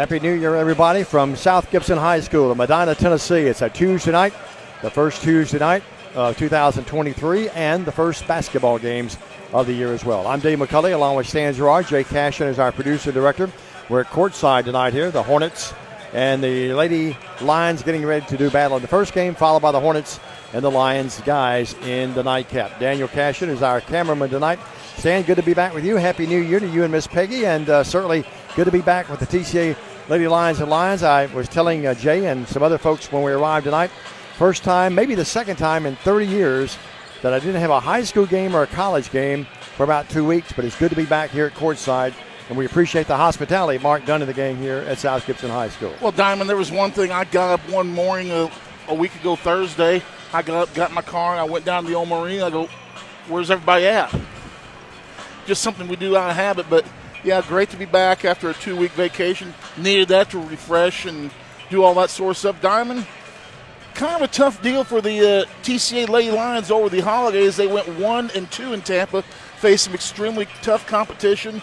Happy New Year, everybody, from South Gibson High School in Medina, Tennessee. It's a Tuesday night, the first Tuesday night of 2023, and the first basketball games of the year as well. I'm Dave McCulley, along with Stan Gerard. Jay Cashin is our producer-director. We're at courtside tonight here. The Hornets and the Lady Lions getting ready to do battle in the first game, followed by the Hornets and the Lions guys in the nightcap. Daniel Cashin is our cameraman tonight. Stan, good to be back with you. Happy New Year to you and Miss Peggy, and certainly good to be back with the TCA Lady Lions and Lions. I was telling Jay and some other folks when we arrived tonight, first time, maybe the second time in 30 years that I didn't have a high school game or a college game for about 2 weeks, but it's good to be back here at courtside, and we appreciate the hospitality of Mark Dunn and the gang here at South Gibson High School. Well, Diamond, there was one thing. I got up one morning a week ago Thursday. I got up, got in my car, and I went down to the old marina. I go, where's everybody at? Just something we do out of habit, but yeah, great to be back after a 2-week vacation. Needed that to refresh and do all that sort of stuff. Diamond, kind of a tough deal for the TCA Lady Lions over the holidays. They went 1-2 in Tampa, faced some extremely tough competition.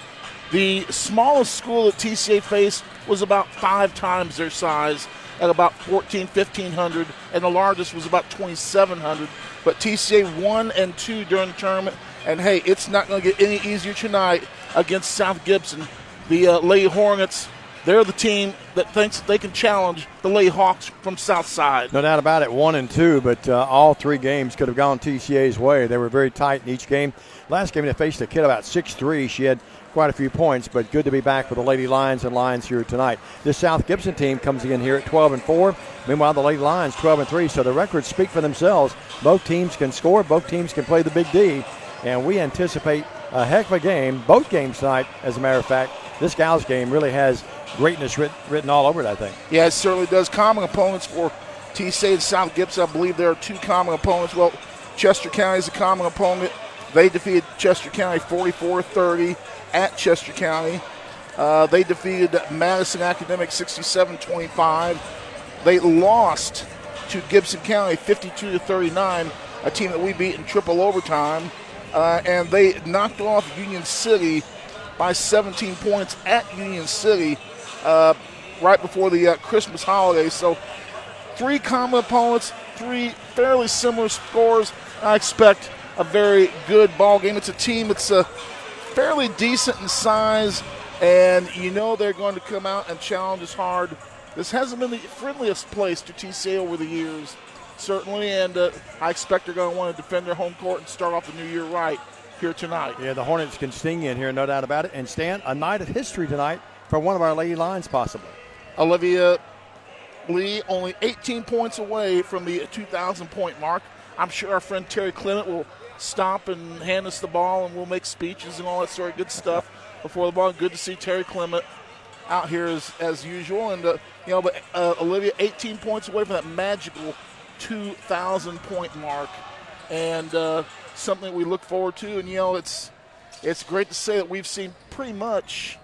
The smallest school that TCA faced was about 5 times their size at about 1,500, and the largest was about 2,700. But TCA 1-2 during the tournament. And, hey, it's not going to get any easier tonight against South Gibson. The Lady Hornets, they're the team that thinks that they can challenge the Lady Hawks from Southside. No doubt about it, 1-2, but all 3 games could have gone TCA's way. They were very tight in each game. Last game they faced a kid about 6'3". She had quite a few points, but good to be back with the Lady Lions and Lions here tonight. This South Gibson team comes in here at 12-4. Meanwhile, the Lady Lions 12-3, so the records speak for themselves. Both teams can score. Both teams can play the big D. And we anticipate a heck of a game, both games tonight, as a matter of fact. This gals game really has greatness written all over it, I think. Yeah, it certainly does. Common opponents for TCA and South Gibson, I believe there are 2 common opponents. Well, Chester County is a common opponent. They defeated Chester County 44-30 at Chester County. They defeated Madison Academic 67-25. They lost to Gibson County 52-39, a team that we beat in triple overtime. And they knocked off Union City by 17 points at Union City right before the Christmas holiday. So 3 common opponents, 3 fairly similar scores. I expect a very good ball game. It's a team that's fairly decent in size, and you know they're going to come out and challenge us hard. This hasn't been the friendliest place to TCA over the years, certainly, and I expect they're going to want to defend their home court and start off the new year right here tonight. Yeah, the Hornets can sting in here, no doubt about it. And Stan, a night of history tonight for one of our Lady Lions possibly. Olivia Lee only 18 points away from the 2,000-point mark. I'm sure our friend Terry Clement will stop and hand us the ball, and we'll make speeches and all that sort of good stuff before the ball. Good to see Terry Clement out here as usual. And, but Olivia 18 points away from that magical 2,000-point mark, and something we look forward to. And it's great to say that we've seen pretty much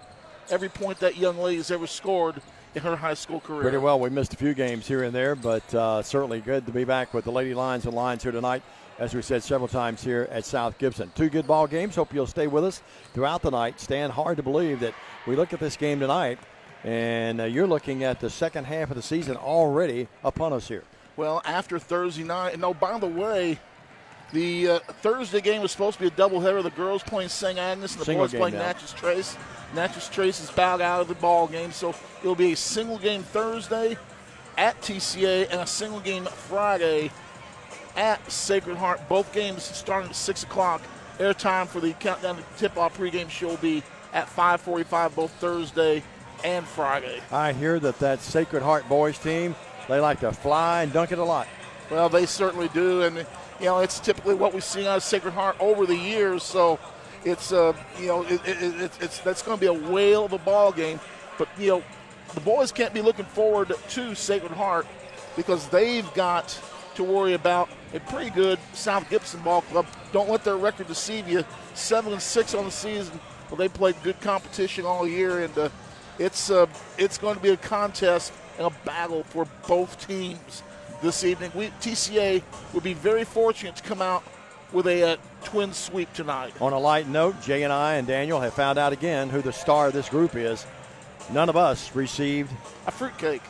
every point that young lady's ever scored in her high school career. Pretty well. We missed a few games here and there, but certainly good to be back with the Lady Lions and Lions here tonight, as we said several times here at South Gibson. 2 good ball games. Hope you'll stay with us throughout the night. Stan, hard to believe that we look at this game tonight, and you're looking at the second half of the season already upon us here. Well, after Thursday night, and by the way, the Thursday game was supposed to be a doubleheader. The girls playing St. Agnes and the boys playing Natchez Trace. Natchez Trace is bowed out of the ball game, so it'll be a single game Thursday at TCA and a single game Friday at Sacred Heart. Both games starting at 6 o'clock. Airtime for the countdown to tip-off pregame show will be at 5:45 both Thursday and Friday. I hear that Sacred Heart boys team, they like to fly and dunk it a lot. Well, they certainly do, and it's typically what we've seen out of Sacred Heart over the years. So it's that's going to be a whale of a ball game. But the boys can't be looking forward to Sacred Heart because they've got to worry about a pretty good South Gibson ball club. Don't let their record deceive you. 7-6 on the season. Well, they played good competition all year, and it's going to be a contest and a battle for both teams this evening. TCA would be very fortunate to come out with a twin sweep tonight. On a light note, Jay and I and Daniel have found out again who the star of this group is. none of us received a fruitcake.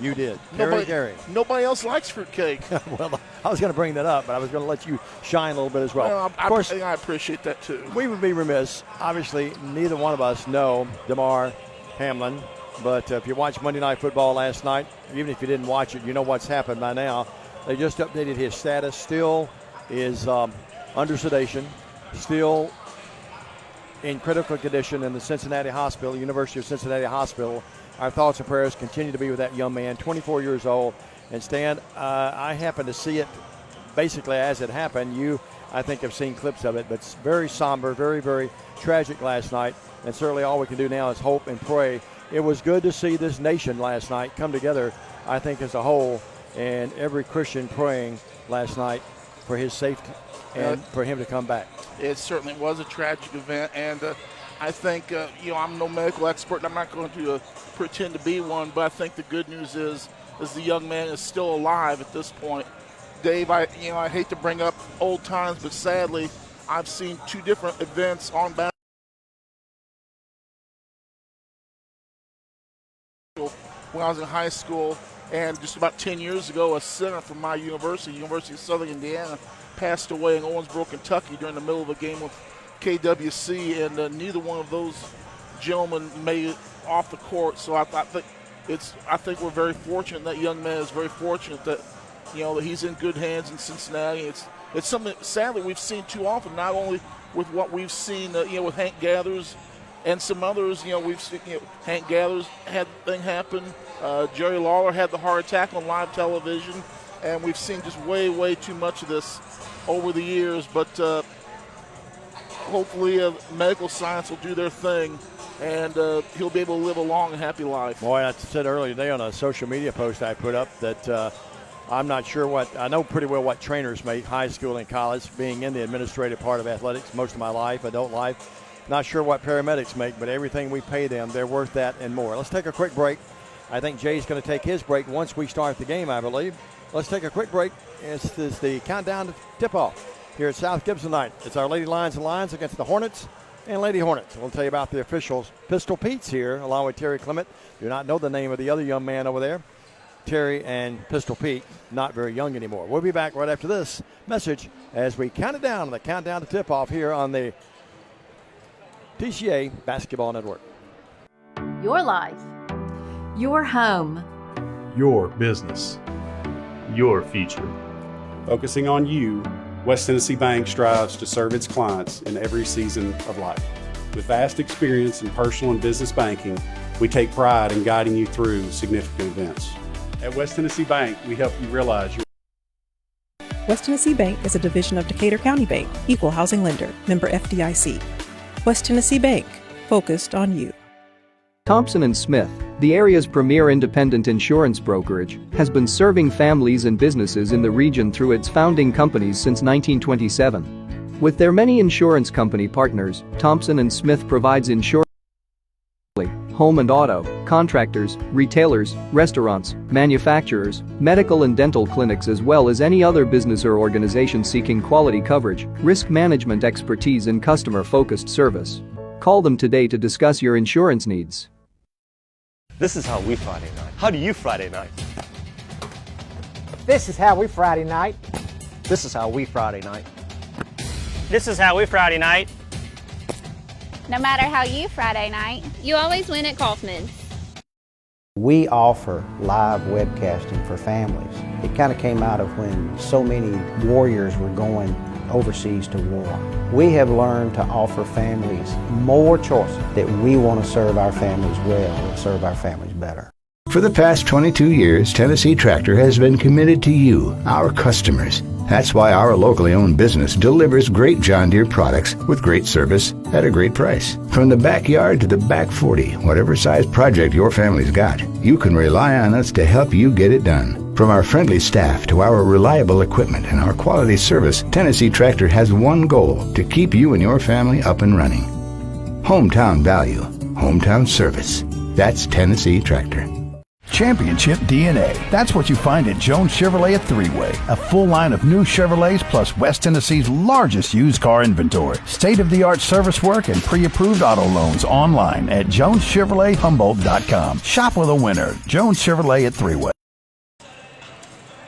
You did. Gary. Nobody else likes fruitcake. Well, I was going to bring that up, but I was going to let you shine a little bit as well. Of course, I appreciate that too. We would be remiss. Obviously, neither one of us know DeMar Hamlin, but if you watched Monday Night Football last night, even if you didn't watch it, you know what's happened by now. They just updated his status. Still is under sedation, still in critical condition in the Cincinnati Hospital, University of Cincinnati Hospital. Our thoughts and prayers continue to be with that young man, 24 years old. And Stan, I happened to see it basically as it happened. You, I think, have seen clips of it, but it's very somber, very, very tragic last night. And certainly all we can do now is hope and pray. It was good to see this nation last night come together, I think, as a whole, and every Christian praying last night for his safety and for him to come back. It certainly was a tragic event, and I think, I'm no medical expert, and I'm not going to pretend to be one, but I think the good news is the young man is still alive at this point. Dave, I hate to bring up old times, but sadly, I've seen two different events on basketball when I was in high school, and just about 10 years ago, a center from my university, University of Southern Indiana, passed away in Owensboro, Kentucky during the middle of a game with KWC, and neither one of those gentlemen made it off the court. So I think we're very fortunate. That young man is very fortunate that that he's in good hands in Cincinnati. It's something that, sadly, we've seen too often. Not only with what we've seen, with Hank Gathers and some others. We've seen Hank Gathers had the thing happen. Jerry Lawler had the heart attack on live television, and we've seen just way, way too much of this over the years. But hopefully medical science will do their thing, and he'll be able to live a long and happy life. Boy, I said earlier today on a social media post I put up that I'm not sure I know pretty well what trainers make, high school and college, being in the administrative part of athletics most of my life, adult life. Not sure what paramedics make, but everything we pay them, they're worth that and more. Let's take a quick break. I think Jay's going to take his break once we start the game, I believe. Let's take a quick break. This is the countdown to tip-off here at South Gibson night. It's our Lady Lions and Lions against the Hornets and Lady Hornets. We'll tell you about the officials. Pistol Pete's here, along with Terry Clement. Do not know the name of the other young man over there. Terry and Pistol Pete, not very young anymore. We'll be back right after this message as we count it down, the countdown to tip-off here on the TCA Basketball Network. Your life. Your home. Your business. Your future. Focusing on you, West Tennessee Bank strives to serve its clients in every season of life. With vast experience in personal and business banking, we take pride in guiding you through significant events. At West Tennessee Bank, we help you realize your West Tennessee Bank is a division of Decatur County Bank, equal housing lender, member FDIC. West Tennessee Bank, focused on you. Thompson & Smith, the area's premier independent insurance brokerage, has been serving families and businesses in the region through its founding companies since 1927. With their many insurance company partners, Thompson & Smith provides insurance home and auto, contractors, retailers, restaurants, manufacturers, medical and dental clinics, as well as any other business or organization seeking quality coverage, risk management expertise and customer-focused service. Call them today to discuss your insurance needs. This is how we Friday night. How do you Friday night? This is how we Friday night. This is how we Friday night. This is how we Friday night. No matter how you Friday night, you always win at Kaufman's. We offer live webcasting for families. It kind of came out of when so many warriors were going overseas to war. We have learned to offer families more choices, that we want to serve our families well and serve our families better. For the past 22 years, Tennessee Tractor has been committed to you, our customers. That's why our locally owned business delivers great John Deere products with great service at a great price. From the backyard to the back 40, whatever size project your family's got, you can rely on us to help you get it done. From our friendly staff to our reliable equipment and our quality service, Tennessee Tractor has one goal: to keep you and your family up and running. Hometown value, hometown service. That's Tennessee Tractor. Championship DNA. That's what you find at Jones Chevrolet at Three-Way. A full line of new Chevrolets plus West Tennessee's largest used car inventory. State-of-the-art service work and pre-approved auto loans online at JonesChevroletHumboldt.com. Shop with a winner. Jones Chevrolet at Three-Way.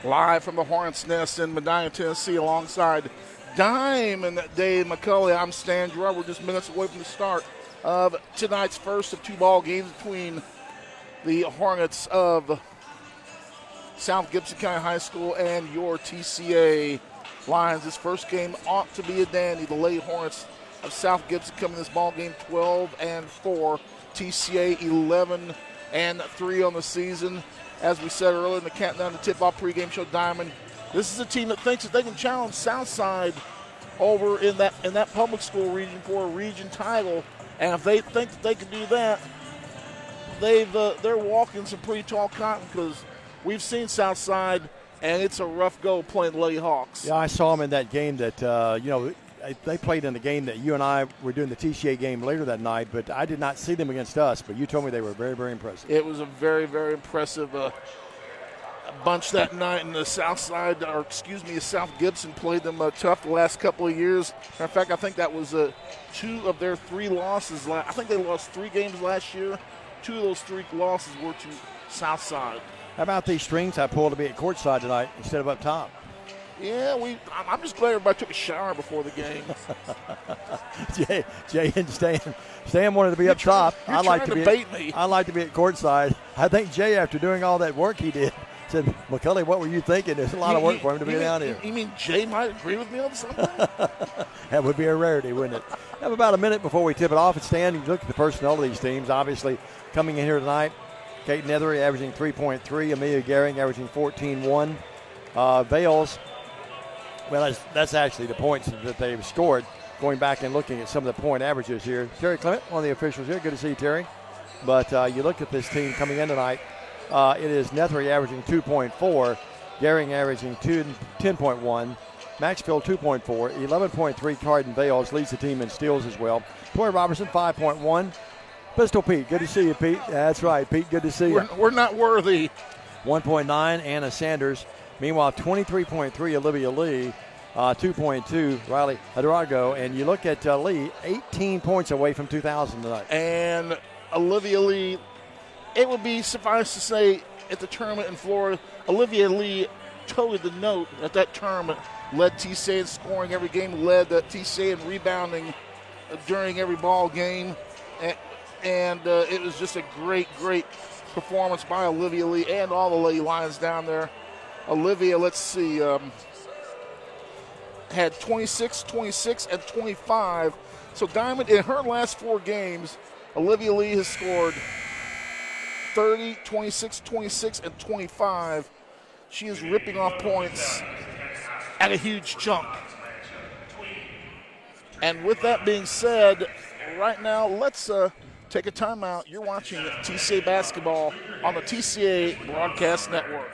Live from the Hornets' Nest in Medina, Tennessee, alongside Dime and Dave McCulley. I'm Stan Gerard. We're just minutes away from the start of tonight's first of two ball games between the Hornets of South Gibson County High School and your TCA Lions. This first game ought to be a dandy. The Lady Hornets of South Gibson coming this ball game 12-4. TCA 11-3 on the season. As we said earlier in the countdown to tip-off pregame show, Diamond, this is a team that thinks that they can challenge Southside over in that public school region for a region title. And if they think that they can do that, they're walking some pretty tall cotton, because we've seen Southside, and it's a rough go playing Lady Hawks. Yeah, I saw them in that game that, they played in the game that you and I were doing the TCA game later that night, but I did not see them against us, but you told me they were very, very impressive. It was a very, very impressive bunch that night, and the South Gibson played them tough the last couple of years. In fact, I think that was 2 of their 3 losses. I think they lost 3 games last year. 2 of those 3 losses were to Southside. How about these strings I pulled to be at courtside tonight instead of up top? Yeah, I'm just glad everybody took a shower before the game. Jay and Stan wanted to be up top. I'd like to bait me. I like to be at courtside. I think Jay, after doing all that work he did, said, McCulley, what were you thinking? There's a lot of work for him to be down here. You mean Jay might agree with me on something? That would be a rarity, wouldn't it? We have about a minute before we tip it off. And Stan, you look at the personnel of these teams. Obviously, coming in here tonight, Kate Nethery averaging 3.3, Amelia Gehring averaging 14.1. Vales, well, that's actually the points that they've scored. Going back and looking at some of the point averages here. Terry Clement, one of the officials here. Good to see you, Terry. But you look at this team coming in tonight. It is Nethery averaging 2.4, Gehring averaging 10.1, Maxfield 2.4, 11.3. Carden Vales leads the team in steals as well. Toy Robertson 5.1. Pistol Pete, good to see you, Pete. That's right, Pete, good to see you. We're not worthy. 1.9, Anna Sanders. Meanwhile, 23.3, Olivia Lee. 2.2, Riley Adrago. And you look at Lee, 18 points away from 2,000 tonight. And Olivia Lee, it would be suffice to say, at the tournament in Florida, Olivia Lee toted the note at that tournament, led TCA in scoring every game, led TCA in rebounding during every ball game. And it was just a great, great performance by Olivia Lee and all the Lady Lions down there. Olivia, let's see, had 26, 26, and 25. So Diamond, in her last 4 games, Olivia Lee has scored 30, 26, 26, and 25. She is ripping off points at a huge chunk. And with that being said, right now, let's take a timeout. You're watching TCA basketball on the TCA Broadcast Network.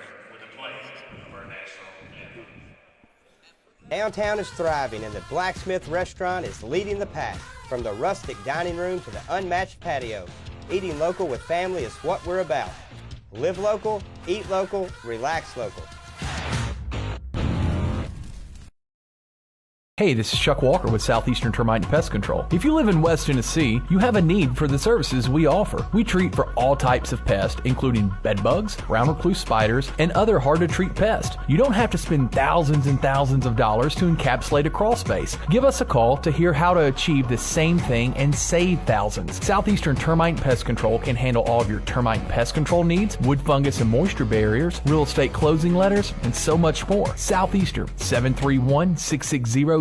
Downtown is thriving, and the Blacksmith Restaurant is leading the pack. From the rustic dining room to the unmatched patio, eating local with family is what we're about. Live local, eat local, relax local. Hey, this is Chuck Walker with Southeastern Termite and Pest Control. If you live in West Tennessee, you have a need for the services we offer. We treat for all types of pests, including bed bugs, round recluse spiders, and other hard-to-treat pests. You don't have to spend thousands and thousands of dollars to encapsulate a crawl space. Give us a call to hear how to achieve the same thing and save thousands. Southeastern Termite and Pest Control can handle all of your termite and pest control needs, wood fungus and moisture barriers, real estate closing letters, and so much more. Southeastern, 731-660-1052.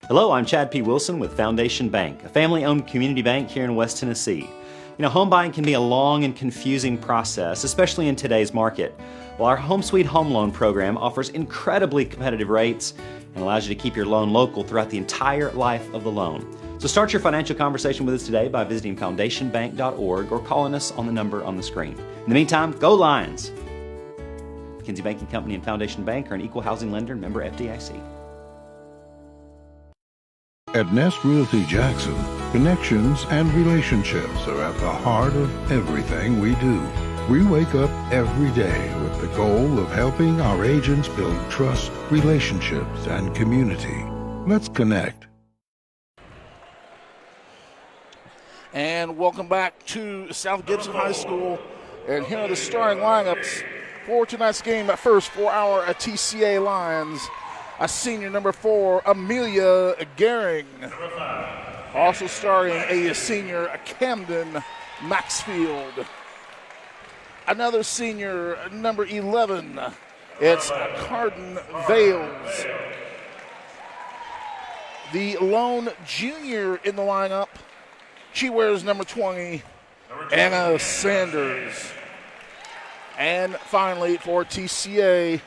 Hello, I'm Chad P. Wilson with Foundation Bank, a family-owned community bank here in West Tennessee. You know, home buying can be a long and confusing process, especially in today's market. Well, our Home Sweet Home Loan program offers incredibly competitive rates and allows you to keep your loan local throughout the entire life of the loan. So start your financial conversation with us today by visiting foundationbank.org or calling us on the number on the screen. In the meantime, go Lions! McKinsey Banking Company and Foundation Bank are an equal housing lender and member FDIC. At Nest Realty Jackson, Connections and relationships are at the heart of everything we do. We wake up every day with the goal of helping our agents build trust, relationships, and community. Let's connect. And welcome back to South Gibson High School. And here are the starting lineups for tonight's game. At first, for our TCA Lions, a senior number 4, Amelia Gehring. Also starting a senior, Camden Maxfield. Another senior, number 11, it's Carden Vales. The lone junior in the lineup, she wears number 20, Anna Sanders. And finally, for TCA,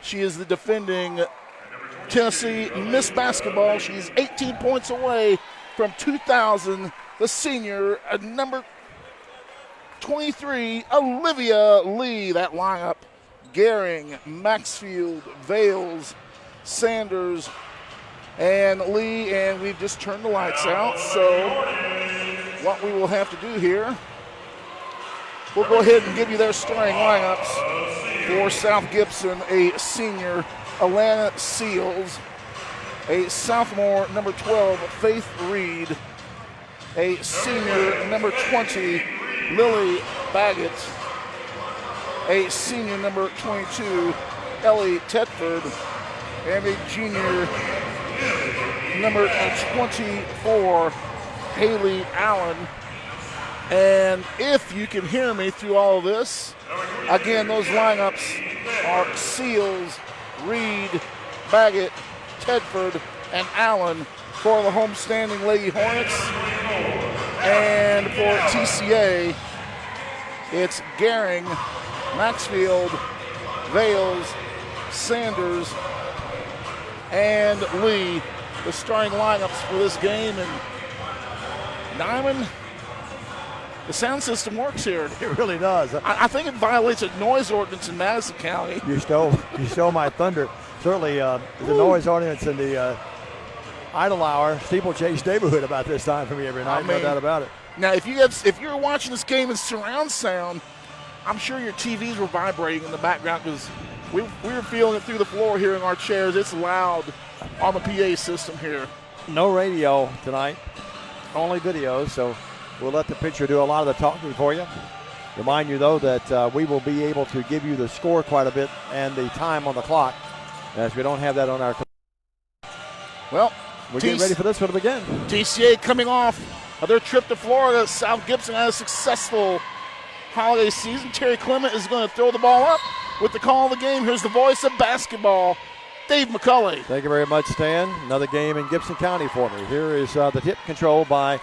she is the defending Tennessee Miss Basketball. She's 18 points away from 2,000. The senior, number 23, Olivia Lee. That lineup, Gehring, Maxfield, Vales, Sanders, and Lee. And we've just turned the lights out. So what we will have to do here, we'll go ahead and give you their starting lineups. For South Gibson, a senior, Alana Seals. A sophomore, number 12, Faith Reed. A senior, number 20, Lily Baggett. A senior, number 22, Ellie Tetford. And a junior, number 24, Haley Allen. And if you can hear me through all of this, again, those lineups are Seals, Reed, Baggett, Tedford, and Allen for the homestanding Lady Hornets. And for TCA, it's Gehring, Maxfield, Vales, Sanders, and Lee, the starting lineups for this game. And Diamond, the sound system works here. It really does. I think it violates a noise ordinance in Madison County. You stole my thunder. Certainly, the noise ordinance in the Idle Steeplechase neighborhood about this time for me every night. No doubt about it. Now, if you're watching this game in surround sound, I'm sure your TVs were vibrating in the background because we were feeling it through the floor here in our chairs. It's loud on the PA system here. No radio tonight, only video, so we'll let the pitcher do a lot of the talking for you. Remind you, though, that we will be able to give you the score quite a bit and the time on the clock, as we don't have that on our. Well, we're getting ready for this one to begin. TCA coming off of their trip to Florida. South Gibson had a successful holiday season. Terry Clement is going to throw the ball up with the call of the game. Here's the voice of basketball, Dave McCulley. Thank you very much, Stan. Another game in Gibson County for me. Here is the tip control by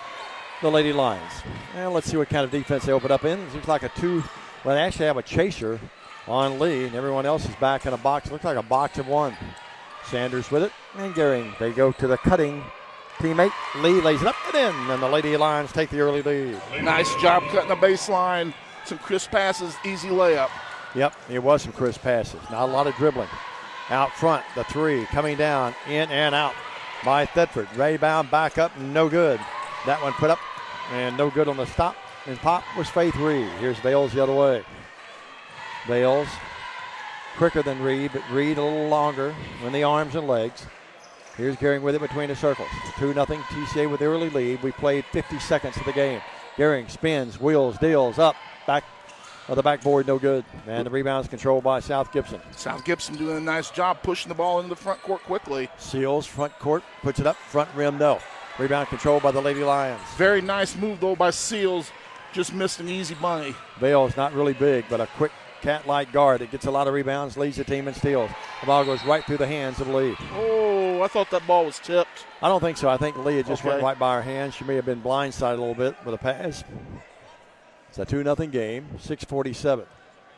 the Lady Lions. And let's see what kind of defense they open up in. It looks like they actually have a chaser on Lee, and everyone else is back in a box. It looks like a box of one. Sanders with it, and Gehring. They go to the cutting teammate. Lee lays it up and in, and the Lady Lions take the early lead. Nice job cutting the baseline. Some crisp passes, easy layup. Yep, it was some crisp passes. Not a lot of dribbling. Out front, the three coming down, in and out by Thetford. Rebound back up, no good. That one put up, and no good on the stop. And pop was Faith Reed. Here's Vales the other way. Vales quicker than Reed, but Reed a little longer in the arms and legs. Here's Gehring with it between the circles. 2-0 TCA with the early lead. We played 50 seconds of the game. Gehring spins, wheels, deals up, back of the backboard, no good. And the rebound's controlled by South Gibson. South Gibson doing a nice job pushing the ball into the front court quickly. Seals, front court, puts it up, front rim, no. Rebound controlled by the Lady Lions. Very nice move, though, by Seals. Just missed an easy bunny. Vale's not really big, but a quick cat-like guard that gets a lot of rebounds, leads the team in steals. The ball goes right through the hands of Lee. Oh, I thought that ball was tipped. I don't think so. I think Lee just went right by her hands. She may have been blindsided a little bit with a pass. It's a 2-0 game, 6:47.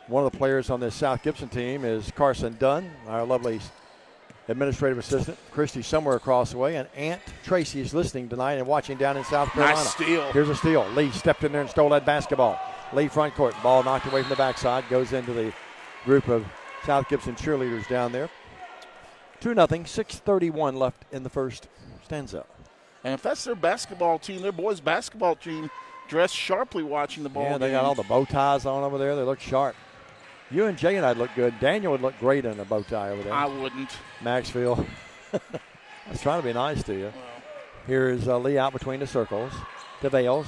One of the players on this South Gibson team is Carson Dunn, our lovely administrative assistant. Christy somewhere across the way, and Aunt Tracy is listening tonight and watching down in South Carolina. Nice steal. Here's a steal. Lee stepped in there and stole that basketball. Lee front court. Ball knocked away from the backside. Goes into the group of South Gibson cheerleaders down there. 2-0. 6:31 left in the first stanza. And if that's their basketball team, their boys' basketball team, dressed sharply watching the ball. Yeah, they got all the bow ties on over there. They look sharp. You and Jay and I'd look good. Daniel would look great in a bow tie over there. I wouldn't. Maxfield. I was trying to be nice to you. Well. Here's Lee out between the circles. To Vales.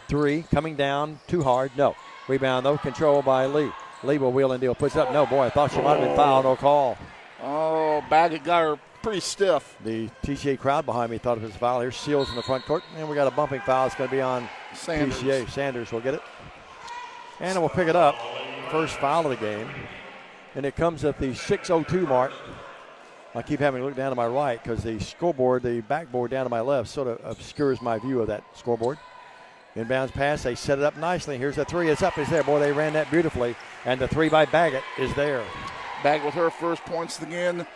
3 coming down too hard. No. Rebound, though, controlled by Lee. Lee will wheel and deal. Puts up. No, boy, I thought she might have been fouled. No call. Oh, Baggett got her pretty stiff. The TCA crowd behind me thought it was a foul. Here's Seals in the front court. And we got a bumping foul. It's going to be on Sanders. TCA. Sanders will get it. And we'll pick it up. First foul of the game. And it comes at the 6:02 mark. I keep having to look down to my right because the scoreboard, the backboard down to my left, sort of obscures my view of that scoreboard. Inbounds pass. They set it up nicely. Here's the 3. It's up. It's there. Boy, they ran that beautifully. And the 3 by Baggett is there. Baggett with her first points again.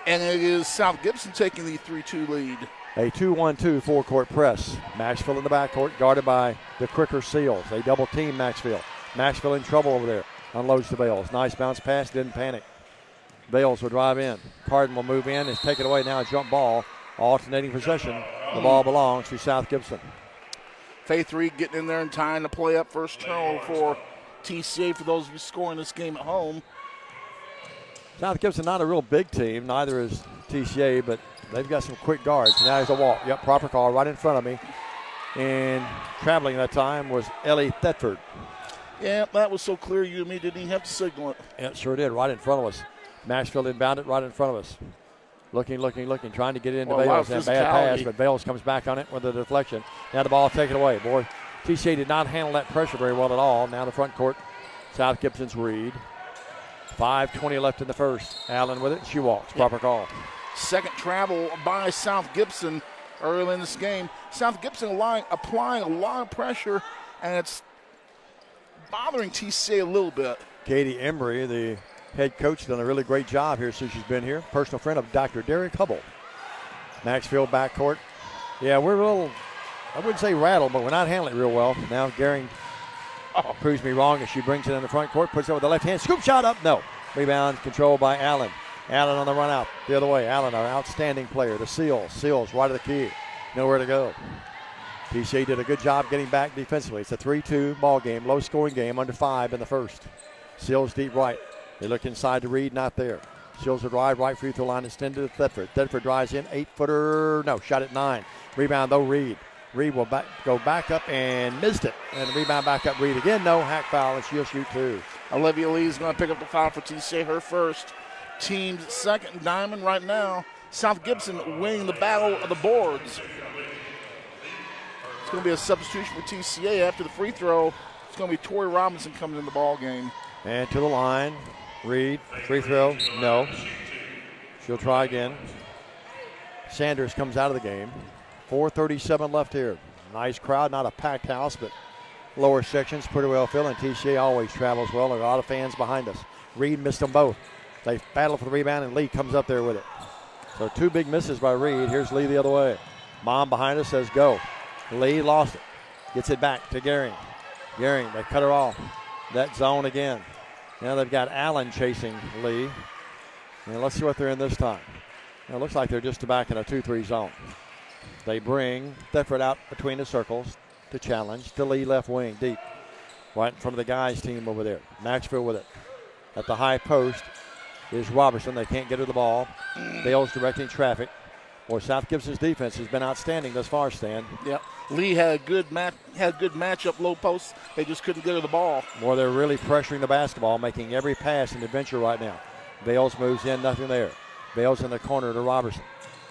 And it is South Gibson taking the 3-2 lead. A 2-1-2 four-court press. Maxfield in the backcourt, guarded by the quicker Seals. They double-team Maxfield. Maxfield in trouble over there. Unloads to Vales. Nice bounce pass. Didn't panic. Vales will drive in. Carden will move in. It's taken away now. A jump ball. Alternating possession. The ball belongs to South Gibson. Faith Reed getting in there and tying the play up. First turnover for TCA for those of you scoring this game at home. South Gibson not a real big team. Neither is TCA, but they've got some quick guards. Now there's a walk. Yep, proper call right in front of me. And traveling that time was Ellie Thetford. Yeah, that was so clear you and me didn't even have to signal it. Yeah, it sure did, right in front of us. Maxfield inbounded right in front of us. Looking, trying to get it into Vales. That bad pass, but Vales comes back on it with a deflection. Now the ball taken away. Boy, TCA did not handle that pressure very well at all. Now the front court, South Gibson's Reed. 5:20 left in the first. Allen with it. She walks. Proper call. Second travel by South Gibson early in this game. South Gibson applying a lot of pressure, and it's bothering TCA a little bit. Katie Embry, the head coach, done a really great job here since she's been here. Personal friend of Dr. Derek Hubble. Maxfield backcourt. Yeah, we're a little, I wouldn't say rattled, but we're not handling it real well. Now Gehring proves me wrong as she brings it in the front court, puts it with the left hand. Scoop shot up. No. Rebound controlled by Allen. Allen on the run out. The other way. Allen, our outstanding player. The Seals right of the key. Nowhere to go. TCA did a good job getting back defensively. It's a 3-2 ball game, low scoring game, under 5 in the first. Seals deep right. They look inside to Reed, not there. Seals will drive right free throw line, extended to Thetford. Thetford drives in, 8-footer, no, shot at 9. Rebound though, Reed. Reed will go back up and missed it. And the rebound back up, Reed again, no, hack foul, and she'll shoot 2. Olivia Lee is going to pick up the foul for TCA, her first. Team's second diamond right now. South Gibson winning the battle of the boards. It's going to be a substitution for TCA after the free throw. It's going to be Tori Robinson coming in the ball game. And to the line, Reed, free throw, no. She'll try again. Sanders comes out of the game. 4:37 left here. Nice crowd, not a packed house, but lower sections pretty well filled, and TCA always travels well. A lot of fans behind us. Reed missed them both. They battle for the rebound, and Lee comes up there with it. So 2 big misses by Reed. Here's Lee the other way. Mom behind us says go. Lee lost it. Gets it back to Gehring. Gehring, they cut her off. That zone again. Now they've got Allen chasing Lee. And let's see what they're in this time. Now it looks like they're just back in a 2-3 zone. They bring Thetford out between the circles to challenge. To Lee left wing, deep. Right in front of the guys' team over there. Maxfield with it. At the high post is Robertson. They can't get her the ball. Bale's directing traffic. Boy, South Gibson's defense has been outstanding thus far, Stan. Yep. Lee had a good matchup low post. They just couldn't get her the ball. Boy, they're really pressuring the basketball, making every pass an adventure right now. Bales moves in, nothing there. Bales in the corner to Robertson.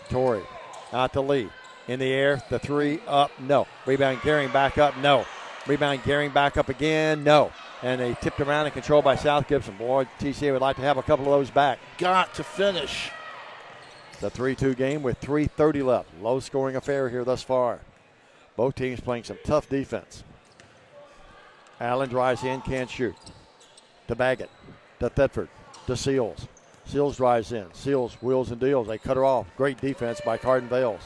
Torrey out to Lee. In the air, the 3 up, no. Rebound Gehring back up, no. Rebound Gehring back up again, no. And they tipped around and controlled by South Gibson. Boy, TCA would like to have a couple of those back. Got to finish. The 3-2 game with 3:30 left. Low scoring affair here thus far. Both teams playing some tough defense. Allen drives in, can't shoot. To Baggett, to Thetford, to Seals. Seals drives in. Seals wheels and deals. They cut her off. Great defense by Carden Vales.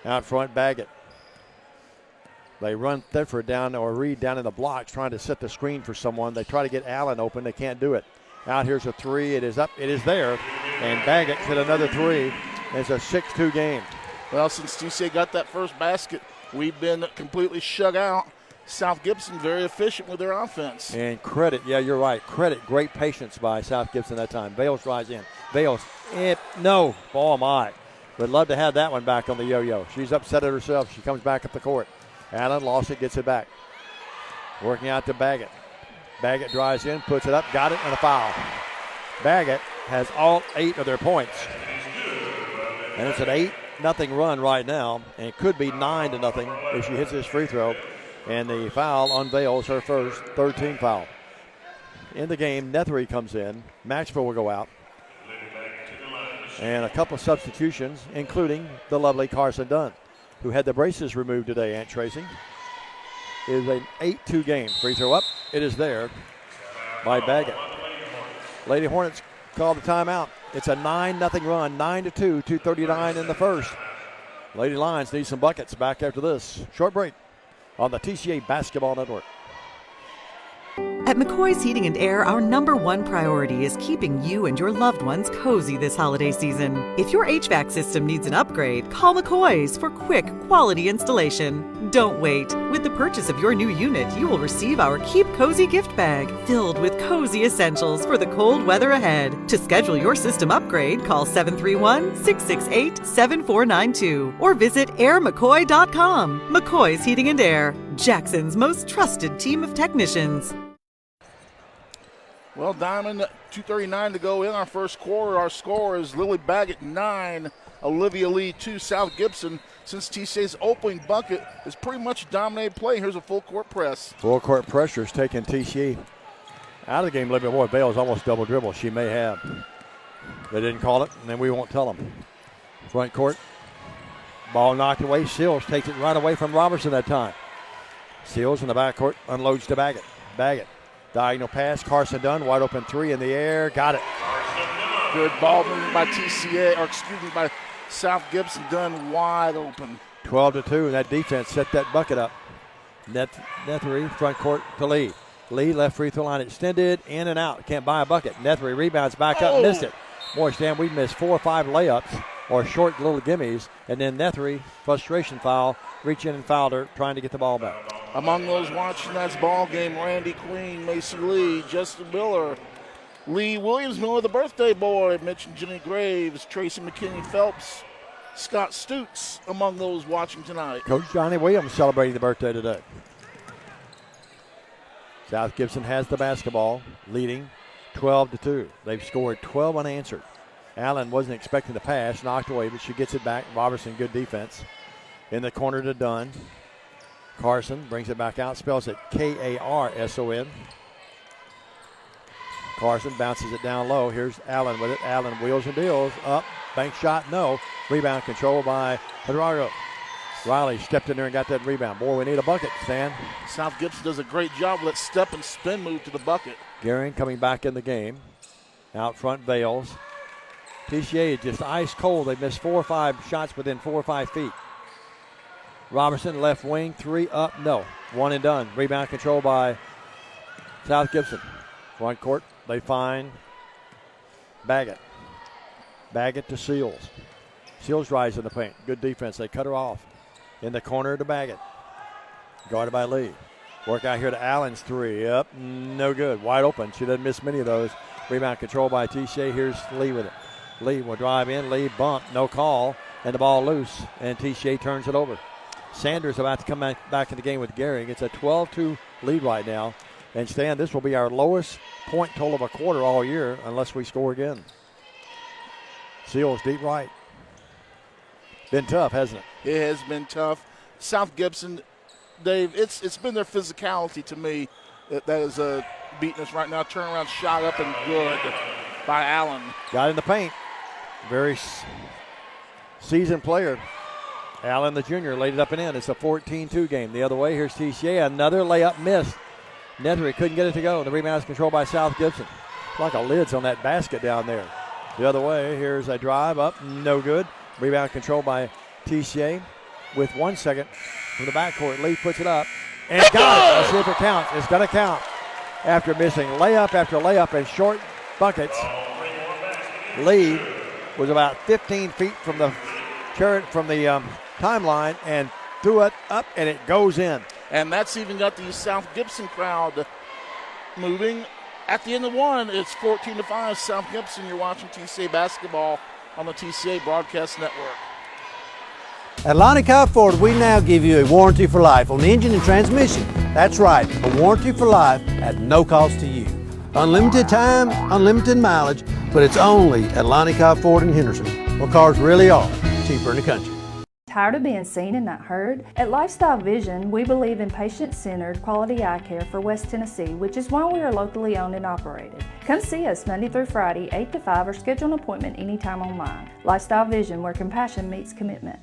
Out front, Baggett. They run Thetford down, or Reed down in the blocks, trying to set the screen for someone. They try to get Allen open. They can't do it. Out here's a 3. It is up. It is there. And Baggett hit another 3. It's a 6-2 game. Well, since TCA got that first basket, we've been completely shut out. South Gibson very efficient with their offense. And credit, yeah, you're right. Credit, great patience by South Gibson that time. Bales drives in. Bales, no. Oh, my. Would love to have that one back on the yo-yo. She's upset at herself. She comes back up the court. Allen lost it, gets it back. Working out to Baggett. Baggett drives in, puts it up, got it, and a foul. Baggett has all 8 of their points. And it's an 8-0 run right now, and it could be 9-0 if she hits this free throw. And the foul unveils her first 13 foul. In the game, Nethery comes in. Maxwell will go out. And a couple of substitutions, including the lovely Carson Dunn, who had the braces removed today, Aunt Tracy. It is an 8-2 game. Free throw up. It is there by Baggett. Lady Hornets call the timeout. It's a 9-0 run, 9-2, 2:39 in the first. Lady Lions need some buckets. Back after this short break on the TCA Basketball Network. At McCoy's Heating and Air, our #1 priority is keeping you and your loved ones cozy this holiday season. If your HVAC system needs an upgrade, call McCoy's for quick, quality installation. Don't wait. With the purchase of your new unit, you will receive our Keep Cozy gift bag, filled with cozy essentials for the cold weather ahead. To schedule your system upgrade, call 731-668-7492 or visit airmccoy.com. McCoy's Heating and Air, Jackson's most trusted team of technicians. Well, Diamond, 2:39 to go in our first quarter. Our score is Lily Baggett 9, Olivia Lee 2. South Gibson, since TCA's opening bucket, is pretty much dominated play. Here's a full court press. Full court pressure is taking TCA out of the game a little bit more. Bales almost double dribble. She may have. They didn't call it, and then we won't tell them. Front court. Ball knocked away. Seals takes it right away from Robertson that time. Seals in the backcourt, unloads to Baggett. Baggett. Diagonal pass, Carson Dunn, wide open 3 in the air, got it. Good ball movement by TCA, by South Gibson. Dunn wide open. 12-2, and that defense set that bucket up. Nethery, front court to Lee. Lee, left free throw line extended, in and out, can't buy a bucket. Nethery rebounds back up, missed it. Boy, Stan, we missed 4 or 5 layups or short little gimmies, and then Nethery, frustration foul, reach in and fouled her, trying to get the ball back. Among those watching that's ball game, Randy Queen, Macy Lee, Justin Miller, Lee Williams, Miller, the birthday boy, mentioned Jimmy Graves, Tracy McKinney Phelps, Scott Stutes among those watching tonight. Coach Johnny Williams celebrating the birthday today. South Gibson has the basketball, leading 12-2. They've scored 12 unanswered. Allen wasn't expecting the pass, knocked away, but she gets it back. Robertson, good defense. In the corner to Dunn. Carson brings it back out, spells it Karson. Carson bounces it down low. Here's Allen with it. Allen wheels and deals. Up, bank shot, no. Rebound control by Hidrago. Riley stepped in there and got that rebound. Boy, we need a bucket, Stan. South Gibson does a great job with that step and spin move to the bucket. Gehring coming back in the game. Out front, Bales. TCA is just ice cold. They missed 4 or 5 shots within 4 or 5 feet. Robertson, left wing, 3 up, no. 1 and done. Rebound control by South Gibson. Front court, they find Baggett. Baggett to Seals. Seals rise in the paint. Good defense. They cut her off. In the corner to Baggett. Guarded by Lee. Work out here to Allen's 3. Up, no good. Wide open. She doesn't miss many of those. Rebound control by TCA. Here's Lee with it. Lee will drive in. Lee bump, no call. And the ball loose. And TCA turns it over. Sanders about to come back in the game with Gehring. It's a 12-2 lead right now. And Stan, this will be our lowest point total of a quarter all year unless we score again. Seals deep right. Been tough, hasn't it? It has been tough. South Gibson, Dave, it's been their physicality to me that is beating us right now. Turnaround shot up and good by Allen. Got in the paint. Very seasoned player. Allen, the junior, laid it up and in. It's a 14-2 game. The other way, here's TCA. Another layup missed. Nethery couldn't get it to go. The rebound is controlled by South Gibson. Like a lid's on that basket down there. The other way, here's a drive up. No good. Rebound controlled by TCA with 1 second from the backcourt. Lee puts it up and got it. Let's see if it counts. It's going to count. After missing layup after layup and short buckets, Lee was about 15 feet from the Jarrett from the timeline and threw it up, and it goes in. And that's even got the South Gibson crowd moving. At the end of one, it's 14-5 South Gibson. You're watching TCA basketball on the TCA Broadcast Network. At Lonnie Cobb Ford, we now give you a warranty for life on the engine and transmission. That's right, a warranty for life at no cost to you. Unlimited time, unlimited mileage, but it's only at Lonnie Cobb Ford in Henderson, where cars really are cheaper in the country. Tired of being seen and not heard? At Lifestyle Vision, we believe in patient-centered quality eye care for West Tennessee, which is why we are locally owned and operated. Come see us Monday through Friday, 8 to 5, or schedule an appointment anytime online. Lifestyle Vision, where compassion meets commitment.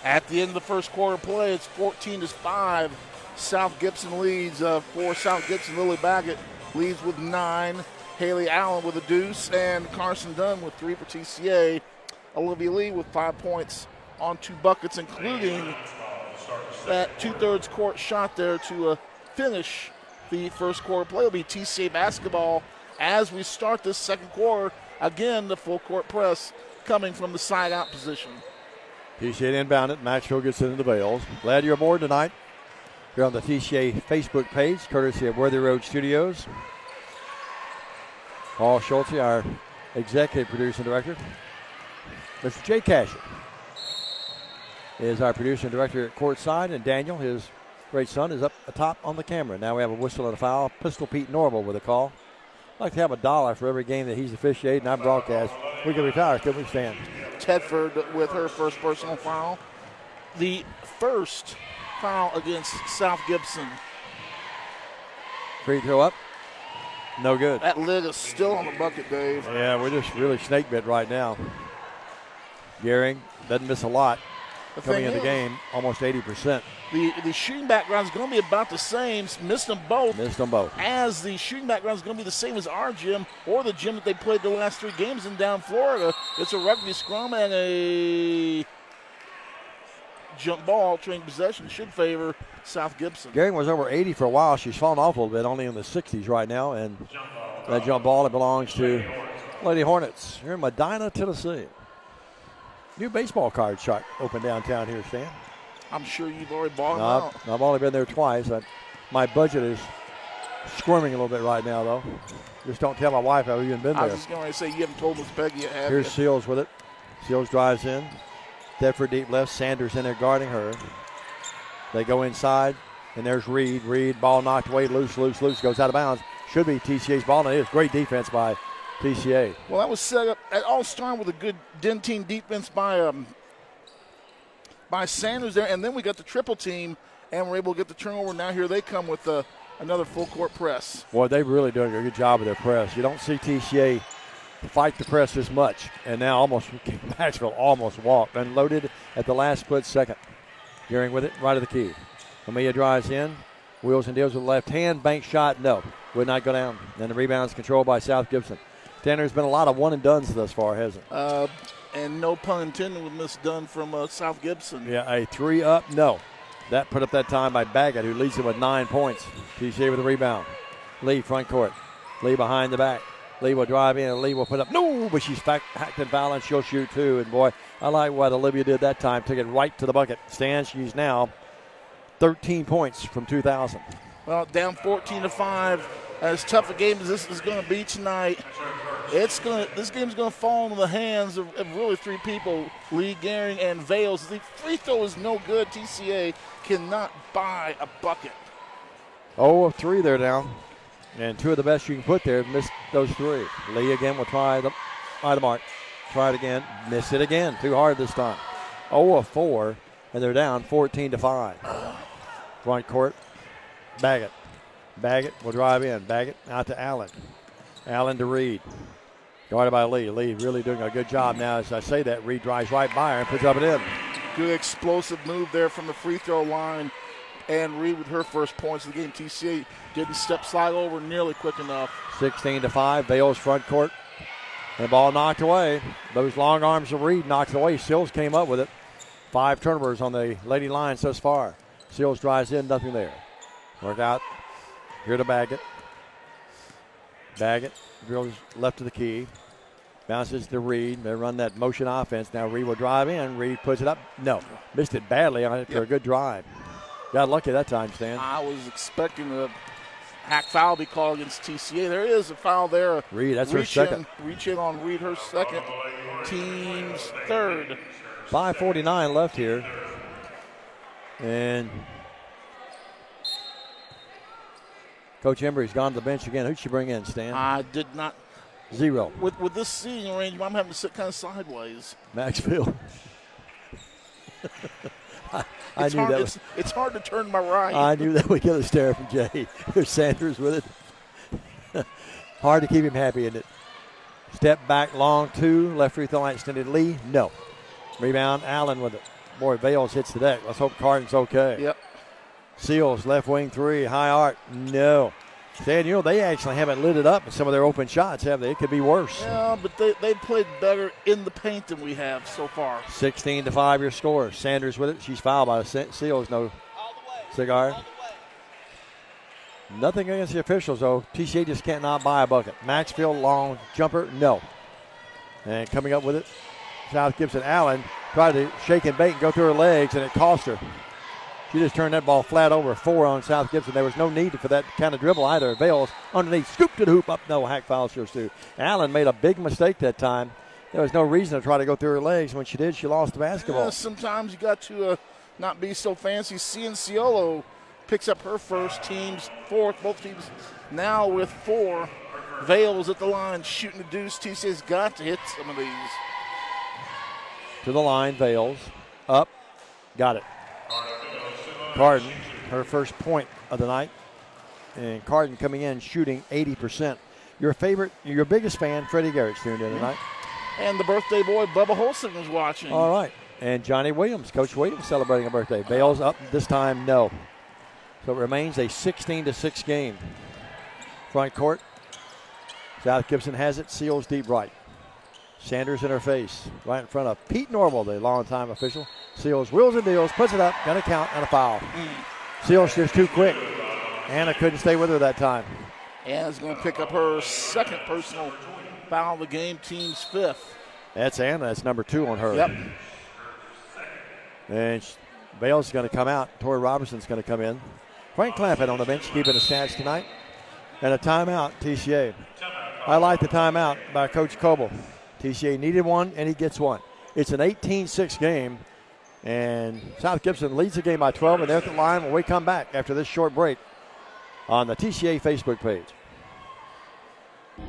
At the end of the first quarter play, it's 14-5. South Gibson leads for South Gibson. Lily Baggett leads with 9. Haley Allen with a deuce, and Carson Dunn with 3 for TCA. Olivia Lee with 5 points on 2 buckets, including that 2/3 court shot there to finish the first quarter play. Will be TCA basketball as we start this second quarter. Again, the full court press coming from the side out position. TCA inbound it. Maxwell gets into the Bales. Glad you're aboard tonight. You're on the TCA Facebook page, courtesy of Worthy Road Studios. Paul Schulte, our executive producer and director. Mr. Jay Casher is our producer and director at courtside, and Daniel, his great son, is up atop on the camera. Now we have a whistle and a foul. Pistol Pete Normal with a call. I'd like to have $1 for every game that he's officiated and I broadcast. We could retire, couldn't we, Stan? Tedford with her first personal foul. The first foul against South Gibson. Free throw up. No good. That lid is still on the bucket, Dave. Yeah, we're just really snake bit right now. Gehring doesn't miss a lot. Coming in the game, almost 80%. The shooting background is going to be about the same. Missed them both. As the shooting background is going to be the same as our gym or the gym that they played the last 3 games in down Florida. It's a rugby scrum and a jump ball. Altering possession should favor South Gibson. Gehring was over 80 for a while. She's fallen off a little bit, only in the 60s right now. And that jump ball, it belongs to Lady Hornets here in Medina, Tennessee. New baseball card shop open downtown here, Stan. I'm sure you've already bought them out. I've only been there twice. My budget is squirming a little bit right now, though. Just don't tell my wife I've even been there. I was just going to say, you haven't told Miss Peggy yet, have Here's you? Seals with it. Seals drives in. Tedford deep left. Sanders in there guarding her. They go inside, and there's Reed. Reed, ball knocked away, loose, goes out of bounds. Should be TCA's ball, and it is great defense by TCA. Well, that was set up. It all started with a good denting defense by Sanders there, and then we got the triple team, and we're able to get the turnover. Now here they come with another full court press. Boy, they're really doing a good job of their press. You don't see TCA fight the press as much, and now Maxwell almost walked, unloaded at the last split second. Gehring with it, right of the key. Amelia drives in. Wheels and deals with the left hand. Bank shot, no. Would not go down. And the rebound's controlled by South Gibson. Tanner's been a lot of one-and-dones thus far, hasn't it? And no pun intended with Miss Dunn from South Gibson. Yeah, a 3-up, no. That put up that time by Baggett, who leads him with 9 points. TCA with a rebound. Lee, front court. Lee behind the back. Lee will drive in, and Lee will put up, no, but she's hacked and foul, and she'll shoot too. And boy, I like what Olivia did that time. Took it right to the bucket. She's now 13 points from 2,000. Well, down 14-5. As tough a game as this is going to be tonight, this game's going to fall into the hands of really 3 people, Lee, Gehring, and Vales. The free throw is no good. TCA cannot buy a bucket. 0 of 3 there now. And 2 of the best you can put there, missed those 3. Lee again will try the mark. Try it again. Miss it again. Too hard this time. 0 of 4, and they're down 14-5. Front court. Baggett. Baggett will drive in. Baggett out to Allen. Allen to Reed. Guarded by Lee. Lee really doing a good job now. As I say that, Reed drives right by her and puts up and in. Good explosive move there from the free throw line. And Reed with her first points of the game. TCA didn't slide over nearly quick enough. 16-5. Vales front court. And the ball knocked away. Those long arms of Reed knocked it away. Sills came up with it. 5 turnovers on the Lady Lions thus far. Sills drives in, nothing there. Work out. Here to Baggett. Baggett drills left to the key. Bounces to Reed. They run that motion offense. Now Reed will drive in. Reed puts it up. No. Missed it badly after a good drive. Got lucky that time, Stan. I was expecting a hack foul be called against TCA. There is a foul there. Reed, that's her second. Reach in on Reed, her second. Team's third. 5:49 left here. And Coach Embry's gone to the bench again. Who'd she bring in, Stan? I did not. 0. With this seating arrangement, I'm having to sit kind of sideways. Maxfield. I knew that. It's hard to turn my right. I knew that would get a stare from Jay. There's Sanders with it. Hard to keep him happy, isn't it? Step back, long 2. Left free throw line extended. Lee, no. Rebound, Allen with it. Boy, Bales hits the deck. Let's hope Carden's okay. Yep. Seals, left wing 3. High arc, no. Stan, they actually haven't lit it up in some of their open shots, have they? It could be worse. Yeah, but they played better in the paint than we have so far. 16-5 your score. Sanders with it. She's fouled by Seals. No cigar. Nothing against the officials, though. TCA just can't not buy a bucket. Maxfield, long jumper, no. And coming up with it, South Gibson Allen tried to shake and bake and go through her legs, and it cost her. She just turned that ball flat over. 4 on South Gibson. There was no need for that kind of dribble either. Bales underneath, scooped to the hoop up. No, hack foul shows too. Allen made a big mistake that time. There was no reason to try to go through her legs. When she did, she lost the basketball. Yeah, sometimes you got to not be so fancy. Cianciolo picks up her first, team's fourth. Both teams now with 4. Vales at the line shooting the deuce. TCA's got to hit some of these. To the line, Vales. Up. Got it. Carden, her first point of the night. And Carden coming in shooting 80%. Your biggest fan, Freddie Garrett's tuned in tonight. And the birthday boy, Bubba Holston, is watching. All right. And Johnny Williams, Coach Williams, celebrating a birthday. Bales up this time, no. So it remains a 16-6 game. Front court. South Gibson has it. Seals deep right. Sanders in her face, right in front of Pete Normal, the long-time official. Seals wheels and deals, puts it up, gonna count, and a foul. Seals just too quick. Anna couldn't stay with her that time. Anna's gonna pick up her second personal foul of the game, team's 5th. That's Anna, that's number 2 on her. Yep. And Bales is gonna come out. Tori Robertson's gonna come in. Frank Clampett on the bench, keeping the stats tonight. And a timeout, TCA. I like the timeout by Coach Coble. TCA needed one, and he gets one. It's an 18-6 game, and South Gibson leads the game by 12, and they're at the line when we come back after this short break on the TCA Facebook page.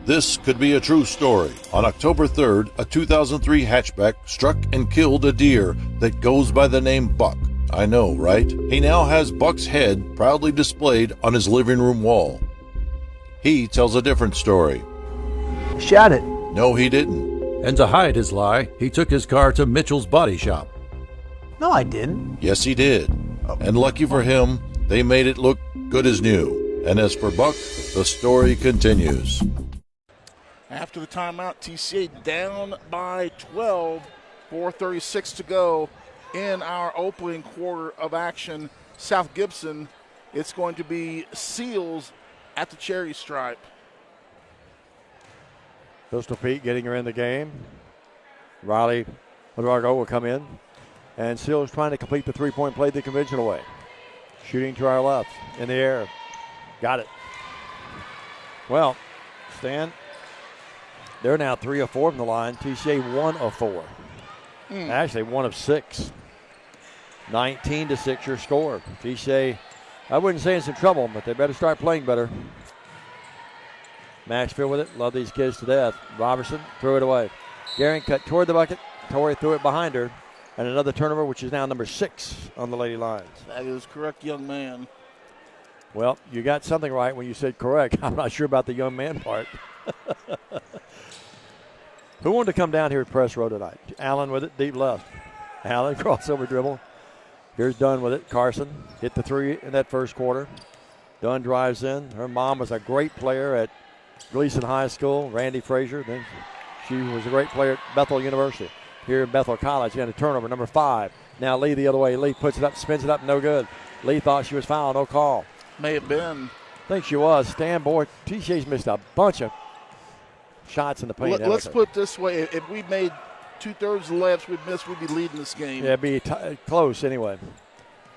This could be a true story. On October 3rd, a 2003 hatchback struck and killed a deer that goes by the name Buck. I know, right? He now has Buck's head proudly displayed on his living room wall. He tells a different story. Shot it. No, he didn't. And to hide his lie, he took his car to Mitchell's Body Shop. No, I didn't. Yes, he did. And lucky for him, they made it look good as new. And as for Buck, the story continues. After the timeout, TCA down by 12, 4:36 to go in our opening quarter of action. South Gibson, it's going to be Seals at the cherry stripe. Pistol Pete getting her in the game. Riley Ladrago will come in. And Seals trying to complete the three-point play the conventional way. Shooting to our left, in the air. Got it. Well, Stan, they're now 3 of 4 from the line. TCA 1 of 4. Actually 1 of 6. 19-6 your score. TCA, I wouldn't say it's in trouble, but they better start playing better. Maxfield with it. Love these kids to death. Robertson threw it away. Garing cut toward the bucket. Torrey threw it behind her. And another turnover, which is now number 6 on the Lady Lions. That is correct, young man. Well, you got something right when you said correct. I'm not sure about the young man part. Who wanted to come down here at press row tonight? Allen with it, deep left. Allen, crossover dribble. Here's Dunn with it. Carson hit the 3 in that first quarter. Dunn drives in. Her mom was a great player at Gleason High School. Randy Frazier. Then She was a great player at Bethel University. Here in Bethel College, and a turnover, number 5. Now Lee the other way. Lee puts it up, spins it up, no good. Lee thought she was fouled, no call. May have been. I think she was. Stan, boy, TCA's missed a bunch of shots in the paint. Let's put it this way. If we made 2/3 of the layups we'd miss, we'd be leading this game. Yeah, it'd be close anyway.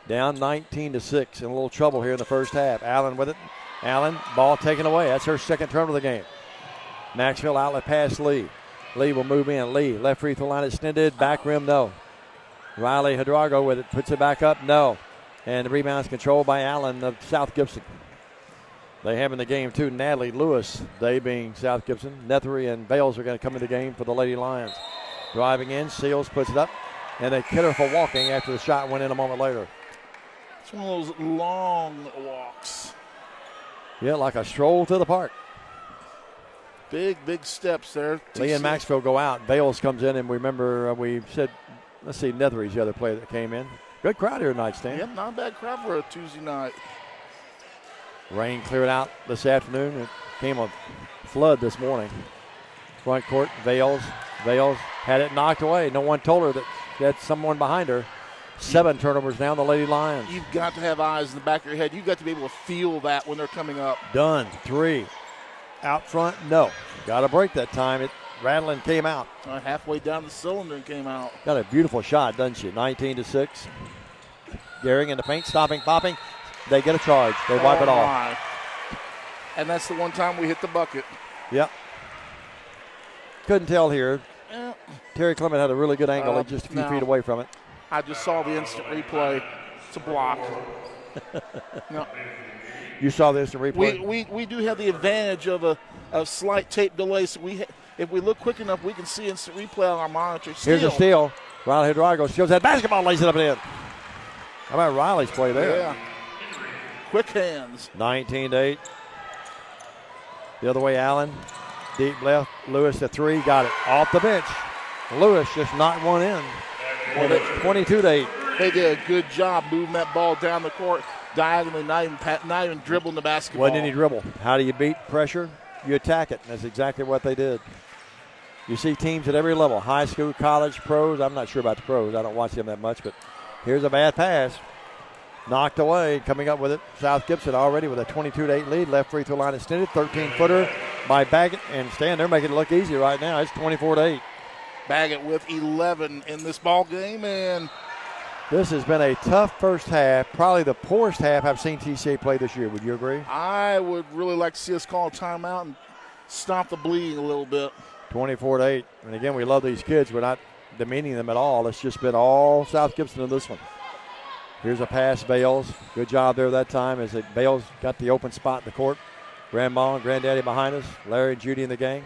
Down 19-6, in a little trouble here in the first half. Allen with it. Allen, ball taken away. That's her second turnover of the game. Maxwell outlet pass Lee. Lee will move in. Lee, left free throw line extended. Back rim, no. Riley Hidrago with it. Puts it back up, no. And the rebound's controlled by Allen of South Gibson. They have in the game, too, Natalie Lewis, they being South Gibson. Nethery and Bales are going to come in the game for the Lady Lions. Driving in, Seals puts it up. And they hit her for walking after the shot went in a moment later. It's one of those long walks. Yeah, like a stroll through the park. Big steps there. Lee and Maxwell go out. Bales comes in, and remember we said, let's see, Nethery's the other player that came in. Good crowd here tonight, Stan. Yep, not a bad crowd for a Tuesday night. Rain cleared out this afternoon. It came a flood this morning. Front court, Vales had it knocked away. No one told her that she had someone behind her. 7 turnovers now, the Lady Lions. You've got to have eyes in the back of your head. You've got to be able to feel that when they're coming up. Done. 3. Out front, no. Got a break that time. It rattling came out. Halfway down the cylinder and came out. Got a beautiful shot, doesn't she? 19-6. Gehring in the paint, stopping, popping. They get a charge. They wipe it off. And that's the one time we hit the bucket. Yep. Couldn't tell here. Terry Clement had a really good angle, just a few feet away from it. I just saw the instant replay. It's a block. No. You saw the instant replay? We do have the advantage of a slight tape delay, so if we look quick enough, we can see instant replay on our monitor. Here's a steal. Riley Hidrago steals that basketball, lays it up and in. How about Riley's play there? Yeah. Quick hands. 19-8. The other way, Allen. Deep left. Lewis at 3. Got it. Off the bench. Lewis just knocked one in. 22-8. They did a good job moving that ball down the court diagonally, not even dribbling the basketball. Wasn't any dribble. How do you beat pressure? You attack it. That's exactly what they did. You see teams at every level, high school, college, pros. I'm not sure about the pros. I don't watch them that much, but here's a bad pass. Knocked away, coming up with it. South Gibson already with a 22-8 lead. Left free throw line extended. 13-footer by Baggett. And Stan, they're making it look easy right now. It's 24-8. Baggett with 11 in this ball game. And this has been a tough first half. Probably the poorest half I've seen TCA play this year. Would you agree? I would really like to see us call a timeout and stop the bleeding a little bit. 24-8. And again, we love these kids. We're not demeaning them at all. It's just been all South Gibson in this one. Here's a pass, Bales. Good job there that time as Bales got the open spot in the court. Grandma and Granddaddy behind us. Larry and Judy in the gang.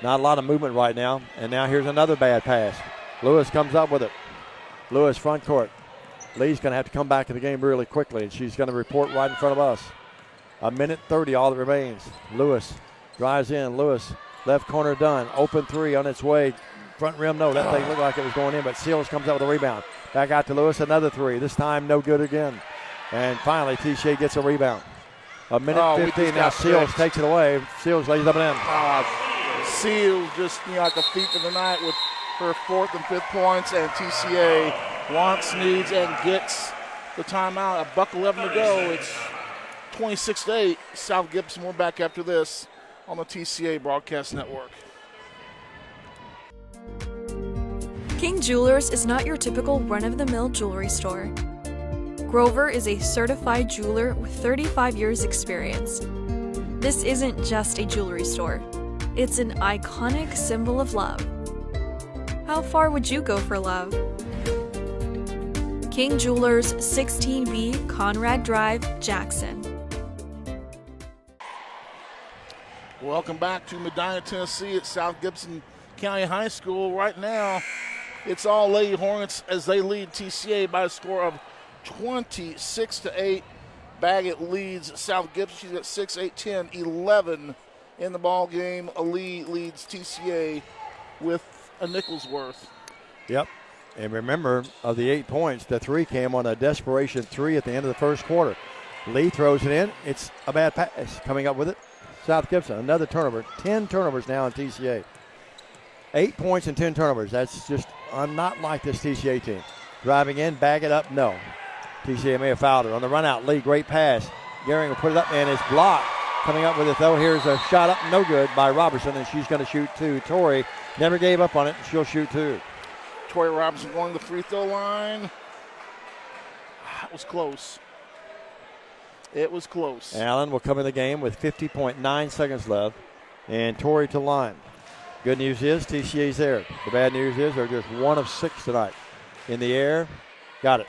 Not a lot of movement right now. And now here's another bad pass. Lewis comes up with it. Lewis front court. Lee's going to have to come back in the game really quickly, and she's going to report right in front of us. 1:30, all that remains. Lewis drives in. Lewis, left corner done. Open 3 on its way. Front rim, no. That thing looked like it was going in, but Seals comes up with a rebound. Back out to Lewis, another 3. This time, no good again. And finally, TCA gets a rebound. 1:15 now. Seals takes it away. Seals lays it up and in. Seals just like a thief of the night with her 4th and 5th points, and TCA wants, needs, and gets the timeout. $1:11 to go. It's 26-8. South Gibson, we're back after this on the TCA Broadcast Network. King Jewelers is not your typical run-of-the-mill jewelry store. Grover is a certified jeweler with 35 years experience. This isn't just a jewelry store. It's an iconic symbol of love. How far would you go for love? King Jewelers, 16B Conrad Drive, Jackson. Welcome back to Medina, Tennessee at South Gibson County High School. Right now, it's all Lady Hornets as they lead TCA by a score of 26-8. Baggett leads South Gibson. She's at 6, 8, 10, 11 in the ball game. Ali leads TCA with a nickel's worth. Yep. And remember, of the 8 points, the 3 came on a desperation 3 at the end of the first quarter. Lee throws it in. It's a bad pass. Coming up with it, South Gibson. Another turnover. 10 turnovers now in TCA. 8 points and 10 turnovers. That's just not like this TCA team. Driving in, bag it up, no. TCA may have fouled her. On the run out, Lee, great pass. Gehring will put it up, and it's blocked. Coming up with it, though. Here's a shot up, no good by Robertson, and she's going to shoot two. Tori never gave up on it. She'll shoot two. Tori Robertson going to the free throw line. It was close. It was close. Allen will come in the game with 50.9 seconds left, and Tori to line. Good news is TCA's there. The bad news is they're just 1 of 6 tonight. In the air, got it.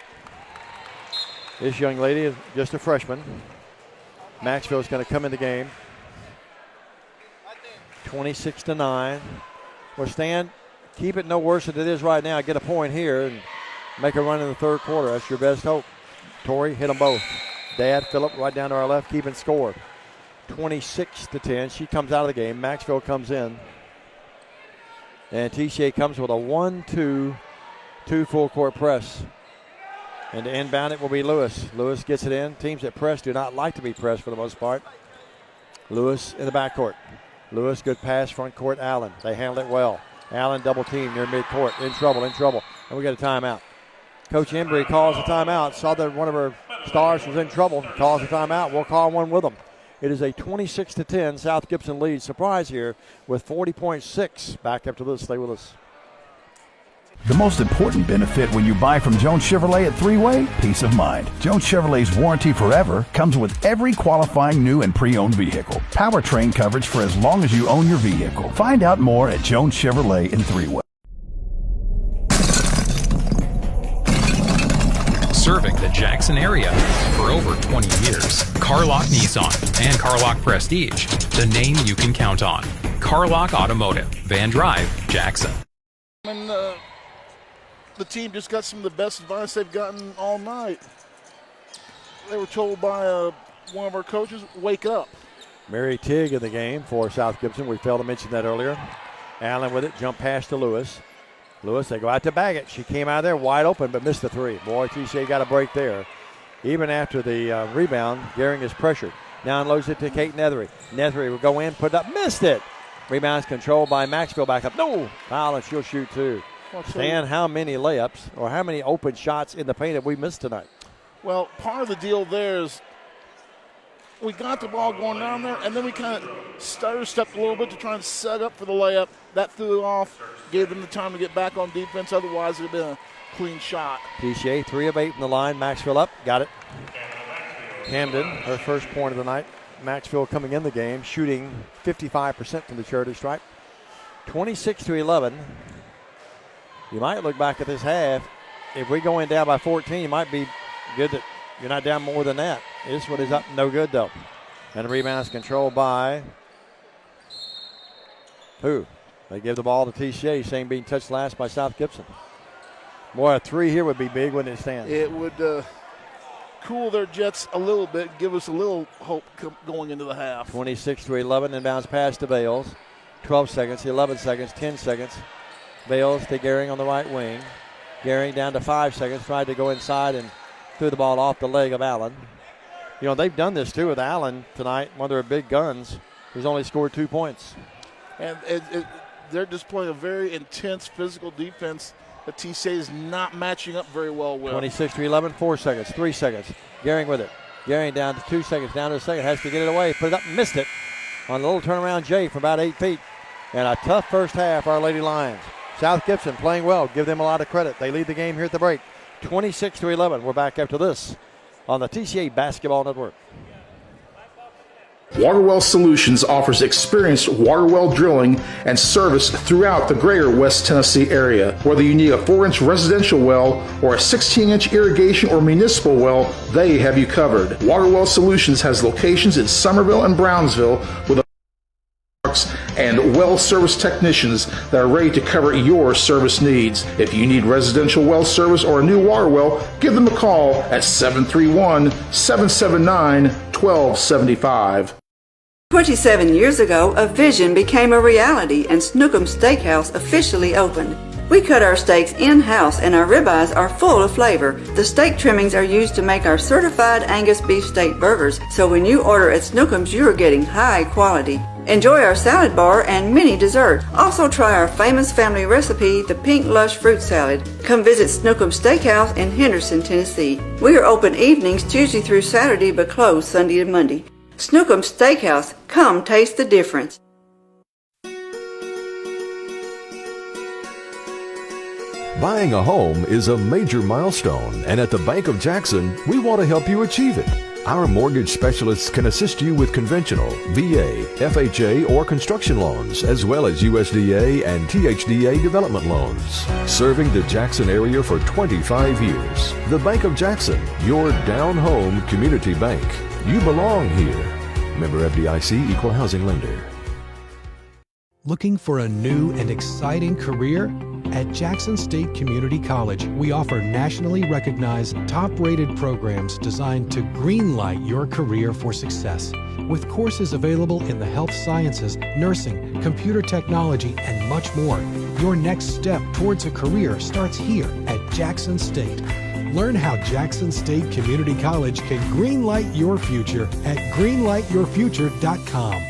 This young lady is just a freshman. Maxville's going to come in the game. 26-9. We'll stand, keep it no worse than it is right now. Get a point here and make a run in the third quarter. That's your best hope. Tori, hit them both. Dad, Phillip, right down to our left, keeping score. 26-10. She comes out of the game. Maxville comes in. And TCA comes with a 1-2 full court press. And to inbound it will be Lewis. Lewis gets it in. Teams that press do not like to be pressed for the most part. Lewis in the backcourt. Lewis, good pass, front court, Allen. They handle it well. Allen double team near midcourt. In trouble. And we get a timeout. Coach Embry calls a timeout. Saw that one of her stars was in trouble. Calls a timeout. We'll call one with them. It is a 26-10 South Gibson lead. Surprise here with 40.6. Back after this. Stay with us. The most important benefit when you buy from Jones Chevrolet at Three-Way? Peace of mind. Jones Chevrolet's warranty forever comes with every qualifying new and pre-owned vehicle. Powertrain coverage for as long as you own your vehicle. Find out more at Jones Chevrolet in Three-Way. Serving the Jackson area for over 20 years. Carlock Nissan and Carlock Prestige, the name you can count on. Carlock Automotive, Van Drive, Jackson. And the team just got some of the best advice they've gotten all night. They were told by one of our coaches, wake up. Mary Tigg in the game for South Gibson. We failed to mention that earlier. Allen with it, jump pass to Lewis. Lewis, they go out to bag it. She came out there wide open but missed the three. Boy, TCA got a break there. Even after the rebound, Gehring is pressured. Now unloads it to Kate Nethery. Nethery will go in, put it up, missed it. Rebounds controlled by Maxville back up. No! Foul, and she'll shoot two. Stan, how many layups or how many open shots in the paint have we missed tonight? Well, part of the deal there is we got the ball going down there, and then we kind of stutter-stepped a little bit to try and set up for the layup. That threw it off, gave them the time to get back on defense. Otherwise, it would have been a clean shot. TCA 3 of 8 from the line. Maxville up. Got it. Camden, her first point of the night. Maxville coming in the game, shooting 55% from the charity stripe. 26-11. You might look back at this half. If we go in down by 14, it might be good that you're not down more than that. This one is up, no good though. And the rebound is controlled by who? They give the ball to TCA, same being touched last by South Gibson. Boy, a three here would be big, wouldn't it, Stan? It would cool their Jets a little bit, give us a little hope going into the half. 26-11, inbounds pass to Bales. 12 seconds, 11 seconds, 10 seconds. Bales to Gehring on the right wing. Gehring down to 5 seconds, tried to go inside and threw the ball off the leg of Allen. You know, they've done this too with Allen tonight, one of their big guns, who's only scored 2 points. And they're displaying a very intense physical defense that TCA is not matching up very well with. 26-11, 4 seconds, 3 seconds. Gehring with it. Gehring down to 2 seconds, down to a second, has to get it away, put it up, missed it on a little turnaround J from about 8 feet. And a tough first half, Our Lady Lions. South Gibson playing well. Give them a lot of credit. They lead the game here at the break. 26-11. We're back after this on the TCA Basketball Network. Waterwell Solutions offers experienced water well drilling and service throughout the greater West Tennessee area. Whether you need a 4-inch residential well or a 16-inch irrigation or municipal well, they have you covered. Waterwell Solutions has locations in Summerville and Brownsville with and well service technicians that are ready to cover your service needs. If you need residential well service or a new water well, give them a call at 731-779-1275. 27 years ago, a vision became a reality and Snookum Steakhouse officially opened. We cut our steaks in-house and our ribeyes are full of flavor. The steak trimmings are used to make our certified Angus beef steak burgers, so when you order at Snookums, you are getting high quality. Enjoy our salad bar and mini dessert. Also try our famous family recipe, the Pink Lush Fruit Salad. Come visit Snookums Steakhouse in Henderson, Tennessee. We are open evenings Tuesday through Saturday but closed Sunday and Monday. Snookums Steakhouse. Come taste the difference. Buying a home is a major milestone, and at the Bank of Jackson, we want to help you achieve it. Our mortgage specialists can assist you with conventional, VA, FHA, or construction loans, as well as USDA and THDA development loans. Serving the Jackson area for 25 years. The Bank of Jackson, your down-home community bank. You belong here. Member FDIC, Equal Housing Lender. Looking for a new and exciting career? At Jackson State Community College, we offer nationally recognized, top-rated programs designed to greenlight your career for success. With courses available in the health sciences, nursing, computer technology, and much more, your next step towards a career starts here at Jackson State. Learn how Jackson State Community College can greenlight your future at greenlightyourfuture.com.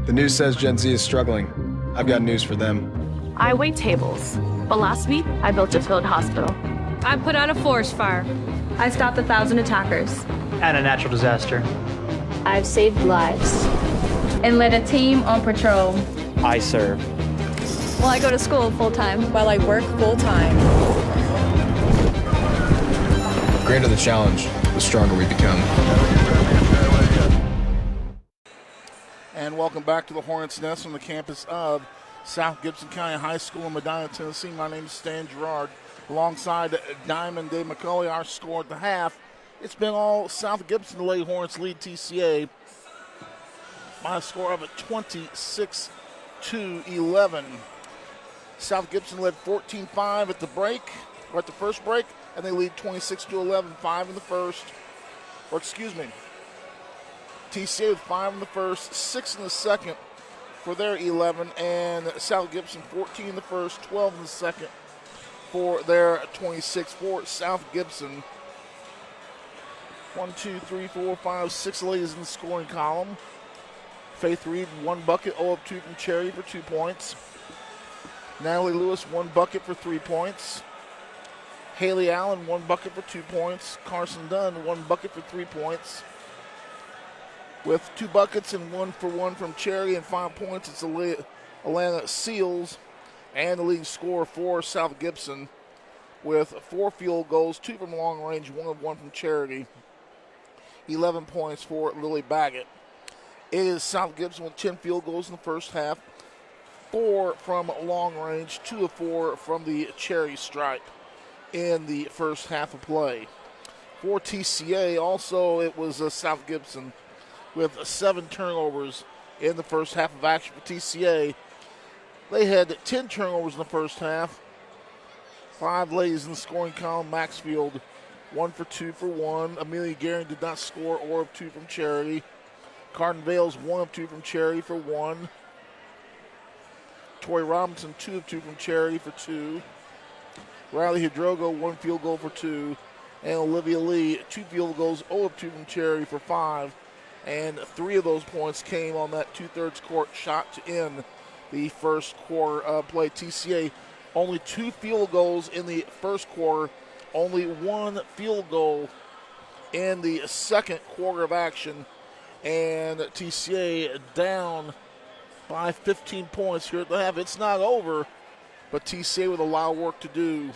The news says Gen Z is struggling. I've got news for them. I wait tables, but last week I built a field hospital. I put out a forest fire. I stopped 1,000 attackers. And a natural disaster. I've saved lives. And led a team on patrol. I serve. Well, I go to school full-time. While I work full-time. The greater the challenge, the stronger we become. And welcome back to the Hornets' Nest on the campus of South Gibson County High School in Medina, Tennessee. My name is Stan Gerard. Alongside Diamond Dave McCulley, our score at the half. It's been all South Gibson late. Hornets lead TCA by a score of 26-11. South Gibson led 14-5 at the break, or at the first break, and they lead 26-11, 5 in the first. Or excuse me. TCA with 5 in the first, 6 in the second for their 11, and South Gibson 14 in the first, 12 in the second for their 26. For South Gibson, 1, 2, 3, 4, 5, 6 ladies in the scoring column. Faith Reed, 1 bucket, 0 of 2 from Cherry for 2 points. Natalie Lewis, 1 bucket for 3 points. Haley Allen, 1 bucket for 2 points. Carson Dunn, 1 bucket for 3 points. With 2 buckets and 1 for 1 from Cherry and 5 points, it's Alana Seals, and the leading scorer for South Gibson with 4 field goals, 2 from long range, 1 of 1 from Charity. 11 points for Lily Baggett. It is South Gibson with 10 field goals in the first half, 4 from long range, 2 of 4 from the Cherry stripe in the first half of play. For TCA, also it was South Gibson with 7 turnovers in the first half of action for TCA. They had 10 turnovers in the first half. 5 ladies in the scoring column. Maxfield, 1 for 2 for 1. Amelia Gehring did not score, or of 2 from Charity. Carden Vales, 1 of 2 from Charity for 1. Tori Robinson, 2 of 2 from Charity for 2. Riley Hidrogo, 1 field goal for 2. And Olivia Lee, 2 field goals, 0 of 2 from Charity for 5. And 3 of those points came on that 2/3 court shot to end the first quarter of play. TCA only 2 field goals in the first quarter, only 1 field goal in the second quarter of action, and TCA down by 15 points here at the half. It's not over, but TCA with a lot of work to do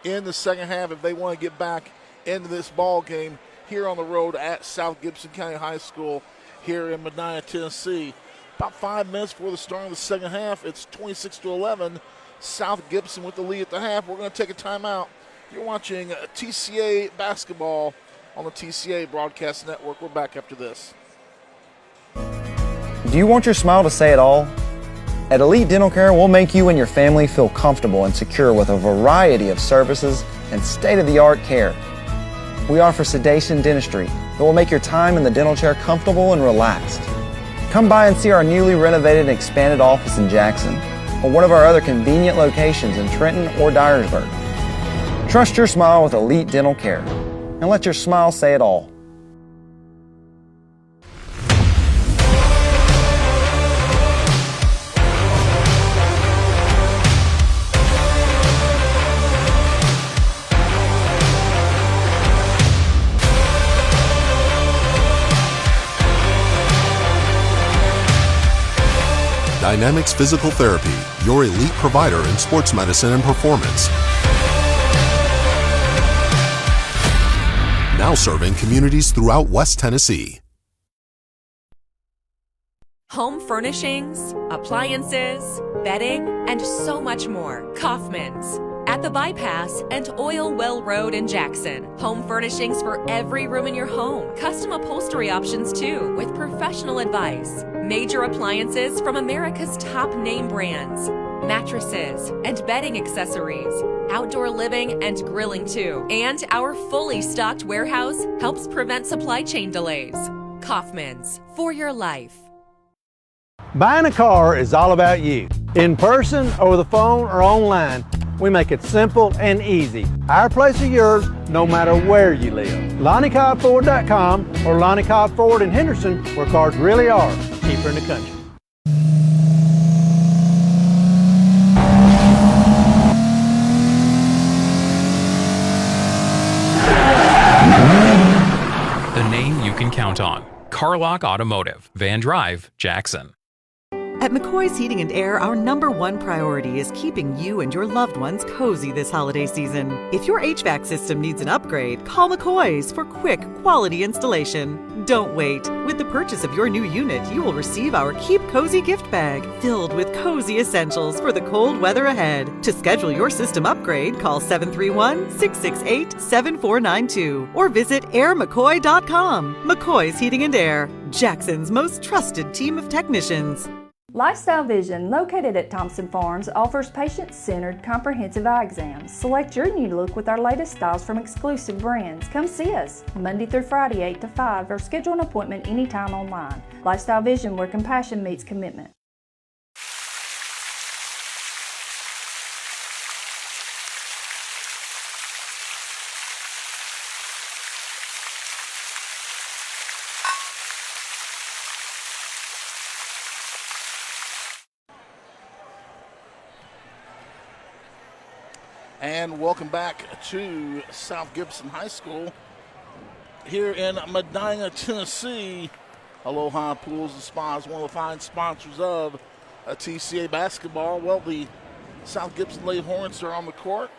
in the second half if they want to get back into this ball game here on the road at South Gibson County High School here in Medina, Tennessee. About 5 minutes before the start of the second half, it's 26-11. South Gibson with the lead at the half. We're going to take a timeout. You're watching TCA basketball on the TCA Broadcast Network. We're back after this. Do you want your smile to say it all? At Elite Dental Care, we'll make you and your family feel comfortable and secure with a variety of services and state-of-the-art care. We offer sedation dentistry that will make your time in the dental chair comfortable and relaxed. Come by and see our newly renovated and expanded office in Jackson, or one of our other convenient locations in Trenton or Dyersburg. Trust your smile with Elite Dental Care, and let your smile say it all. Dynamics Physical Therapy, your elite provider in sports medicine and performance. Now serving communities throughout West Tennessee. Home furnishings, appliances, bedding, and so much more. Kaufman's. At the Bypass and Oil Well Road in Jackson. Home furnishings for every room in your home. Custom upholstery options too, with professional advice. Major appliances from America's top name brands. Mattresses and bedding accessories. Outdoor living and grilling too. And our fully stocked warehouse helps prevent supply chain delays. Kaufman's, for your life. Buying a car is all about you. In person, over the phone, or online, we make it simple and easy. Our place is yours, no matter where you live. LonnieCobbFord.com or Lonnie Cobb Ford in Henderson, where cars really are cheaper in the country. The name you can count on. Carlock Automotive, Van Drive, Jackson. At McCoy's Heating and Air, our #1 priority is keeping you and your loved ones cozy this holiday season. If your HVAC system needs an upgrade, call McCoy's for quick, quality installation. Don't wait. With the purchase of your new unit, you will receive our Keep Cozy gift bag filled with cozy essentials for the cold weather ahead. To schedule your system upgrade, call 731-668-7492 or visit airmccoy.com. McCoy's Heating and Air, Jackson's most trusted team of technicians. Lifestyle Vision, located at Thompson Farms, offers patient-centered comprehensive eye exams. Select your new look with our latest styles from exclusive brands. Come see us Monday through Friday 8 to 5 or schedule an appointment anytime online. Lifestyle Vision, where compassion meets commitment. And welcome back to South Gibson High School here in Medina, Tennessee. Aloha Pools and Spas, one of the fine sponsors of TCA basketball. Well, the South Gibson Lady Hornets are on the court.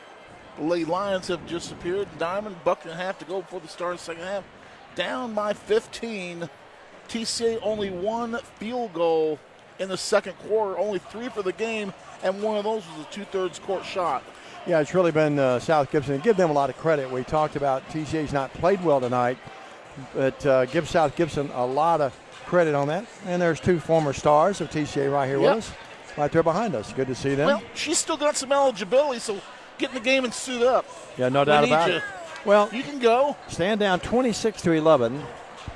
The Lady Lions have just appeared. Diamond, buck and a half to go before the start of the second half. Down by 15. TCA only one field goal in the second quarter, only 3 for the game, and one of those was a 2/3 court shot. Yeah, it's really been South Gibson. And give them a lot of credit. We talked about TCA's not played well tonight, but give South Gibson a lot of credit on that. And there's 2 former stars of TCA right here with us, right there behind us. Good to see them. Well, she's still got some eligibility, so get in the game and suit up. Yeah, no doubt about it. Well, you can go. Stand down 26-11,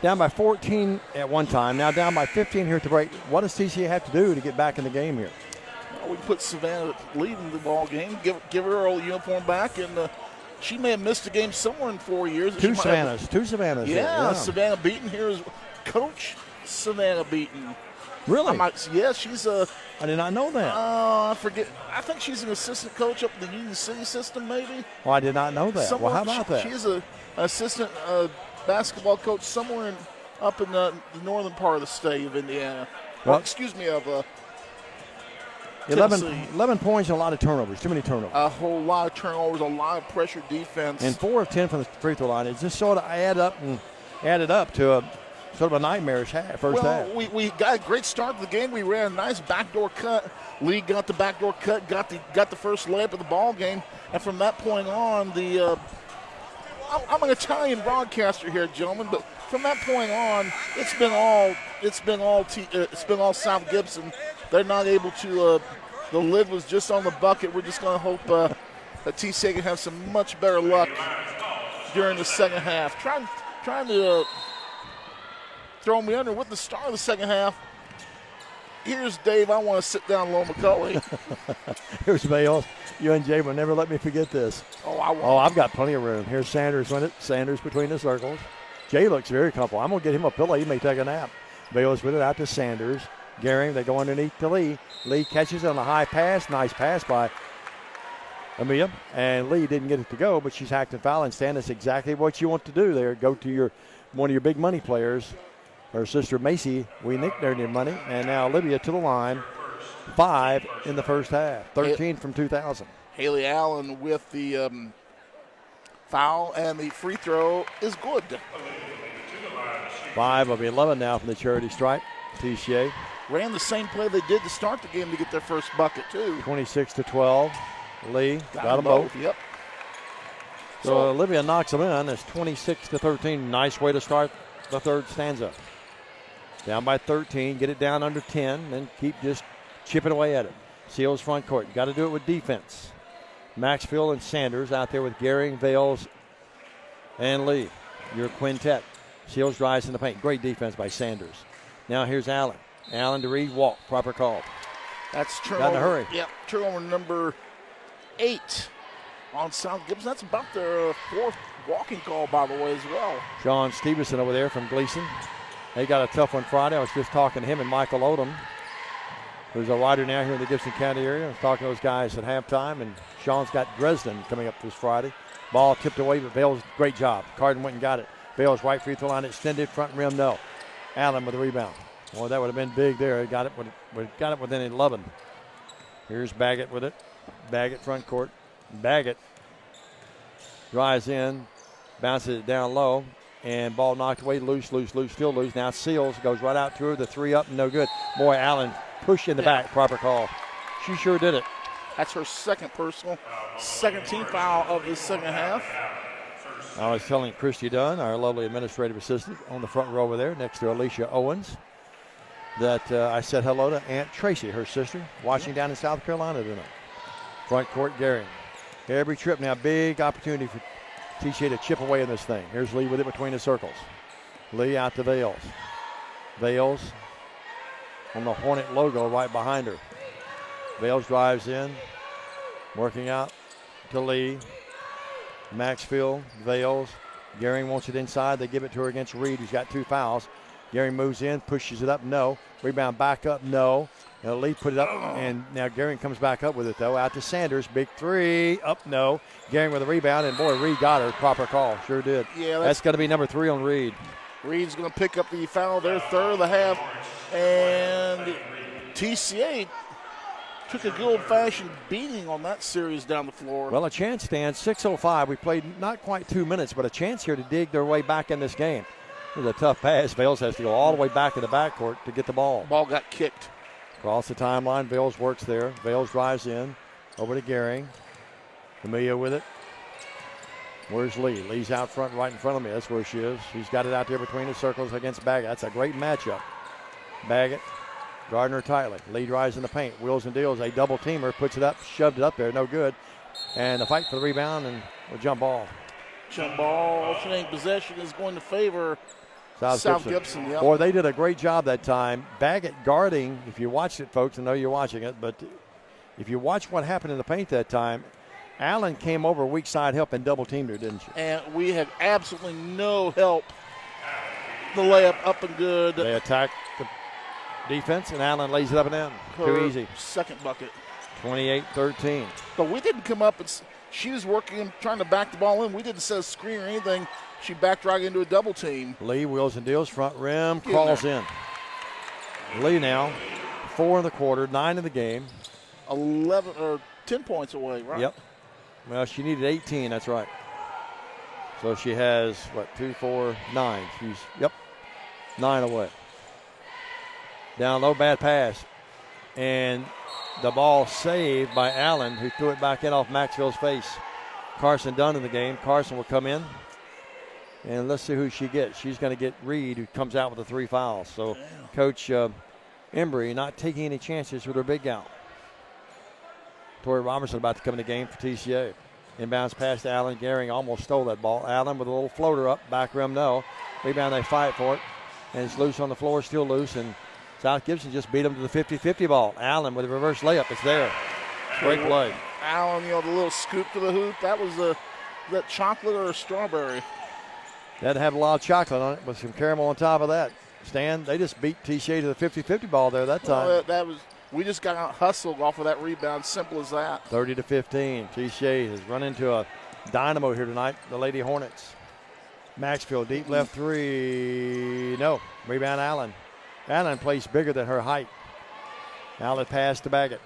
down by 14 at one time, now down by 15 here at the break. What does TCA have to do to get back in the game here? We put Savannah leading the ball game, give her her old uniform back, and she may have missed a game somewhere in 4 years. Two Savannahs. Yeah, Savannah Beaton here is Coach Savannah Beaton. Really? She's I did not know that. I forget. I think she's an assistant coach up in the Union City system, maybe. Well, I did not know that. Well, how about that? She's an assistant basketball coach somewhere up in the northern part of the state of Indiana. Well, of 11 points and a lot of turnovers. Too many turnovers. A whole lot of turnovers, a lot of pressure defense. And 4 of 10 from the free throw line. It just sort of added up to a sort of a nightmarish first half. We got a great start to the game. We ran a nice backdoor cut. Lee got the backdoor cut, got the first layup of the ball game, and from that point on, I'm an Italian broadcaster here, gentlemen, but from that point on, it's been all South Gibson. They're not able to. The lid was just on the bucket. We're just going to hope that TCA can have some much better luck during the second half. Trying to throw me under with the start of the second half. Here's Dave. I want to sit down low McCully. Here's Vales. You and Jay will never let me forget this. Oh, I won't. Oh, I've got plenty of room. Here's Sanders with it. Sanders between the circles. Jay looks very comfortable. I'm going to get him a pillow. He may take a nap. Vales with it out to Sanders. Gehring, they go underneath to Lee. Lee catches it on a high pass. Nice pass by Amelia. And Lee didn't get it to go, but she's hacked and foul. And Stan, that's exactly what you want to do there. Go to one of your big money players. Her sister Macy, we nicked their money. And now Olivia to the line. 5 in the first half. 13 from 2000. Haley Allen with the foul, and the free throw is good. 5 of 11 now from the charity stripe. TCA ran the same play they did to start the game to get their first bucket, too. 26-12. Lee got them both. Yep. So Olivia knocks them in. It's 26-13. Nice way to start the third stanza. Down by 13. Get it down under 10. Then keep just chipping away at it. Seals front court. Got to do it with defense. Maxfield and Sanders out there with Gehring, Vales, and Lee. Your quintet. Seals drives in the paint. Great defense by Sanders. Now here's Allen. Allen to Reed. Walk. Proper call. That's turnover. Got in a hurry. Yep. Turnover number 8 on South Gibson. That's about their fourth walking call, by the way, as well. Sean Stevenson over there from Gleason. They got a tough one Friday. I was just talking to him and Michael Odom, who's a writer now here in the Gibson County area. I was talking to those guys at halftime, and Sean's got Dresden coming up this Friday. Ball tipped away, but Vales, great job. Carden went and got it. Vales right free throw line extended, front rim, no. Allen with the rebound. Well, that would have been big there. Got it within 11. Here's Baggett with it. Baggett front court. Baggett drives in, bounces it down low, and ball knocked away, loose, still loose. Now Seals goes right out to her. The three up, no good. Boy, Allen pushed in the back. Proper call. She sure did it. That's her second personal, second team foul of the second half. I was telling Christy Dunn, our lovely administrative assistant, on the front row over there next to Alicia Owens, that I said hello to Aunt Tracy, her sister, watching down in South Carolina tonight. Front court, Gehring. Every trip now, big opportunity for TCA to chip away in this thing. Here's Lee with it between the circles. Lee out to Vales. Vales on the Hornet logo right behind her. Vales drives in, working out to Lee. Maxfield, Vales. Gehring wants it inside. They give it to her against Reed, who's got 2 fouls. Gehring moves in, pushes it up, no. Rebound back up, no. And Lee put it up, and now Gehring comes back up with it, though. Out to Sanders, big three, up, no. Gehring with a rebound, and boy, Reed got her. Proper call, sure did. Yeah, that's going to be number 3 on Reed. Reed's going to pick up the foul, their third of the half, and TCA took a good old-fashioned beating on that series down the floor. Well, a chance, Stan, 6:05. We played not quite 2 minutes, but a chance here to dig their way back in this game. It was a tough pass. Vales has to go all the way back to the backcourt to get the ball. Ball got kicked. Across the timeline, Vales works there. Vales drives in, over to Gehring. Amelia with it. Where's Lee? Lee's out front, right in front of me. That's where she is. She's got it out there between the circles against Baggett. That's a great matchup. Baggett, Gardner tightly. Lee drives in the paint. Wheels and deals. A double teamer, puts it up, shoved it up there. No good. And the fight for the rebound and a jump ball. Jump ball, alternating possession is going to favor South Gibson. Yep. Boy, they did a great job that time. Baggett guarding, if you watched it, folks, I know you're watching it, but if you watch what happened in the paint that time, Allen came over weak side help and double teamed her, didn't she? And we had absolutely no help. The layup up and good. They attack the defense, and Allen lays it up and in. Too easy. Second bucket. 28-13. But we didn't come up. She was working, trying to back the ball in. We didn't set a screen or anything. She backed right into a double team. Lee wheels and deals, front rim, crawls in. Lee now, 4 in the quarter, 9 in the game. 11 or 10 points away, right? Yep. Well, she needed 18, that's right. So she has, 2, 4, 9. She's, 9 away. Down low, bad pass. And the ball saved by Allen, who threw it back in off Maxfield's face. Carson Dunn in the game. Carson will come in. And let's see who she gets. She's going to get Reed, who comes out with the 3 fouls. So Coach Embry not taking any chances with her big gal. Tori Robertson about to come in the game for TCA. Inbounds pass to Allen. Gehring almost stole that ball. Allen with a little floater up. Back rim, no. Rebound, they fight for it. And it's loose on the floor, still loose. And South Gibson just beat them to the 50-50 ball. Allen with a reverse layup. It's there. Great play. Allen, the little scoop to the hoop. That was that chocolate or a strawberry? That had a lot of chocolate on it with some caramel on top of that. Stan, they just beat TCA to the 50-50 ball there that time. Well, we just got out hustled off of that rebound. Simple as that. 30-15. TCA has run into a dynamo here tonight, the Lady Hornets. Maxfield, deep left three. No. Rebound Allen. Allen plays bigger than her height. Allen pass to Baggett.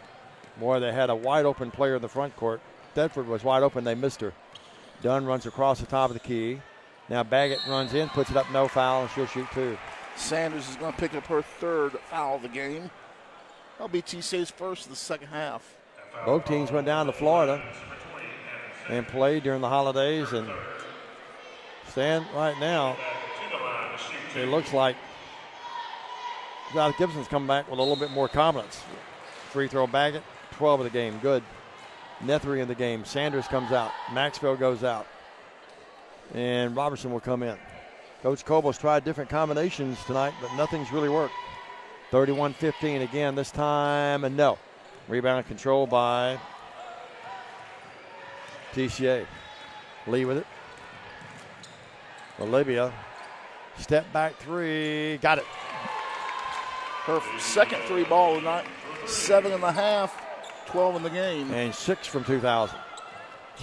Boy, they had a wide open player in the front court. Thetford was wide open. They missed her. Dunn runs across the top of the key. Now Baggett runs in, puts it up, no foul, and she'll shoot two. Sanders is going to pick up her third foul of the game. That'll be TCA's first of the second half. Both teams went down to Florida and played during the holidays. And Stan, right now, it looks like South Gibson's come back with a little bit more confidence. Free throw Baggett, 12 of the game, good. Nethery in the game. Sanders comes out. Maxwell goes out. And Robertson will come in. Coach Cobles tried different combinations tonight, but nothing's really worked. 31-15 again this time, and no. Rebound controlled by TCA. Lee with it. Olivia, step back three, got it. Her second three ball tonight, 7.5, 12 in the game. And 6 from 2000.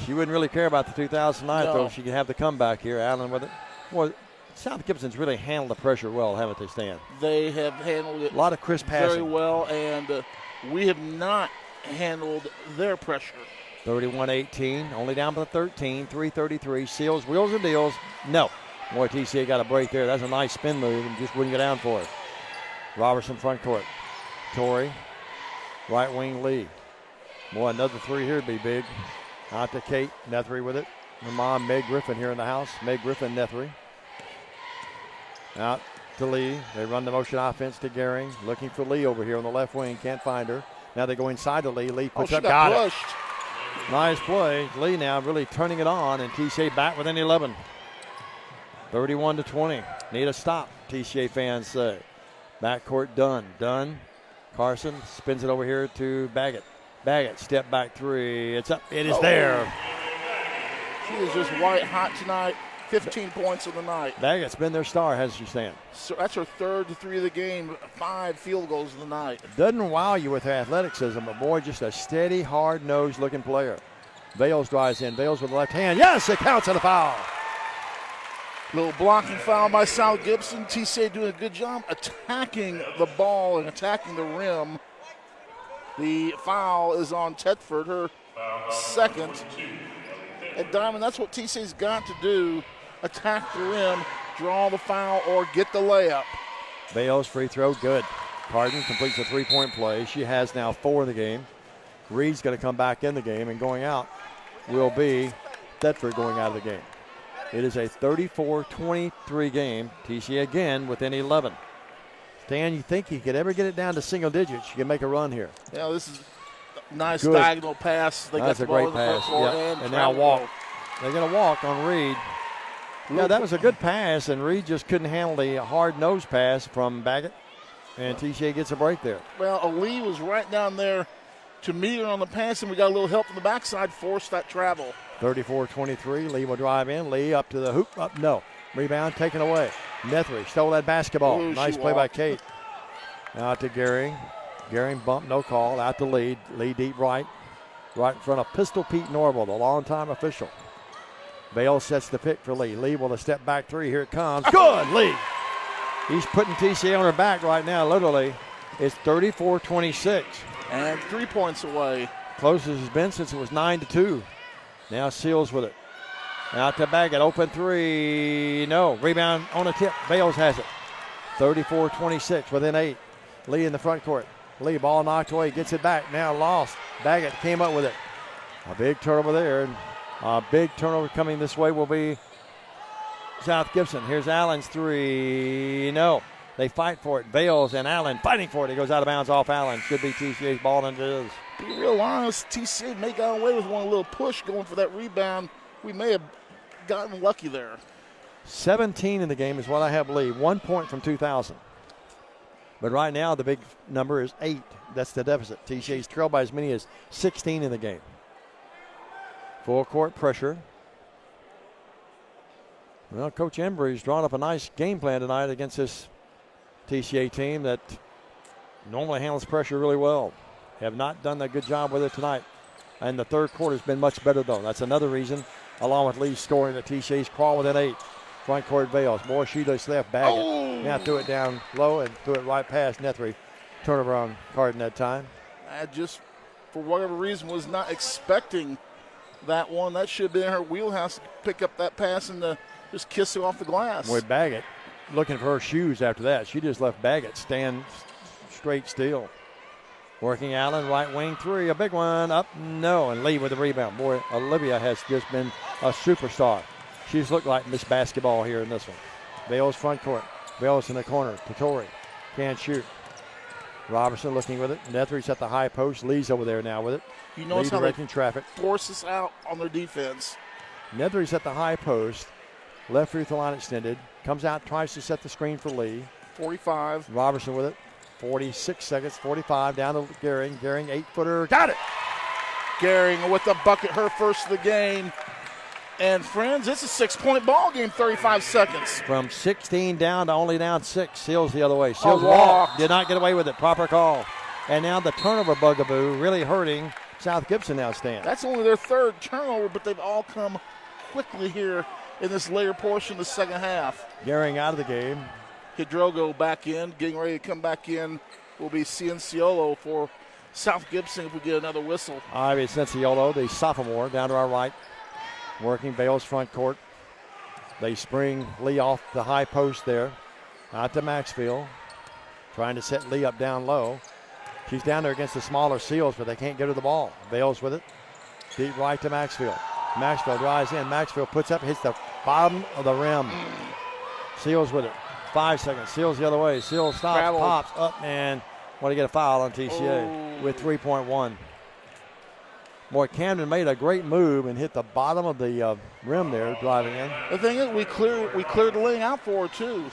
She wouldn't really care about the 2009, though. She could have the comeback here. Allen with it. Well, South Gibson's really handled the pressure well, haven't they, Stan? They have handled it a lot of crisp passing. Very well, and we have not handled their pressure. 31-18, only down by 13, 3:33. Seals, wheels and deals. No. Boy, TCA got a break there. That's a nice spin move and just wouldn't get down for it. Robertson front court. Torrey, right wing Lee. Boy, another three here would be big. Out to Kate, Nethery with it. Her mom, Meg Griffin, here in the house. Meg Griffin, Nethery. Out to Lee. They run the motion offense to Gehring. Looking for Lee over here on the left wing. Can't find her. Now they go inside to Lee. Lee puts up. Got pushed. It. Nice play. Lee now really turning it on, and TCA back within 11. 31-20. Need a stop, TCA fans say. Backcourt Dunn. Dunn. Carson spins it over here to Baggett. Baggett, step back three. It's up. It is there. She is just white hot tonight. 15 points of the night. Baggett's been their star, hasn't she, Stan? So that's her third to 3 of the game. 5 field goals of the night. Doesn't wow you with her athleticism, but boy, just a steady, hard-nosed looking player. Bales drives in. Bales with the left hand. Yes, it counts as a foul. Little blocking foul by South Gibson. TCA doing a good job attacking the ball and attacking the rim. The foul is on Thetford, her second. And Diamond, that's what TCA's got to do. Attack the rim, draw the foul, or get the layup. Bales free throw, good. Carden completes a three-point play. She has now 4 in the game. Reed's going to come back in the game, and going out will be Thetford going out of the game. It is a 34-23 game. TCA again within 11. Stan, you think he could ever get it down to single digits? You can make a run here. Yeah, this is a nice diagonal pass. They That's got the a ball great pass. And now walk. They're going to walk on Reed. Yeah, that was a good pass, and Reed just couldn't handle the hard nose pass from Baggett, and TCA gets a break there. Well, Ali was right down there to meet her on the pass, and we got a little help from the backside, forced that travel. 34-23. Lee will drive in. Lee up to the hoop. Up, no. Rebound taken away. Nethery stole that basketball. Ooh, nice play by Kate. Out to Gehring. Gehring bump, no call. Out to Lee. Lee deep right. Right in front of Pistol Pete Norville, the longtime official. Bale sets the pick for Lee. Lee will a step back three. Here it comes. Good, Lee. He's putting TCA on her back right now, literally. It's 34-26. And 3 points away. Closest it's been since it was 9-2. Now Seals with it. Out to Baggett, open three. No. Rebound on a tip. Bales has it. 34-26 within 8. Lee in the front court. Lee, ball knocked away, gets it back. Now lost. Baggett came up with it. A big turnover there. And a big turnover coming this way will be South Gibson. Here's Allen's three. No. They fight for it. Bales and Allen fighting for it. He goes out of bounds off Allen. Should be TCA's ball, and it is. Be real honest, TCA may got away with one little push going for that rebound. We may have gotten lucky there. 17 in the game is what I have Lee. 1 point from 2000. But right now, the big number is 8. That's the deficit. TCA's trailed by as many as 16 in the game. Full court pressure. Well, Coach Embry's drawn up a nice game plan tonight against this TCA team that normally handles pressure really well. Have not done a good job with it tonight. And the third quarter has been much better, though. That's another reason, along with Lee's scoring, that TCA's crawl within 8. Front court Bales. More Sheetos left, bag it. Now threw it down low and threw it right past Nethry. Turnover on Carden that time. I just, for whatever reason, was not expecting that one. That should have been her wheelhouse to pick up that pass and just kiss it off the glass. Boy, Baggett looking for her shoes after that. She just left Baggett stand straight still. Working Allen, right wing 3, a big one, up, no, and Lee with the rebound. Boy, Olivia has just been a superstar. She's looked like Miss Basketball here in this one. Bales front court. Bales in the corner. Totori can't shoot. Robertson looking with it. Nethry's at the high post. Lee's over there now with it. You notice how directing traffic. Force us out on their defense. Nethry's at the high post. Left free throw line extended. Comes out, tries to set the screen for Lee. 45. Robertson with it. 46 seconds. 45 down to Gehring. Gehring, 8-footer. Got it! Gehring with the bucket, her first of the game. And friends, it's a 6-point ball game, 35 seconds. From 16 down to only down 6. Seals the other way. Seals walk. Did not get away with it. Proper call. And now the turnover bugaboo really hurting South Gibson now stand. That's only their third turnover, but they've all come quickly here in this later portion of the second half. Gehring out of the game. Hidrogo back in, getting ready to come back in will be Cienciolo for South Gibson if we get another whistle. Ivy Cienciolo, the sophomore, down to our right. Working Bales front court. They spring Lee off the high post there. Out to Maxfield. Trying to set Lee up down low. She's down there against the smaller Seals, but they can't get her the ball. Bales with it. Deep right to Maxfield. Maxfield drives in. Maxfield puts up, hits the bottom of the rim. Seals with it. 5 seconds. Seals the other way. Seals stops, Traveled. pops up, and want to get a foul on TCA with 3.1. Boy, Camden made a great move and hit the bottom of the rim there, driving in. The thing is, we cleared the lane out for her, too.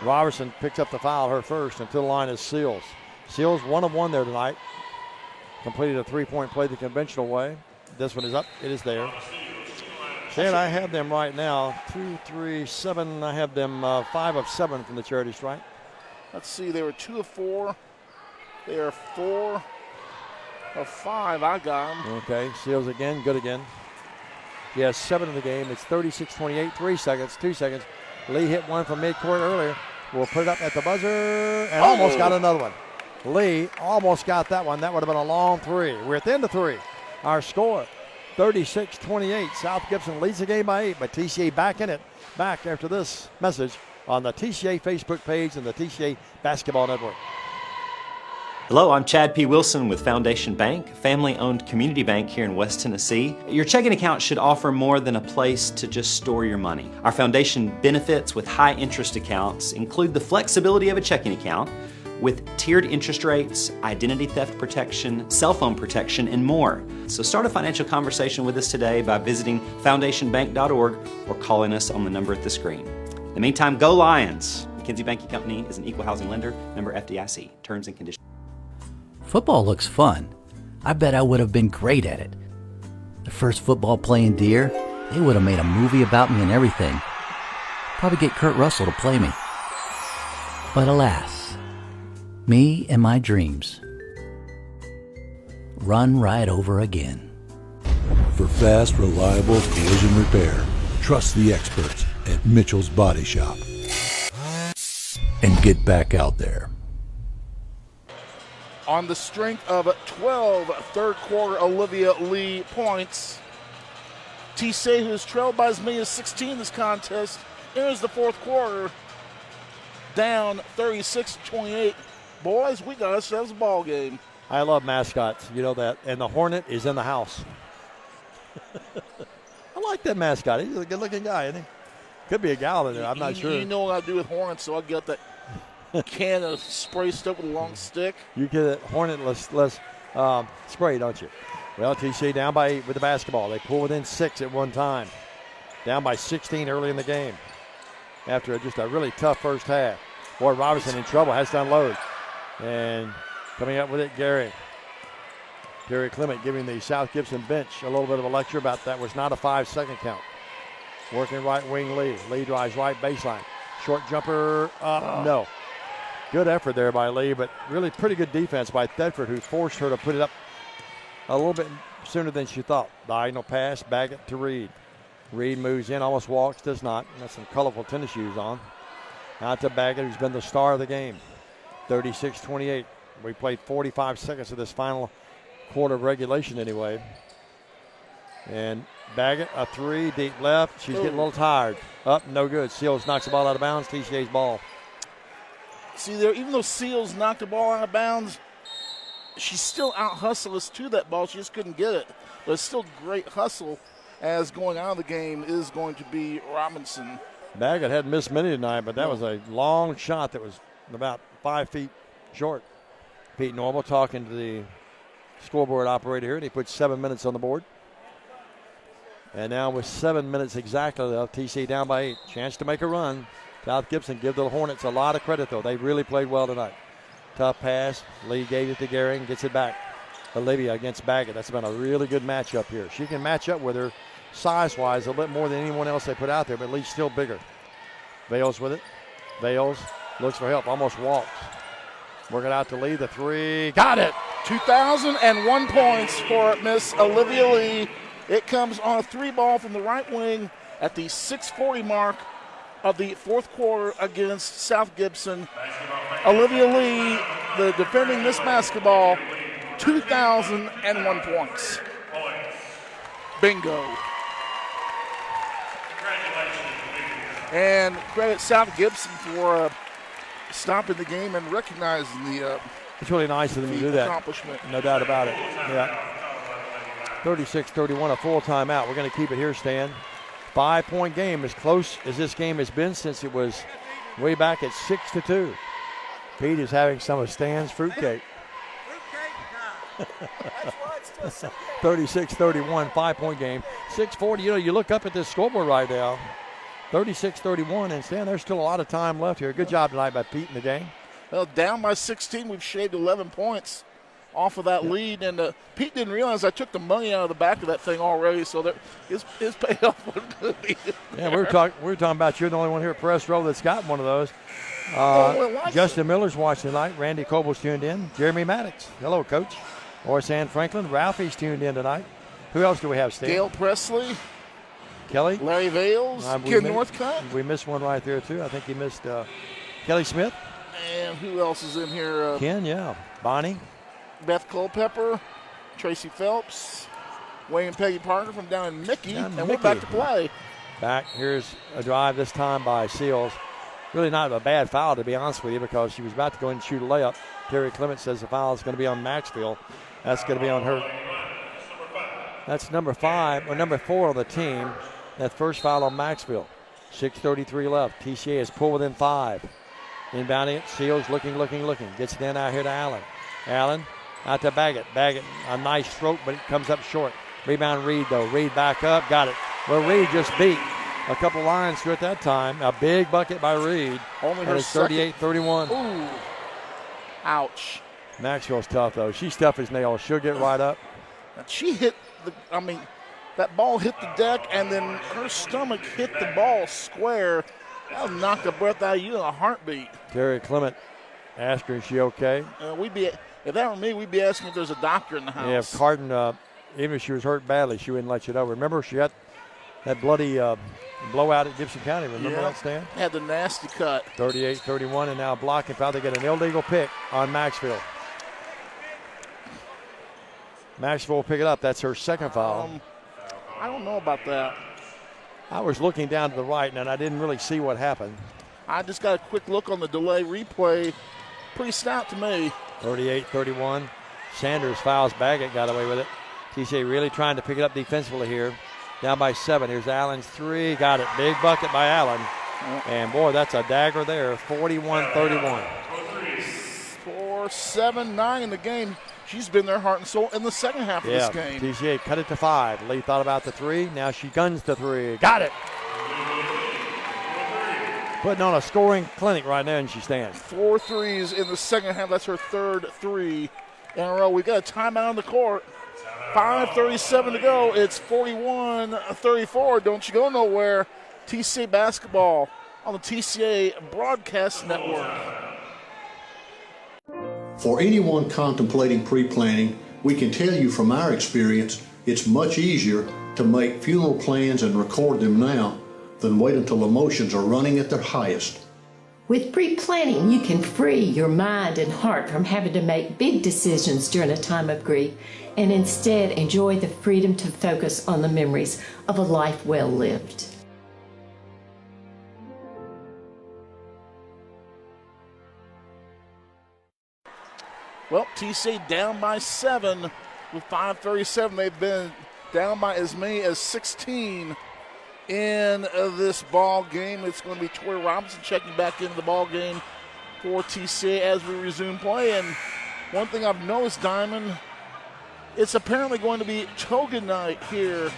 Robertson picks up the foul, her first, until the line is Seals. Seals 1 of 1 there tonight. Completed a 3-point play the conventional way. This one is up. It is there. And I have them right now, 2, 3, 7. I have them 5 of 7 from the charity stripe. Let's see, they were 2 of 4. They are 4 of 5. I got them. Okay, Seals again, good again. She has 7 in the game. It's 36-28, 3 seconds, 2 seconds. Lee hit one from midcourt earlier. We'll put it up at the buzzer and almost got another one. Lee almost got that one. That would have been a long 3. We're at the end of 3. Our score, 36-28. South Gibson leads the game by 8, but TCA back in it. Back after this message on the TCA Facebook page and the TCA Basketball Network. Hello, I'm Chad P. Wilson with Foundation Bank, family-owned community bank here in West Tennessee. Your checking account should offer more than a place to just store your money. Our foundation benefits with high-interest accounts include the flexibility of a checking account with tiered interest rates, identity theft protection, cell phone protection, and more. So start a financial conversation with us today by visiting foundationbank.org or calling us on the number at the screen. In the meantime, go Lions! McKinsey Banking Company is an equal housing lender, member FDIC. Terms and conditions. Football looks fun. I bet I would have been great at it. The first football playing Deer, they would have made a movie about me and everything. Probably get Kurt Russell to play me. But alas, me and my dreams run right over again. For fast, reliable collision repair, trust the experts at Mitchell's Body Shop. And get back out there. On the strength of 12 third quarter Olivia Lee points, TCA, who has trailed by as many as 16 in this contest, enters the fourth quarter down 36-28. Boys, we got ourselves a ball game. I love mascots, you know that. And the Hornet is in the house. I like that mascot. He's a good-looking guy, isn't he? Could be a gal in there. I'm not sure. You know what I do with Hornets, so I got that can of spray stuff with a long stick. You get it Hornetless spray, don't you? Well, TCA down by 8 with the basketball. They pull within 6 at one time. Down by 16 early in the game after just a really tough first half. Boy, Robinson in trouble, has to unload. And coming up with it, Gary Clement giving the South Gibson bench a little bit of a lecture about that was not a 5-second count. Working right wing Lee. Lee drives right baseline. Short jumper up, no. Good effort there by Lee, but really pretty good defense by Thedford, who forced her to put it up a little bit sooner than she thought. Diagonal pass, Baggett to Reed. Reed moves in, almost walks, does not. Got some colorful tennis shoes on. Out to Baggett, who's been the star of the game. 36-28. We played 45 seconds of this final quarter of regulation anyway. And Baggett, a three, deep left. She's getting a little tired. Up, no good. Seals knocks the ball out of bounds. TCA's ball. See there, even though Seals knocked the ball out of bounds, she still out-hustled us to that ball. She just couldn't get it. But it's still great hustle, as going out of the game is going to be Robinson. Baggett hadn't missed many tonight, but that was a long shot that was about 5 feet short. Pete Normal talking to the scoreboard operator here, and he put 7 minutes on the board. And now with 7 minutes exactly left, TC down by 8. Chance to make a run. South Gibson give the Hornets a lot of credit, though. They really played well tonight. Tough pass. Lee gave it to Gary and gets it back. Olivia against Baggett. That's been a really good matchup here. She can match up with her size-wise a little more than anyone else they put out there, but Lee's still bigger. Vales with it. Vales looks for help. Almost walks. Working out to Lee. The three. Got it! 2,001 points for Miss Olivia Lee. It comes on a three ball from the right wing at the 6:40 mark of the fourth quarter against South Gibson. Olivia Lee, the defending Miss Basketball, 2,001 points. Bingo. And credit South Gibson for stopping the game and recognizing the it's really nice of them to do that. Accomplishment. No doubt about it. Yeah. 36-31, a full timeout. We're going to keep it here, Stan. 5-point game, as close as this game has been since it was way back at 6-2. Pete is having some of Stan's fruitcake. 36-31, 5-point game. 6:40, you look up at this scoreboard right now. 36-31, and Stan, there's still a lot of time left here. Good job tonight by Pete in the game. Well, down by 16, we've shaved 11 points off of that lead, and Pete didn't realize I took the money out of the back of that thing already, so that his payoff was going to be. Yeah, we were talking about you're the only one here at Press Row that's got one of those. Justin Miller's watching tonight. Randy Coble's tuned in. Jeremy Maddox. Hello, Coach. Horace Ann Franklin. Ralphie's tuned in tonight. Who else do we have, Steve? Gail Presley. Kelly. Larry Vales. Ken Northcutt. We missed one right there, too. I think he missed Kelly Smith. And who else is in here? Ken, yeah. Bonnie. Beth Culpepper. Tracy Phelps. Wayne and Peggy Parker from down in Mickey. We're back to play. Back. Here's a drive this time by Seals. Really not a bad foul, to be honest with you, because she was about to go and shoot a layup. Terry Clement says the foul is going to be on Maxfield. That's going to be on her. That's number 4 on the team. That first foul on Maxfield. 6:33 left. TCA is pulled within 5. Inbounding it. Seals looking. Gets it in out here to Allen. Allen out to Baggett. Baggett, a nice stroke, but it comes up short. Rebound Reed, though. Reed back up. Got it. Well, Reed just beat a couple lines through at that time. A big bucket by Reed. Only her 38-31. Ooh. Ouch. Maxwell's tough, though. She's tough as nails. She'll get right up. She hit that ball hit the deck, and then her stomach hit the ball square. That'll knock the breath out of you in a heartbeat. Terry Clement asked her, is she okay? If that were me, we'd be asking if there's a doctor in the house. Yeah, if Carden, even if she was hurt badly, she wouldn't let you know. Remember, she had that bloody blowout at Gibson County. Remember that, Stan? Had the nasty cut. 38-31, and now blocking foul. They get an illegal pick on Maxfield. Maxfield will pick it up. That's her second foul. I don't know about that. I was looking down to the right, and I didn't really see what happened. I just got a quick look on the delay replay. Pretty stout to me. 38-31. Sanders fouls Baggett, got away with it. TCA really trying to pick it up defensively here. Down by 7. Here's Allen's three. Got it. Big bucket by Allen. And, boy, that's a dagger there. 41-31. 4-7-9 in the game. She's been their heart and soul in the second half of this game. TCA cut it to 5. Lee thought about the 3. Now she guns the 3. Got it. putting on a scoring clinic right now, and she stands. 4 threes in the second half. That's her third 3 in a row. We got a timeout on the court. 5:37 to go. It's 41-34. Don't you go nowhere. TCA basketball on the TCA Broadcast Network. For anyone contemplating pre-planning, we can tell you from our experience, it's much easier to make funeral plans and record them now than wait until emotions are running at their highest. With pre-planning, you can free your mind and heart from having to make big decisions during a time of grief and instead enjoy the freedom to focus on the memories of a life well lived. Well, TCA down by 7 with 5:37. They've been down by as many as 16 in this ball game. It's going to be Tori Robinson checking back into the ball game for TCA as we resume play. And one thing I've noticed, Diamond, it's apparently going to be toga night here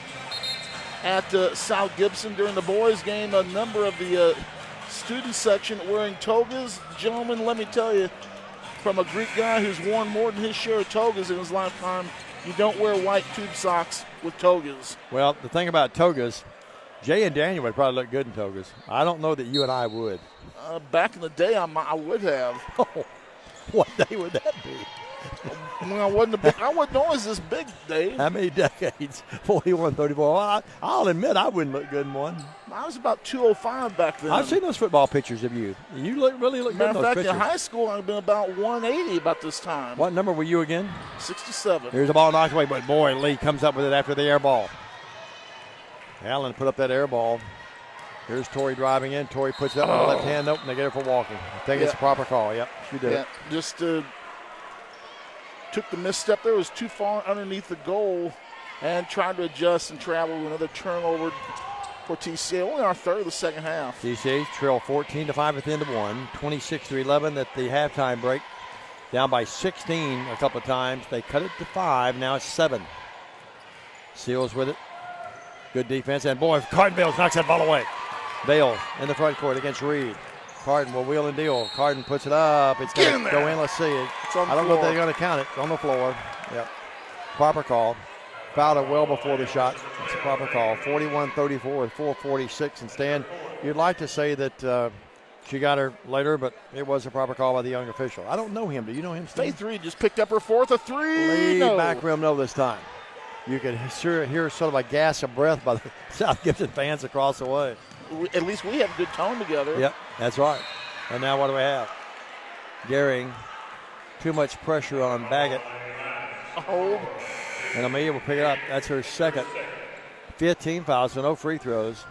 at South Gibson during the boys' game. A number of the student section wearing togas. Gentlemen, let me tell you, from a Greek guy who's worn more than his share of togas in his lifetime, you don't wear white tube socks with togas. Well, the thing about togas, Jay and Daniel would probably look good in togas. I don't know that you and I would. Back in the day, I would have. Oh, what day would that be? When I wasn't always this big, Dave. How many decades? 41, 34. Well, I'll admit I wouldn't look good in one. I was about 205 back then. I've seen those football pictures of you. You really look good in those pictures. Matter of fact, in high school, I've been about 180 about this time. What number were you again? 67. Here's a ball knocked away, but boy, Lee comes up with it after the air ball. Allen put up that air ball. Here's Tori driving in. Tori puts it up with the left hand. Nope, and they get her for walking. I think it's a proper call. Yep, she did. Yeah, just took the misstep there. It was too far underneath the goal and tried to adjust and travel with another turnover for TCA. Only our third of the second half. TCA trail 14-5 at the end of one. 26-11 at the halftime break. Down by 16 a couple of times. They cut it to 5. Now it's 7. Seals with it. Good defense. And boy, Carden Bales knocks that ball away. Bale in the front court against Reed. Carden will wheel and deal. Carden puts it up. It's going to go in. Let's see it. I don't know if they're going to count it. On the floor. Yep. Proper call. Fouled it well before the shot. It's a proper call. 41-34 with 4:46. And Stan, you'd like to say that she got her later, but it was a proper call by the young official. I don't know him. Do you know him, Stan? Faith Reed just picked up her fourth, a 3. Lee back rim no this time. You could hear sort of a gas of breath by the South Gibson fans across the way. At least we have good tone together. Yep, that's right. And now what do we have? Gehring, too much pressure on Baggett. Hold. And Amelia will pick it up. That's her second. 15 fouls, so no free throws.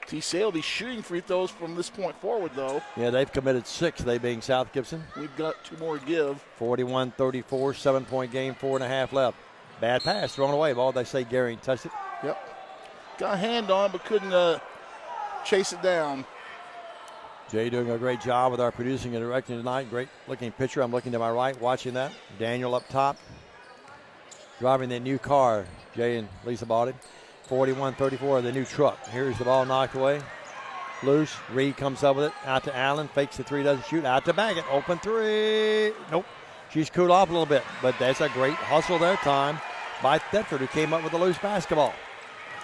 TCA will be shooting free throws from this point forward, though. Yeah, they've committed 6, they being South Gibson. We've got 2 more to give. 41-34, 7-point game, 4.5 left. Bad pass, thrown away. Ball, they say Gehring touched it. Yep. Got a hand on, but couldn't chase it down. Jay doing a great job with our producing and directing tonight. Great looking picture. I'm looking to my right, watching that. Daniel up top, driving that new car. Jay and Lisa bought it. 41-34, the new truck. Here's the ball knocked away. Loose. Reed comes up with it. Out to Allen. Fakes the 3, doesn't shoot. Out to Baggett. Open 3. Nope. She's cooled off a little bit, but that's a great hustle there time by Thetford, who came up with a loose basketball.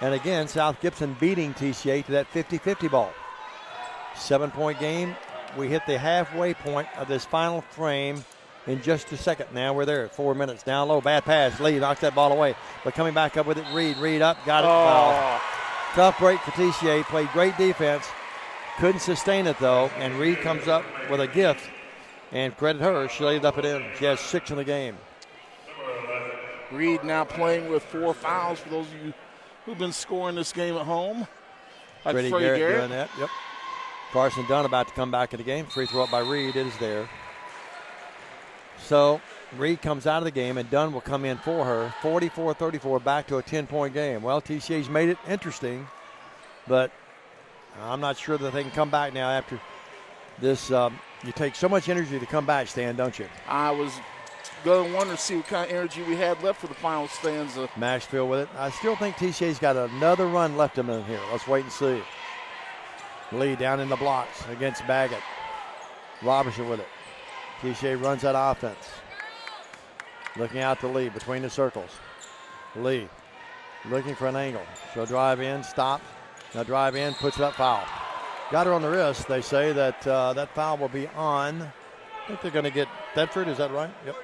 And again, South Gibson beating TCA to that 50-50 ball. 7-point game. We hit the halfway point of this final frame in just a second. Now we're there at 4 minutes. Down low, bad pass. Lee knocks that ball away. But coming back up with it, Reed up, got it. Foul. Tough break for TCA. Played great defense. Couldn't sustain it, though. And Reed comes up with a gift. And credit her, she laid up and in. She has 6 in the game. Reed now playing with 4 fouls for those of you who've been scoring this game at home. Freddie Garrett doing that, yep. Carson Dunn about to come back in the game. Free throw up by Reed. It is there. So Reed comes out of the game, and Dunn will come in for her. 44-34, back to a 10-point game. Well, TCA's made it interesting, but I'm not sure that they can come back now after this. You take so much energy to come back, Stan, don't you? I was going to wonder to see what kind of energy we had left for the final stanza. Maxfield with it. I still think TCA's got another run left in them here. Let's wait and see. Lee down in the blocks against Baggett. Robertson with it. TCA runs that offense. Looking out to Lee between the circles. Lee looking for an angle. She'll drive in, stops. Now drive in, puts it up, foul. Got her on the wrist. They say that that foul will be on. I think they're going to get Thetford. Is that right? Yep.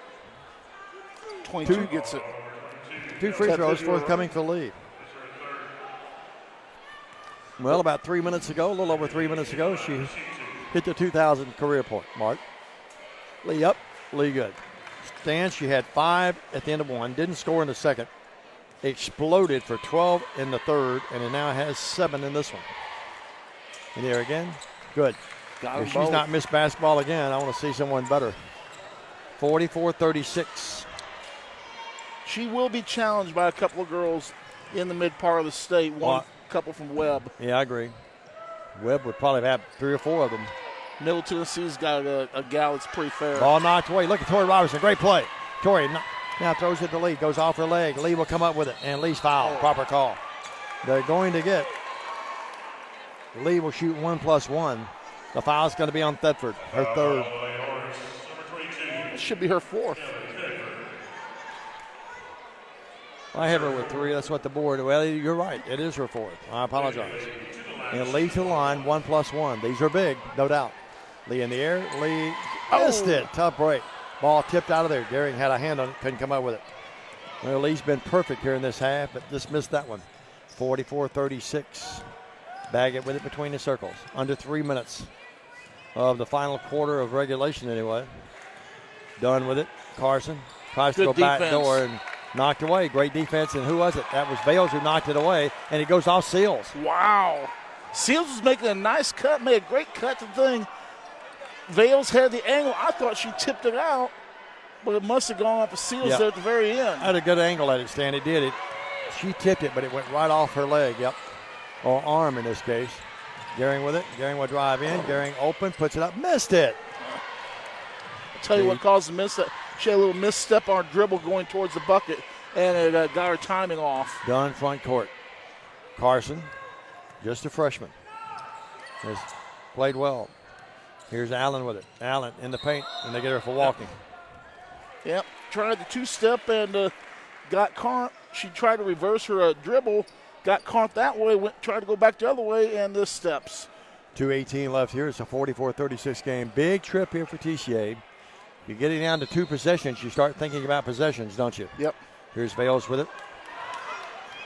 22 gets it. 2 free throws forthcoming for Lee. Well, about 3 minutes ago, a little over 3 minutes ago, she hit the 2,000 career point mark. Lee up, Lee good. Stands, she had 5 at the end of 1, didn't score in the second. Exploded for 12 in the third, and it now has 7 in this one. In there again, good. If she's not missed basketball again, I want to see someone better. 44-36. She will be challenged by a couple of girls in the mid part of the state. One couple from Webb. Yeah, I agree. Webb would probably have 3 or 4 of them. Middle Tennessee's got a gal that's pretty fair. Ball knocked away. Look at Tori Robertson. Great play. Tori now throws it to Lee. Goes off her leg. Lee will come up with it. And Lee's foul. Proper call. They're going to get. Lee will shoot 1+1. The foul's going to be on Thetford. Her third. It should be her 4th. I have her with 3. That's what the board. Well, you're right. It is her 4th. I apologize. And Lee to the line, 1+1. These are big, no doubt. Lee in the air. Lee missed it. Tough break. Ball tipped out of there. Gehring had a hand on it. Couldn't come up with it. Well, Lee's been perfect here in this half, but just missed that one. 44-36. Baggett with it between the circles. Under 3 minutes of the final quarter of regulation anyway. Done with it. Carson tries to go back door and knocked away. Great defense. And who was it? That was Vales who knocked it away, and it goes off Seals. Wow. Seals was making a nice cut, made a great cut to the thing. Vales had the angle. I thought she tipped it out, but it must have gone off of Seals there at the very end. I had a good angle at it, Stan. It did. She tipped it, but it went right off her leg. Yep. Or arm in this case. Gehring with it. Gehring will drive in. Gehring open, puts it up, missed it. I'll tell you what caused the miss. She had a little misstep on her dribble going towards the bucket, and it got her timing off. Done front court. Carson, just a freshman, has played well. Here's Allen with it. Allen in the paint, and they get her for walking. Yep, tried the 2-step and got caught. She tried to reverse her dribble, got caught that way, tried to go back the other way, and the steps. 2:18 left here. It's a 44-36 game. Big trip here for TCA. You're getting down to 2 possessions. You start thinking about possessions, don't you? Yep. Here's Vales with it.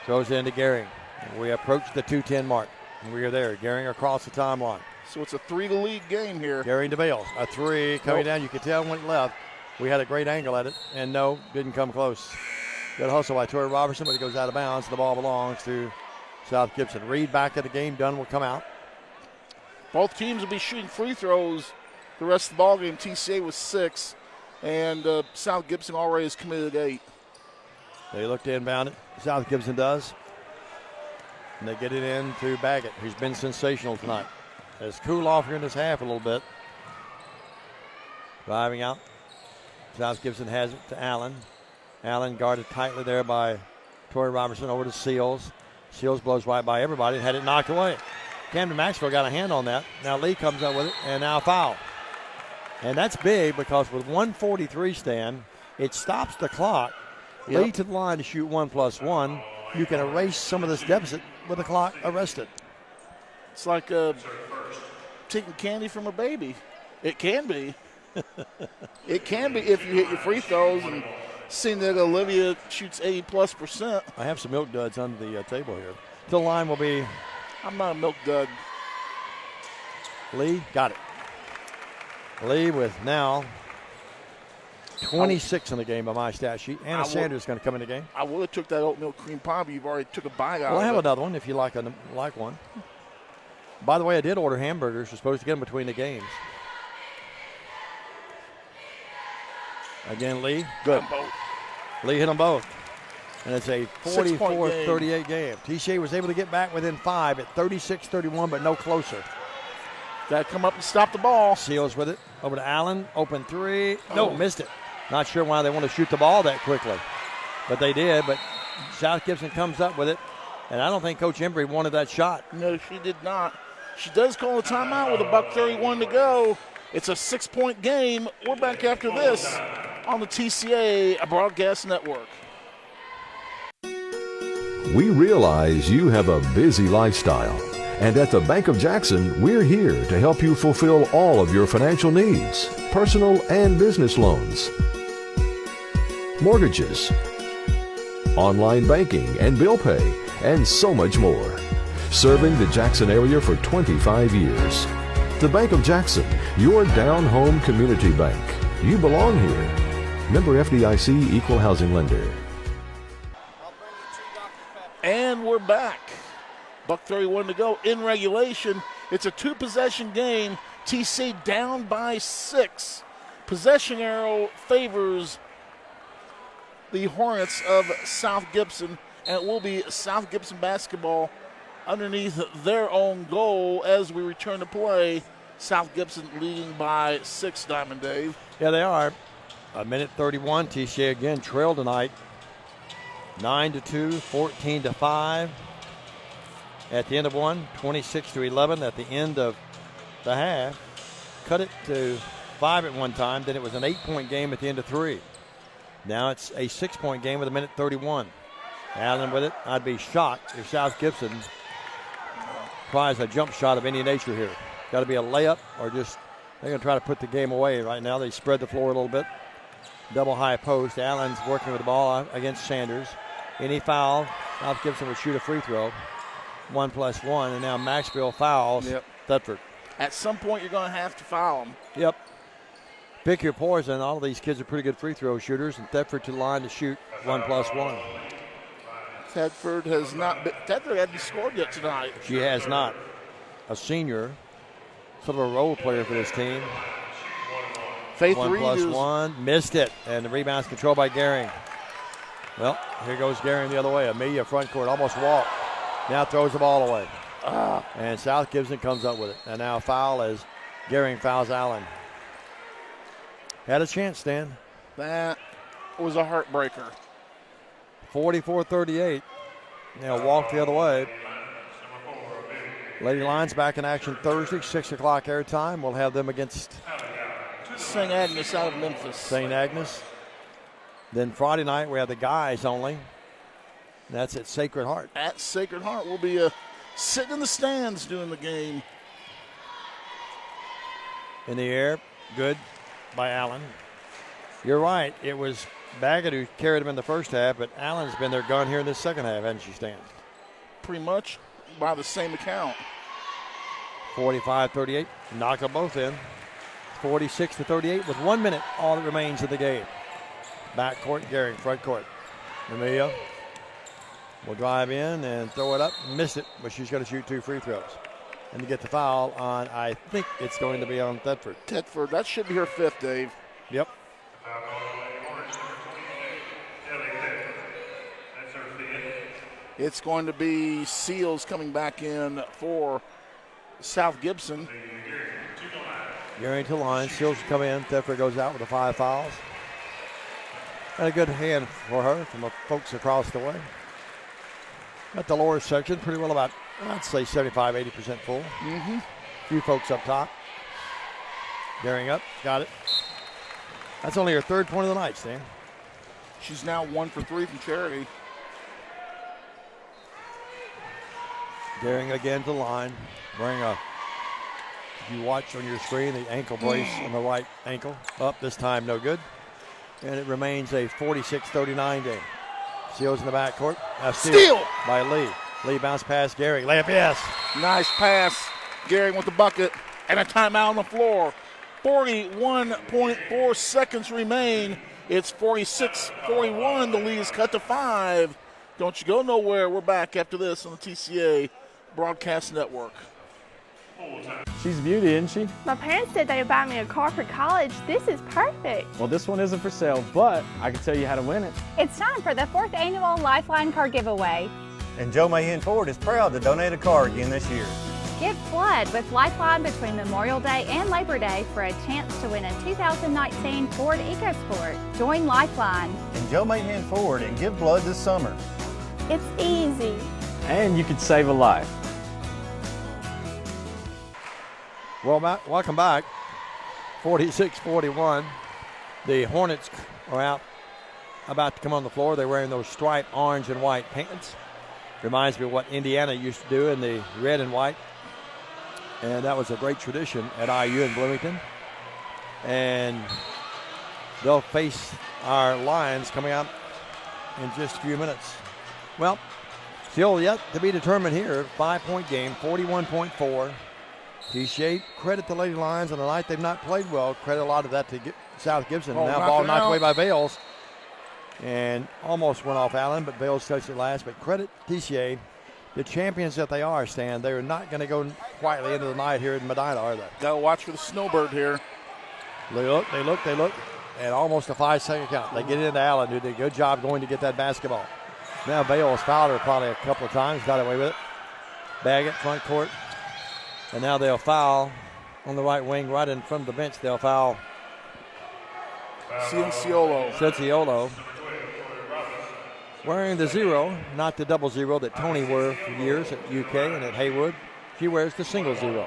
Throws it into Gehring. We approach the 2:10 mark, and we are there. Gehring across the timeline. So it's a 3-to-lead game here. Gehring to Vales. A 3 coming down. You could tell when it left. We had a great angle at it, and no, didn't come close. Good hustle by Tori Robertson, but it goes out of bounds. The ball belongs to South Gibson. Reed back at the game. Dunn will come out. Both teams will be shooting free throws the rest of the ball game. TCA was 6, and South Gibson already has committed 8. They look to inbound it. South Gibson does. And they get it in to Baggett, who's been sensational tonight. Has cooled off here in this half a little bit. Driving out. South Gibson has it to Allen. Allen guarded tightly there by Tori Robertson over to Seals. Seals blows right by everybody and had it knocked away. Camden Maxwell got a hand on that. Now Lee comes up with it, and now foul. And that's big because with 1:43 stand, it stops the clock. Yep. Lee to the line to shoot 1+1. You can erase some of this deficit with the clock arrested. It's like taking candy from a baby. It can be. It can be if you hit your free throws, and seeing that Olivia shoots 80+%. I have some milk duds under the table here. The line will be. I'm not a milk dud. Lee got it. Lee with now 26 in the game by my stat sheet. Anna Sanders is going to come in the game. I would have took that oatmeal cream pie, but you've already took a bite out of it. Well, I have another one if you like one. By the way, I did order hamburgers. We're supposed to get them between the games. Again, Lee. Good. Lee hit them both. And it's a 44-38 game. TCA was able to get back within 5 at 36-31, but no closer. Got to come up and stop the ball. Seals with it. Over to Allen. Open 3. No, missed it. Not sure why they want to shoot the ball that quickly. But they did. But South Gibson comes up with it. And I don't think Coach Embry wanted that shot. No, she did not. She does call a timeout with $1:31 to go. It's a 6-point game. We're back after this on the TCA Broadcast Network. We realize you have a busy lifestyle, and at the Bank of Jackson, we're here to help you fulfill all of your financial needs, personal and business loans, mortgages, online banking and bill pay, and so much more. Serving the Jackson area for 25 years. The Bank of Jackson, your down-home community bank. You belong here. Member FDIC, Equal Housing Lender. And we're back. $1:31 to go in regulation. It's a 2-possession game. TC down by 6. Possession arrow favors the Hornets of South Gibson, and it will be South Gibson basketball underneath their own goal as we return to play. South Gibson leading by 6, Diamond Dave. Yeah, they are. 1:31. TCA again trailed tonight. 9-2, 14-5. At the end of one, 26-11. At the end of the half, cut it to 5 at one time. Then it was an 8-point game at the end of 3. Now it's a 6-point game with 1:31. Allen with it. I'd be shocked if South Gibson tries a jump shot of any nature here. Got to be a layup or just they're going to try to put the game away right now. They spread the floor a little bit. Double high post. Allen's working with the ball against Sanders. Any foul, South Gibson would shoot a free throw. 1+1, and now Maxwell fouls Thetford. At some point, you're going to have to foul him. Yep. Pick your poison. All of these kids are pretty good free throw shooters, and Thetford to the line to shoot 1+1. Thetford hasn't scored yet tonight. She has not. A senior, sort of a role player for this team. Faith 1+1, missed it, and the rebound's controlled by Gehring. Well, here goes Gehring the other way. Amelia front court, almost walked. Now throws the ball away. And South Gibson comes up with it. And now a foul as Gehring fouls Allen. Had a chance, Stan. That was a heartbreaker. 44-38. Now walk the other way. Lady Lions back in action Thursday, 6 o'clock airtime. We'll have them against St. Agnes out of Memphis. St. Agnes. Then Friday night we have the guys only. That's at Sacred Heart. At Sacred Heart. We'll be sitting in the stands doing the game. In the air, good by Allen. You're right. It was Baggett who carried him in the first half, but Allen's been their gun here in this second half, hasn't she, Stan? Pretty much by the same account. 45-38. Knock them both in. 46-38 with 1 minute, all that remains of the game. Back court, Gehring, front court. Amelia will drive in and throw it up. Miss it, but she's going to shoot 2 free throws. And to get the foul on, I think it's going to be on Thetford. Thetford, that should be her 5th, Dave. Yep. It's going to be Seals coming back in for South Gibson. Gehring to line. Seals come in. Thetford goes out with the 5 fouls. And a good hand for her from the folks across the way. At the lower section, pretty well about, I'd say 75-80% full. Mm-hmm. A few folks up top. Gehring up, got it. That's only her 3rd point of the night, Stan. She's now 1 for 3 from charity. Gehring again to the line. Wearing a, if you watch on your screen, the ankle brace on the right ankle. Up this time, no good. And it remains a 46-39 game. Seals in the backcourt. Steal by Lee. Lee bounce past Gehring. Layup, yes. Nice pass. Gehring with the bucket and a timeout on the floor. 41.4 seconds remain. It's 46-41. The lead is cut to 5. Don't you go nowhere. We're back after this on the TCA Broadcast Network. She's a beauty, isn't she? My parents said they would buy me a car for college. This is perfect. Well, this one isn't for sale, but I can tell you how to win it. It's time for the 4th annual Lifeline car giveaway. And Joe Mahan Ford is proud to donate a car again this year. Get flood with Lifeline between Memorial Day and Labor Day for a chance to win a 2019 Ford EcoSport. Join Lifeline. And Joe Mahan Ford and give blood this summer. It's easy. And you could save a life. Well, welcome back. 46-41. The Hornets are out, about to come on the floor. They're wearing those striped orange and white pants. Reminds me of what Indiana used to do in the red and white. And that was a great tradition at IU in Bloomington. And they'll face our Lions coming out in just a few minutes. Well, still yet to be determined here. 5-point game, 41.4. TCA, credit the Lady Lions on the night they've not played well. Credit a lot of that to South Gibson. Now ball knocked away by Vales. And almost went off Allen, but Vales touched it last. But credit the champions that they are, Stan. They're not going to go quietly into the night here in Medina, are they? Got to watch for the snowbird here. They look. And almost a 5-second count. They get it into Allen, who did a good job going to get that basketball. Now Vales fouled her probably a couple of times, got away with it. Baggett, front court. And now they'll foul on the right wing, right in front of the bench. They'll foul Cinciolo. Wearing the 0, not the double 0 that Tony wore for years at UK and at Haywood. She wears the single 0.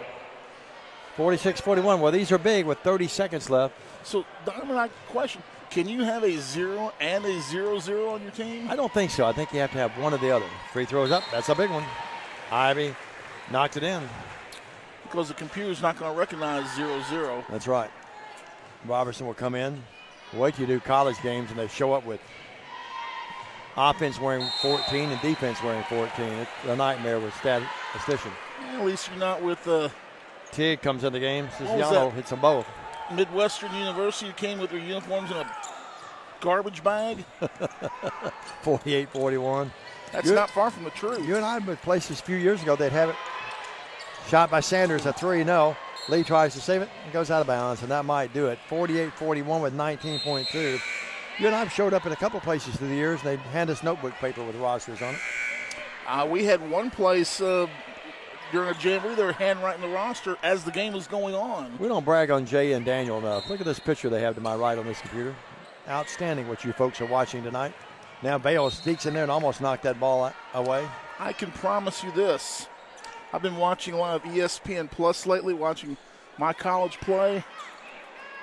46-41. Well, these are big with 30 seconds left. So, Donovan, question. Can you have a 0 and a 0-0 on your team? I don't think so. I think you have to have one or the other. Free throws up. That's a big one. Ivy knocked it in. Because the computer's not going to recognize 0-0. That's right. Robertson will come in. Wait till you do college games and they show up with offense wearing 14 and defense wearing 14. It's a nightmare with statistician. At least you're not with Tig comes in the game. Cinciano hits them both. Midwestern University came with their uniforms in a garbage bag. 48-41. That's not far from the truth. You and I went places a few years ago. They'd have it shot by Sanders, a 3-0. Lee tries to save it and goes out of bounds, and that might do it. 48-41 with 19.2. You and I have showed up in a couple places through the years, and they'd hand us notebook paper with rosters on it. We had one place during a jamboree, they were handwriting the roster as the game was going on. We don't brag on Jay and Daniel enough. Look at this picture they have to my right on this computer. Outstanding what you folks are watching tonight. Now Bale sneaks in there and almost knocked that ball away. I can promise you this. I've been watching a lot of ESPN Plus lately, watching my college play.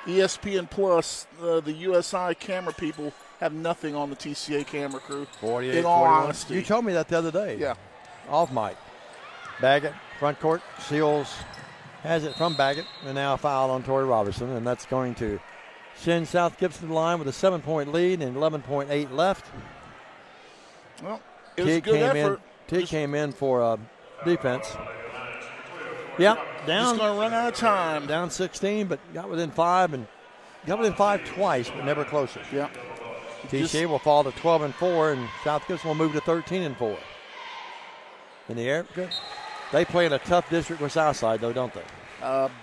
ESPN Plus, the USI camera people have nothing on the TCA camera crew. 48-41. In all honesty. You told me that the other day. Yeah. Off mic. Baggett, front court. Seals has it from Baggett. And now a foul on Tori Robertson. And that's going to send South Gibson to the line with a 7-point lead and 11.8 left. Well, it was a good effort. Tig came in for defense. Yep, down. Just going to run out of time. Down 16, but got within 5 and got within 5 twice, but never closer. Yeah. TCA will fall to 12-4, and South Gibson will move to 13-4. In the air, good. They play in a tough district with Southside, though, don't they?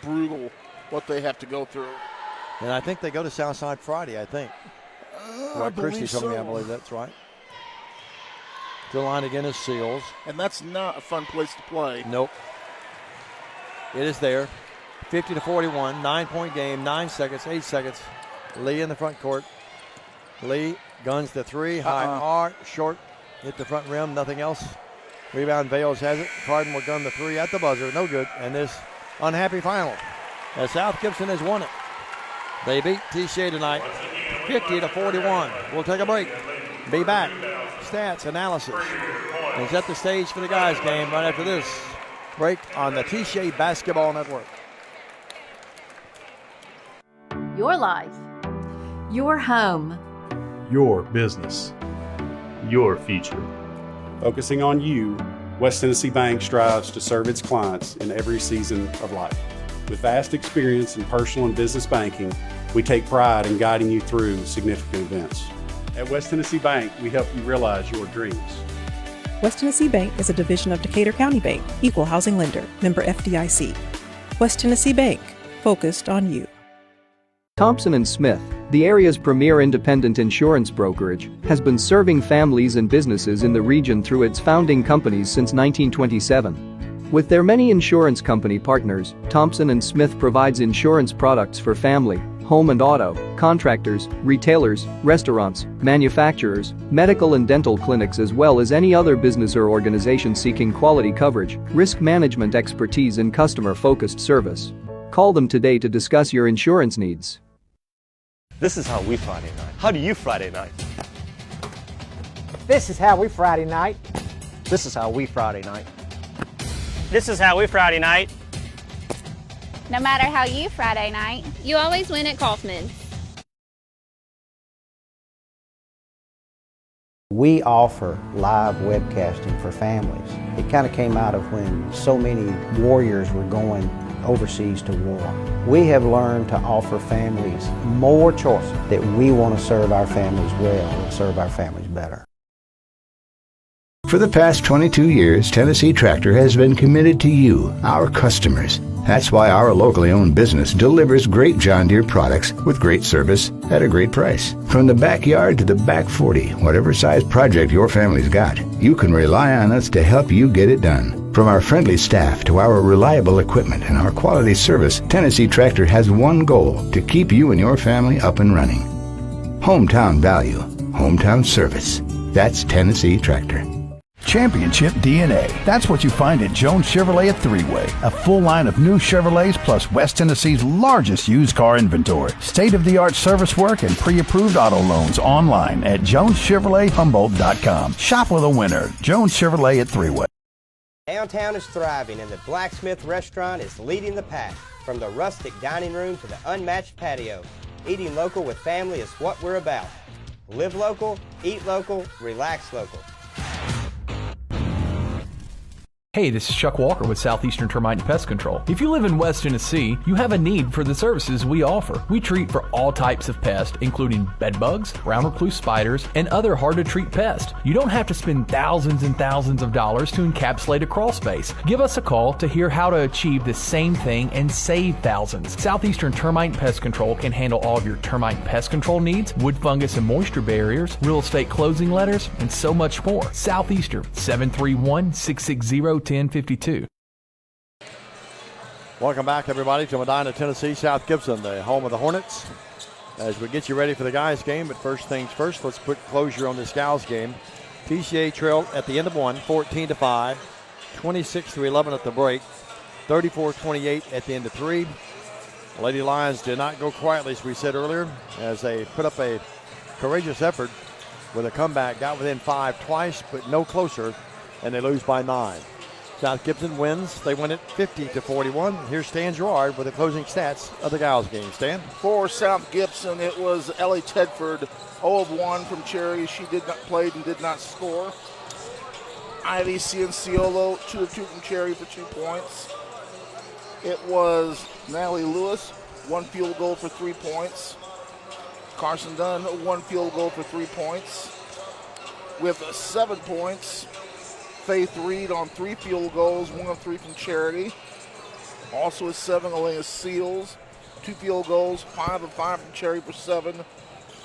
Brutal what they have to go through. And I think they go to Southside Friday, I think. Christie told me, I believe that's right. The line again is Seals. And that's not a fun place to play. Nope. It is there. 50-41, 9-point game, 9 seconds, 8 seconds. Lee in the front court. Lee guns the 3, high R, short, hit the front rim, nothing else. Rebound, Vales has it. Carden will gun the 3 at the buzzer, no good. And this unhappy final as South Gibson has won it. They beat TCA tonight, 50-41. We'll take a break. Be back. Stats, analysis, and set the stage for the guys' game right after this break on the TCA Basketball Network. Your life. Your home. Your business. Your future. Focusing on you, West Tennessee Bank strives to serve its clients in every season of life. With vast experience in personal and business banking, we take pride in guiding you through significant events. At West Tennessee Bank, we help you realize your dreams. West Tennessee Bank is a division of Decatur County Bank, equal housing lender, member FDIC. West Tennessee Bank, focused on you. Thompson & Smith, the area's premier independent insurance brokerage, has been serving families and businesses in the region through its founding companies since 1927. With their many insurance company partners, Thompson & Smith provides insurance products for family, home and auto, contractors, retailers, restaurants, manufacturers, medical and dental clinics, as well as any other business or organization seeking quality coverage, risk management expertise and customer-focused service. Call them today to discuss your insurance needs. This is how we Friday night. How do you Friday night? This is how we Friday night. This is how we Friday night. This is how we Friday night. No matter how you Friday night, you always win at Kaufman's. We offer live webcasting for families. It kind of came out of when so many warriors were going overseas to war. We have learned to offer families more choices, that we want to serve our families well and serve our families better. For the past 22 years, Tennessee Tractor has been committed to you, our customers. That's why our locally owned business delivers great John Deere products with great service at a great price. From the backyard to the back 40, whatever size project your family's got, you can rely on us to help you get it done. From our friendly staff to our reliable equipment and our quality service, Tennessee Tractor has one goal: to keep you and your family up and running. Hometown value, hometown service. That's Tennessee Tractor. Championship DNA. That's what you find at Jones Chevrolet at Three-Way. A full line of new Chevrolets plus West Tennessee's largest used car inventory. State-of-the-art service work and pre-approved auto loans online at JonesChevroletHumboldt.com. Shop with a winner. Jones Chevrolet at Three-Way. Downtown is thriving and the Blacksmith Restaurant is leading the pack. From the rustic dining room to the unmatched patio, eating local with family is what we're about. Live local, eat local, relax local. Hey, this is Chuck Walker with Southeastern Termite and Pest Control. If you live in West Tennessee, you have a need for the services we offer. We treat for all types of pests, including bed bugs, brown recluse spiders, and other hard-to-treat pests. You don't have to spend thousands and thousands of dollars to encapsulate a crawl space. Give us a call to hear how to achieve the same thing and save thousands. Southeastern Termite and Pest Control can handle all of your termite and pest control needs, wood fungus and moisture barriers, real estate closing letters, and so much more. Southeastern, 731-660-1052. Welcome back, everybody, to Medina, Tennessee, South Gibson, the home of the Hornets. As we get you ready for the guys' game, but first things first, let's put closure on this gals' game. TCA trailed at the end of one, 14-5, 26-11 at the break, 34-28 at the end of three. Lady Lions did not go quietly, as we said earlier, as they put up a courageous effort with a comeback, got within 5 twice, but no closer, and they lose by 9. South Gibson wins. They win it 50-41. Here's Stan Gerard with the closing stats of the gals game. Stan? For South Gibson, it was Ellie Tedford, 0 of 1 from Cherry. She did not play and did not score. Ivy Cianciolo, 2 of 2 from Cherry for 2 points. It was Natalie Lewis, 1 field goal for 3 points. Carson Dunn, 1 field goal for 3 points. With 7 points, Faith Reed on 3 field goals, 1 of 3 from Charity. Also with 7, Elena Seals, 2 field goals, 5 of 5 from Charity for 7.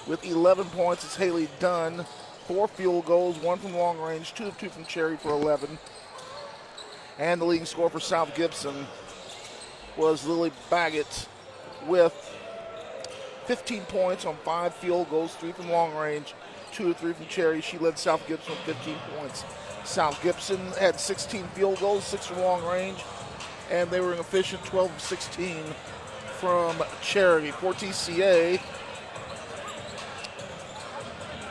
With 11 points, it's Haley Dunn, 4 field goals, 1 from long range, 2 of 2 from Charity for 11. And the leading scorer for South Gibson was Lily Baggett with 15 points on 5 field goals, 3 from long range, 2 of 3 from Charity. She led South Gibson with 15 points. South Gibson had 16 field goals, 6 from long range, and they were an efficient 12 of 16 from Charity. For TCA,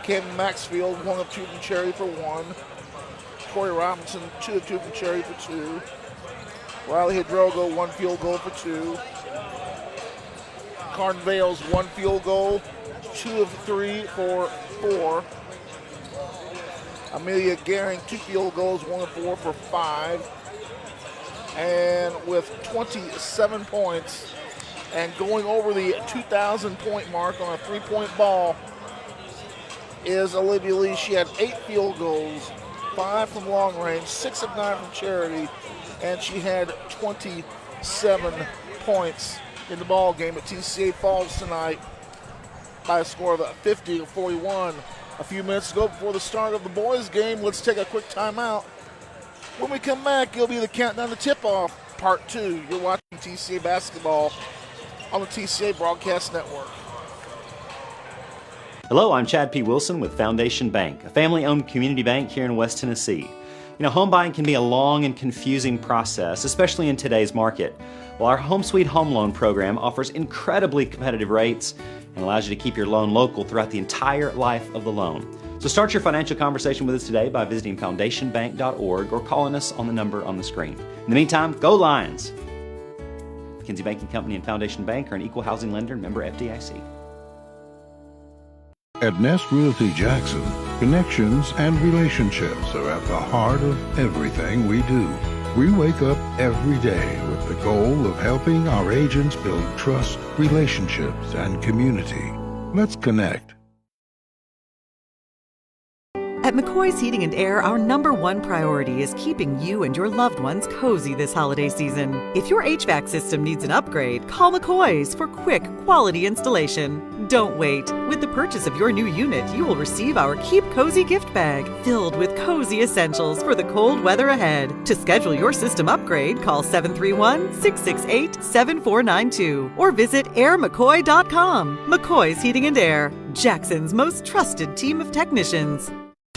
Camden Maxfield, 1 of 2 from Charity for 1. Corey Robinson, 2 of 2 from Charity for 2. Riley Hidrogo, 1 field goal for 2. Carden Vales, 1 field goal, 2 of 3 for 4. Amelia Gehring, 2 field goals, 1 of 4 for 5. And with 27 points and going over the 2,000-point mark on a 3-point ball is Olivia Lee. She had 8 field goals, 5 from long range, 6 of 9 from Charity, and she had 27 points in the ball game. At TCA falls tonight by a score of 50-41. A few minutes ago before the start of the boys' game, let's take a quick timeout. When we come back, it'll be the countdown to tip-off, part 2. You're watching TCA basketball on the TCA Broadcast Network. Hello, I'm Chad P. Wilson with Foundation Bank, a family-owned community bank here in West Tennessee. You know, home buying can be a long and confusing process, especially in today's market. Well, our Home Sweet Home Loan program offers incredibly competitive rates and allows you to keep your loan local throughout the entire life of the loan. So start your financial conversation with us today by visiting foundationbank.org or calling us on the number on the screen. In the meantime, go Lions! McKinsey Banking Company and Foundation Bank are an equal housing lender, member FDIC. At Nest Realty Jackson, connections and relationships are at the heart of everything we do. We wake up every day with the goal of helping our agents build trust, relationships, and community. Let's connect. At McCoy's Heating and Air, our #1 priority is keeping you and your loved ones cozy this holiday season. If your HVAC system needs an upgrade, call McCoy's for quick, quality installation. Don't wait. With the purchase of your new unit, you will receive our Keep Cozy gift bag filled with cozy essentials for the cold weather ahead. To schedule your system upgrade, call 731-668-7492 or visit airmccoy.com. McCoy's Heating and Air, Jackson's most trusted team of technicians.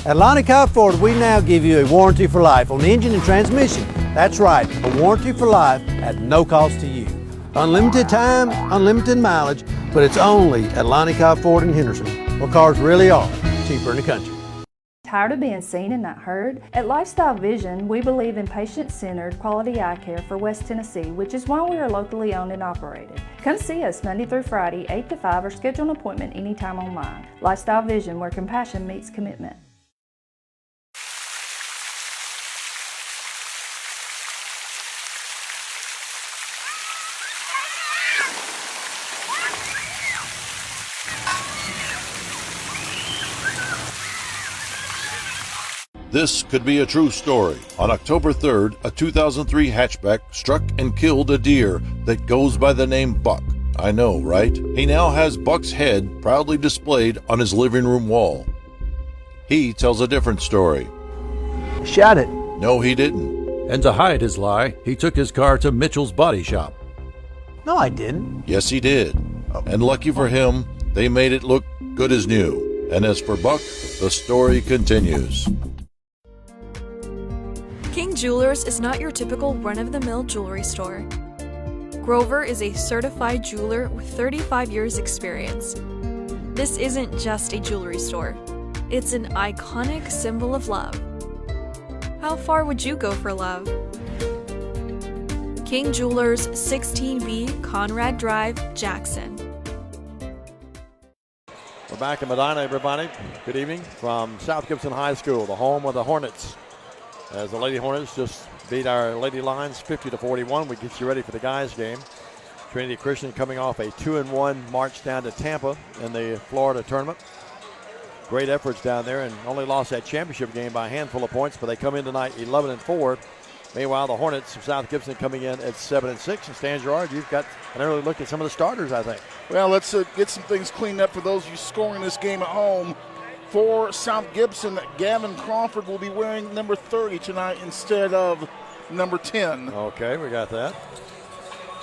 At Lonnie Cobb Ford, we now give you a warranty for life on the engine and transmission. That's right, a warranty for life at no cost to you. Unlimited time, unlimited mileage, but it's only at Lonnie Cobb Ford in Henderson, where cars really are cheaper in the country. Tired of being seen and not heard? At Lifestyle Vision, we believe in patient-centered quality eye care for West Tennessee, which is why we are locally owned and operated. Come see us Monday through Friday, 8 to 5, or schedule an appointment anytime online. Lifestyle Vision, where compassion meets commitment. This could be a true story. On October 3rd, a 2003 hatchback struck and killed a deer that goes by the name Buck. I know, right? He now has Buck's head proudly displayed on his living room wall. He tells a different story. Shot it. No, he didn't. And to hide his lie, he took his car to Mitchell's Body Shop. No, I didn't. Yes, he did. And lucky for him, they made it look good as new. And as for Buck, the story continues. King Jewelers is not your typical run-of-the-mill jewelry store. Grover is a certified jeweler with 35 years experience. This isn't just a jewelry store. It's an iconic symbol of love. How far would you go for love? King Jewelers, 16B Conrad Drive, Jackson. We're back in Medina, everybody. Good evening from South Gibson High School, the home of the Hornets. As the Lady Hornets just beat our Lady Lions 50-41, we get you ready for the guys' game. Trinity Christian coming off a 2-1 march down to Tampa in the Florida tournament. Great efforts down there, and only lost that championship game by a handful of points, but they come in tonight 11-4. Meanwhile, the Hornets of South Gibson coming in at 7-6. And Stan Gerard, you've got an early look at some of the starters, I think. Well, let's get some things cleaned up for those of you scoring this game at home. For South Gibson, Gavin Crawford will be wearing number 30 tonight instead of number 10. Okay, we got that.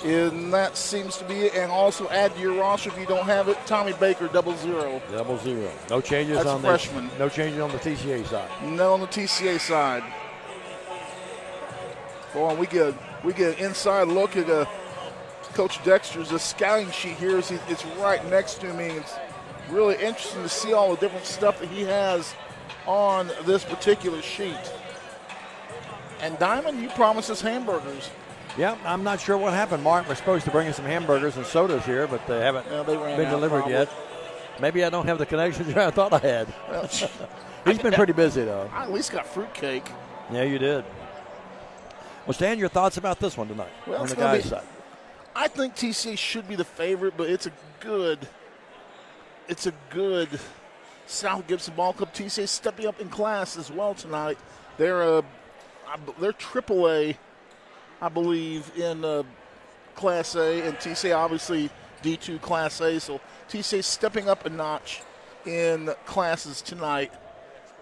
And that seems to be it. And also add to your roster, if you don't have it, Tommy Baker, 00. 00. No changes. That's on a freshman. No changes on the TCA side. No on the TCA side. Boy, we get an inside look at Coach Dexter's scouting sheet here. It's right next to me. It's really interesting to see all the different stuff that he has on this particular sheet. And Diamond, you promised us hamburgers. Yeah, I'm not sure what happened. Mark was supposed to bring us some hamburgers and sodas here, but they haven't been delivered yet. Maybe I don't have the connections I thought I had. Well, He's been pretty busy, though. I at least got fruitcake. Yeah, you did. Well, Stan, your thoughts about this one tonight well, on the guys' side? I think TCA should be the favorite, but it's a good South Gibson ball club. TCA stepping up in class as well tonight. They're AAA, I believe, in Class A, and TCA obviously D2 Class A. So TCA stepping up a notch in classes tonight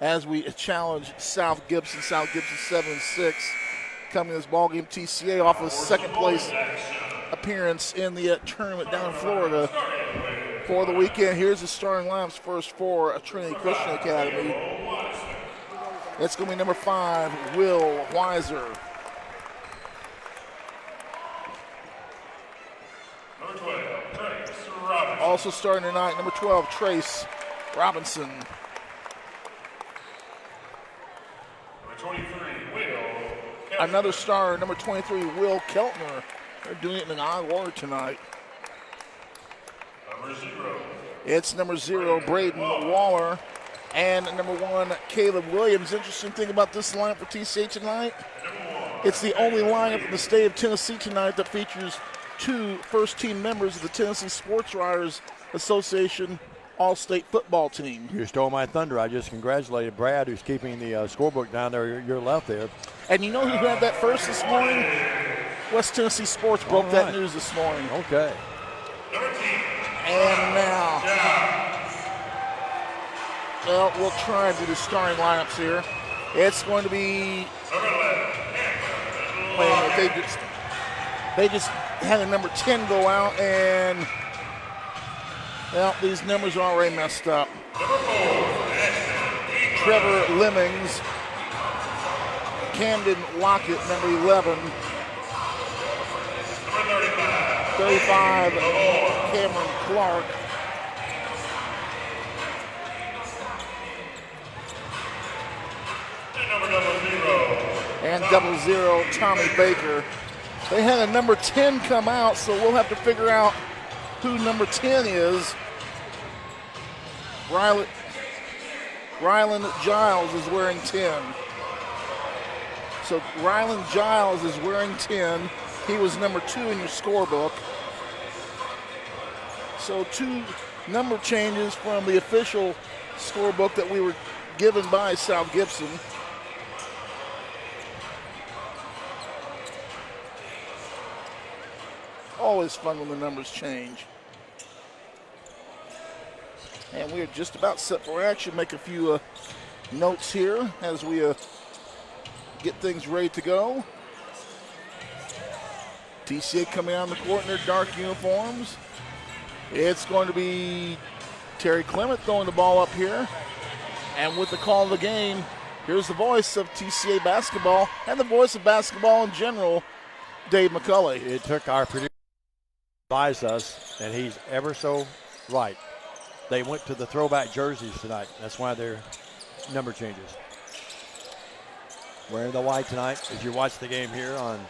as we challenge South Gibson. South Gibson 7-6 coming to this ballgame. TCA off of second place appearance in the tournament down in Florida for the weekend. Here's the starting lineups first for Trinity Christian Academy. It's going to be number 5, Will Weiser. Number 12, Trace Robinson. Also starting tonight, number 12, Trace Robinson. Number 23, Will Keltner. Another star, number 23, Will Keltner. They're doing it in an odd order tonight. Number 0. It's number 0, Braden Waller. And number 1, Caleb Williams. Interesting thing about this lineup for TCA tonight, it's the only lineup in the state of Tennessee tonight that features 2 first-team members of the Tennessee Sports Writers Association All-State football team. You stole my thunder. I just congratulated Brad, who's keeping the scorebook down there, your left there. And you know who had that first this morning? West Tennessee Sports broke that news this morning. Okay. And now, well, we'll try and do the starting lineups here. It's going to be, they just had a number 10 go out, and well, these numbers are already messed up. Trevor Lemmings, Camden Lockett, number 11. 35, Cameron Clark. And double 0, Tommy Baker. They had a number 10 come out, so we'll have to figure out who number 10 is. Ryland Giles is wearing 10. So Ryland Giles is wearing 10. He was number 2 in your scorebook. So 2 number changes from the official scorebook that we were given by South Gibson. Always fun when the numbers change. And we are just about set for action. Make a few notes here as we get things ready to go. TCA coming out on the court in their dark uniforms. It's going to be Terry Clement throwing the ball up here. And with the call of the game, here's the voice of TCA basketball and the voice of basketball in general, Dave McCulley. It took our producer to advise us, and he's ever so right. They went to the throwback jerseys tonight. That's why they're number changes. Wearing the white tonight as you watch the game here on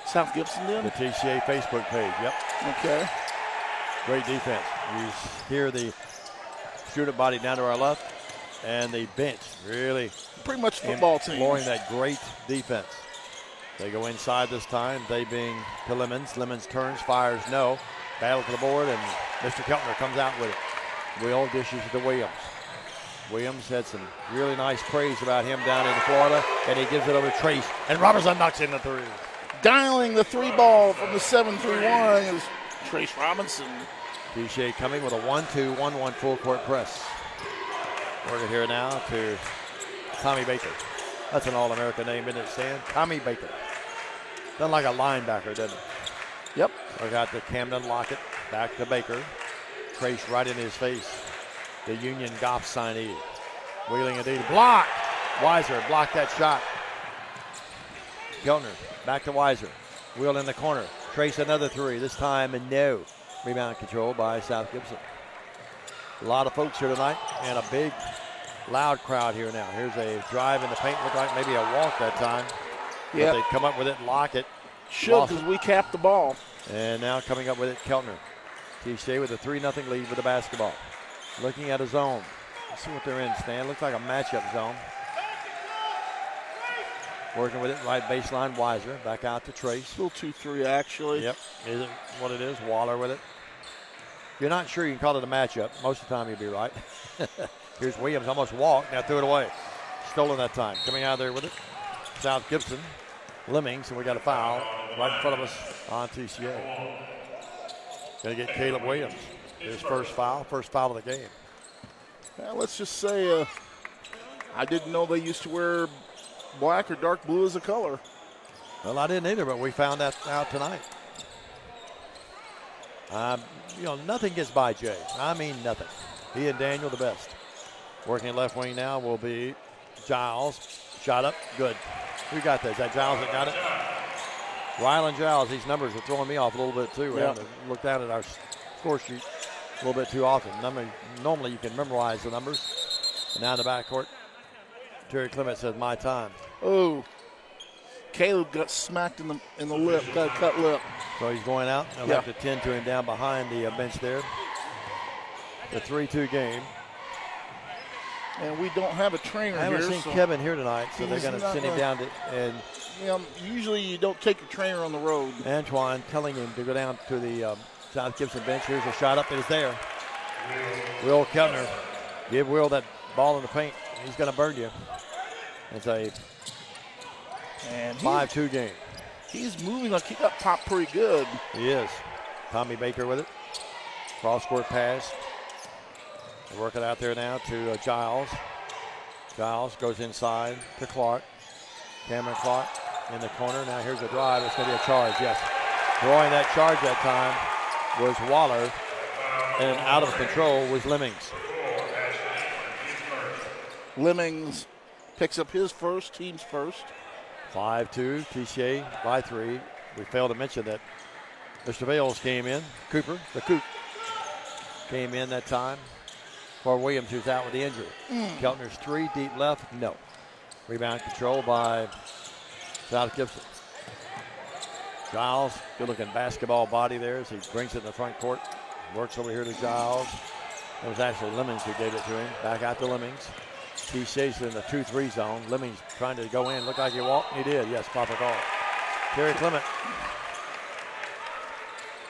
South Gibson did? The TCA Facebook page. Yep. Okay. Great defense. You hear the student body down to our left, and the bench really pretty much football team exploring that great defense. They go inside this time, they being to Lemons. Lemons turns, fires, no. Battle to the board, and Mr. Keltner comes out with it. Will dishes to Williams. Williams had some really nice praise about him down in Florida, and he gives it over to Trace, and Robertson knocks in the 3. Dialing the 3 ball from the 7-3-1 is Trace Robinson. TCA coming with a 1-2-1-1 full court press. Working here now to Tommy Baker. That's an All-American name, isn't it, Stan? Tommy Baker. Done like a linebacker, doesn't it? Yep. We got the Camden Lockett back to Baker. Trace right in his face. The Union Goff signee. Wheeling indeed. Block! Weiser blocked that shot. Keltner back to Weiser. Wheel in the corner. Trace another 3. This time, and no. Rebound control by South Gibson. A lot of folks here tonight, and a big, loud crowd here now. Here's a drive in the paint. Looked like maybe a walk that time. Yeah. But they come up with it, lock it. Should, because we capped the ball. And now coming up with it, Keltner. TCA with a 3-0 lead with the basketball. Looking at a zone. Let's see what they're in, Stan. Looks like a matchup zone. Working with it, right baseline, Weiser. Back out to Trace. Little 2-3, actually. Yep. Is it what it is? Waller with it. If you're not sure, you can call it a matchup. Most of the time, you'll be right. Here's Williams, almost walked. Now threw it away. Stolen that time. Coming out of there with it. South Gibson. Lemmings, and we got a foul right in front of us on TCA. Going to get Caleb Williams. His first foul of the game. Well, let's just say I didn't know they used to wear black or dark blue as a color. Well, I didn't either, but we found that out tonight. Nothing gets by Jay. I mean, nothing. He and Daniel the best. Working left wing now will be Giles. Shot up. Good. Who got that? Is that Giles that got it? Rylan Giles. These numbers are throwing me off a little bit, too. We have to look down at our score sheet a little bit too often. Normally you can memorize the numbers. And now in the backcourt, Terry Clement says, my time. Oh, Caleb got smacked in the lip, got a cut lip. So he's going out. They'll have to tend to him down behind the bench there. The 3-2 game. And we don't have a trainer here. I haven't seen Kevin here tonight, so they're going to send him down to. And usually you don't take your trainer on the road. Antoine telling him to go down to the South Gibson bench. Here's a shot up. It is there. Will Keltner. Give Will that ball in the paint. He's going to burn you. It's a 5-2 game. He's moving like he got popped pretty good. He is. Tommy Baker with it. Cross-court pass. They work it out there now to Giles. Giles goes inside to Clark. Cameron Clark in the corner. Now here's a drive. It's going to be a charge, yes. Drawing that charge that time was Waller. And out of control was Lemmings. Lemmings picks up his first, team's first. 5-2, TCA by 3. We failed to mention that Mr. Vales came in. Cooper, the Coop, came in that time for Williams, who's out with the injury. Keltner's 3, deep left, no. Rebound control by South Gibson. Giles, good-looking basketball body there as he brings it in the front court. Works over here to Giles. It was actually Lemmings who gave it to him. Back out to Lemmings. TCA's in the 2-3 zone. Lemmings trying to go in. Looked like he walked. He did. Yes, proper call. Terry Clement.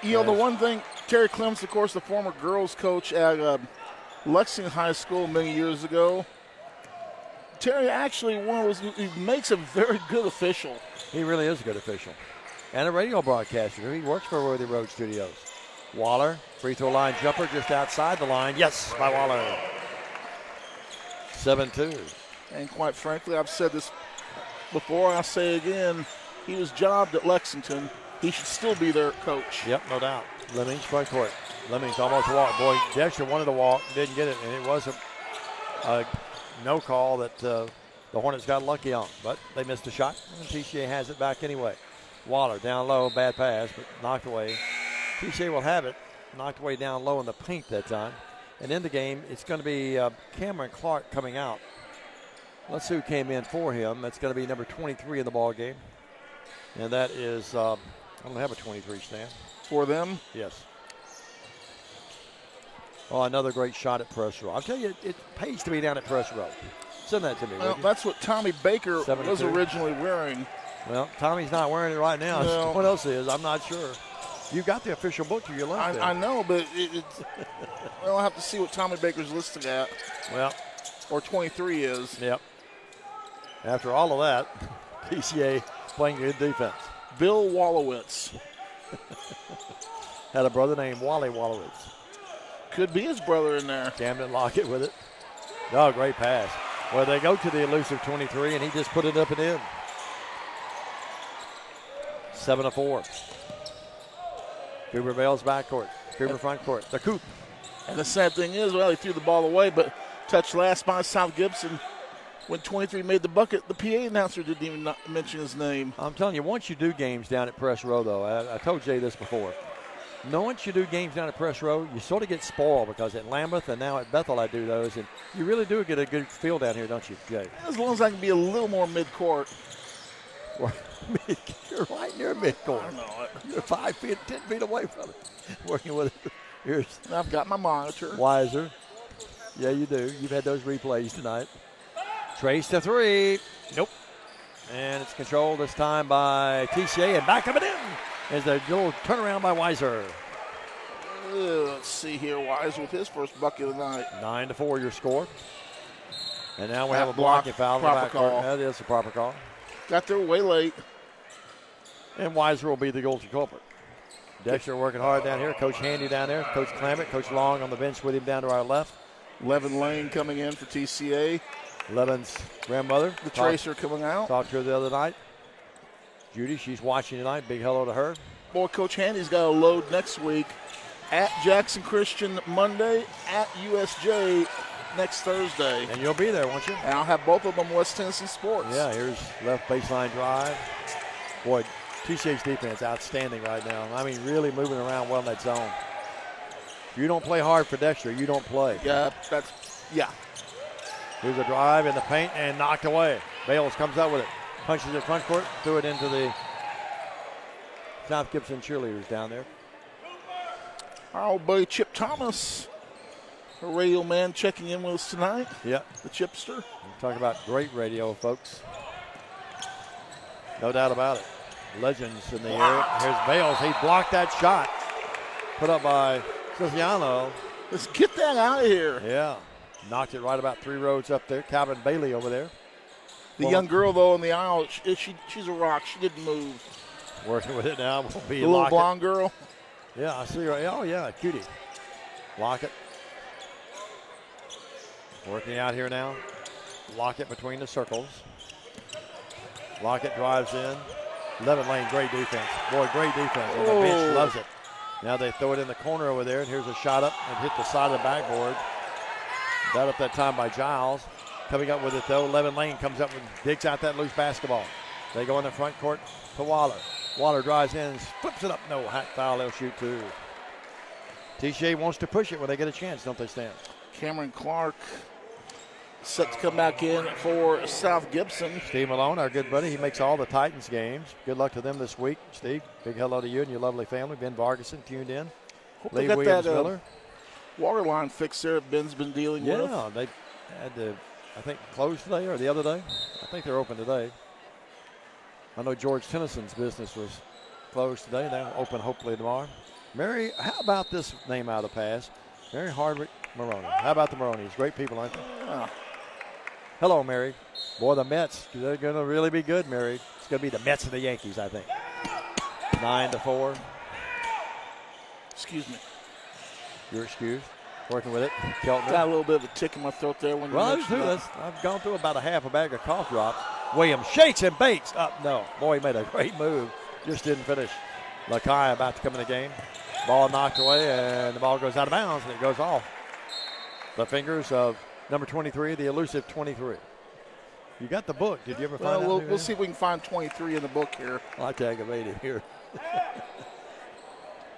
The one thing, Terry Clement's, of course, the former girls coach at Lexington High School many years ago. Terry actually he makes a very good official. He really is a good official. And a radio broadcaster. He works for Worthy Road Studios. Waller, free throw line jumper just outside the line. Yes, by Waller. 7-2. And quite frankly, I've said this before, I'll say it again, he was jobbed at Lexington. He should still be their coach. Yep, no doubt. Lemmings front court. Lemmings almost walked. Boy, Dexter wanted to walk, didn't get it, and it was a no call that the Hornets got lucky on. But they missed a shot, and TCA has it back anyway. Waller down low, bad pass, but knocked away. TCA will have it, knocked away down low in the paint that time. And in the game, it's going to be Cameron Clark coming out. Let's see who came in for him. That's going to be number 23 in the ball game. And that is, I don't have a 23 stand. For them? Yes. Oh, another great shot at press row. I'll tell you, it pays to be down at press row. Send that to me, Well, that's what Tommy Baker 72. was originally wearing. Well, Tommy's not wearing it right now. No. What else is? I'm not sure. You got the official book to your left. I know, but it's I'll have to see what Tommy Baker's listed at. Well, or 23 is. Yep. After all of that, TCA playing good defense. Bill Wallowitz. Had a brother named Wally Wallowitz. Could be his brother in there. Camden Lockett with it. Oh, great pass. Well, they go to the elusive 23, and he just put it up and in. 7-4. Cooper Vale's backcourt. Cooper front court. The Coop. And the sad thing is, well, he threw the ball away, but touched last by South Gibson. When 23 made the bucket, the PA announcer didn't even mention his name. I'm telling you, once you do games down at Press Row, though, I told Jay this before. Once you do games down at Press Row, you sort of get spoiled because at Lambeth and now at Bethel I do those, and you really do get a good feel down here, don't you, Jay? As long as I can be a little more mid-court. You're right near midcourt. I know it. You're 5 feet, 10 feet away from it. Working with it. Here's I've got my monitor. Weiser. Yeah, you do. You've had those replays tonight. Trace to 3. Nope. And it's controlled this time by TCA, and back up and in. As a little turnaround by Weiser. Let's see here. Weiser with his first bucket of the night. 9-4 your score. And now we have a blocking foul in the back court. That is a proper call. Got there way late. And Weiser will be the guilty culprit. Dexter working hard down here. Coach Handy down there. Coach Clement. Coach Long on the bench with him down to our left. Levin Lane coming in for TCA. Levin's grandmother. The tracer coming out. Talked to her the other night. Judy, she's watching tonight. Big hello to her. Boy, Coach Handy's got a load next week. At Jackson Christian Monday. At USJ next Thursday. And you'll be there, won't you? And I'll have both of them West Tennessee Sports. Yeah, here's left baseline drive. Boy, TCA's defense outstanding right now. I mean, really moving around well in that zone. If you don't play hard for Dexter, you don't play. Yeah, Here's a drive in the paint and knocked away. Bales comes up with it. Punches it front court, threw it into the South Gibson cheerleaders down there. Our old buddy Chip Thomas, a radio man, checking in with us tonight. Yeah. The Chipster. We're talking about great radio, folks. No doubt about it. Legends in the air. Here's Bales. He blocked that shot. Put up by Ciciano. Let's get that out of here. Yeah. Knocked it right about 3 rows up there. Calvin Bailey over there. The young girl, though, in the aisle, she's a rock. She didn't move. Working with it now. Will be the little blonde girl. Yeah, I see her. Oh, yeah, cutie. Lockett. Working out here now. Lockett between the circles. Lockett drives in. 11 lane, great defense. Boy, great defense. And the bench loves it. Now they throw it in the corner over there, and here's a shot up and hit the side of the backboard. Got up that time by Giles. Coming up with it, though. 11 lane comes up and digs out that loose basketball. They go in the front court to Waller. Waller drives in and flips it up. No, hack foul. They'll shoot 2. TCA wants to push it when they get a chance, don't they, Stan? Cameron Clark set to come back in for South Gibson. Steve Malone, our good buddy, he makes all the Titans games. Good luck to them this week, Steve. Big hello to you and your lovely family. Ben Vargason tuned in. Hope Lee they got Williams-Miller. Water line fix there that Ben's been dealing with. Yeah, they had to, I think, close today or the other day. I think they're open today. I know George Tennyson's business was closed today. They'll open hopefully tomorrow. Mary, how about this name out of the pass? Mary Hardwick Maroney. How about the Maroneys? Great people, aren't they? Yeah. Hello, Mary. Boy, the Mets, they're going to really be good, Mary. It's going to be the Mets and the Yankees, I think. 9-4. Excuse me. You're excused. Working with it. Keltner. Got a little bit of a tick in my throat there when you mentioned that. I've gone through about a half a bag of cough drops. Williams shakes and bakes. Up, no. Boy, he made a great move. Just didn't finish. Lakai about to come in the game. Ball knocked away, and the ball goes out of bounds, and it goes off the fingers of number 23, the elusive 23. You got the book. Did you ever find that? We'll see if we can find 23 in the book here. I like to aggravate him here.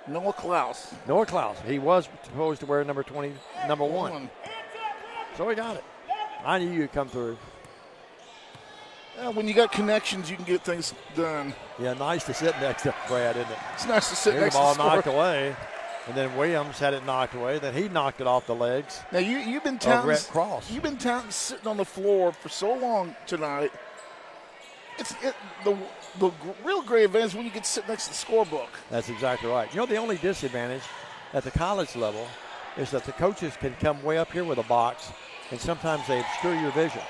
Noah Klaus. Noah Klaus. He was supposed to wear number 1. So he got it. I knew you'd come through. When you got connections, you can get things done. Yeah, nice to sit next to Brad, isn't it? It's nice to sit Here's next the ball to the knocked away, and then Williams had it knocked away. Then he knocked it off the legs. Now you've been counting sitting on the floor for so long tonight. The real great advantage when you get to sit next to the scorebook. That's exactly right. You know, the only disadvantage at the college level is that the coaches can come way up here with a box, and sometimes they obscure your vision.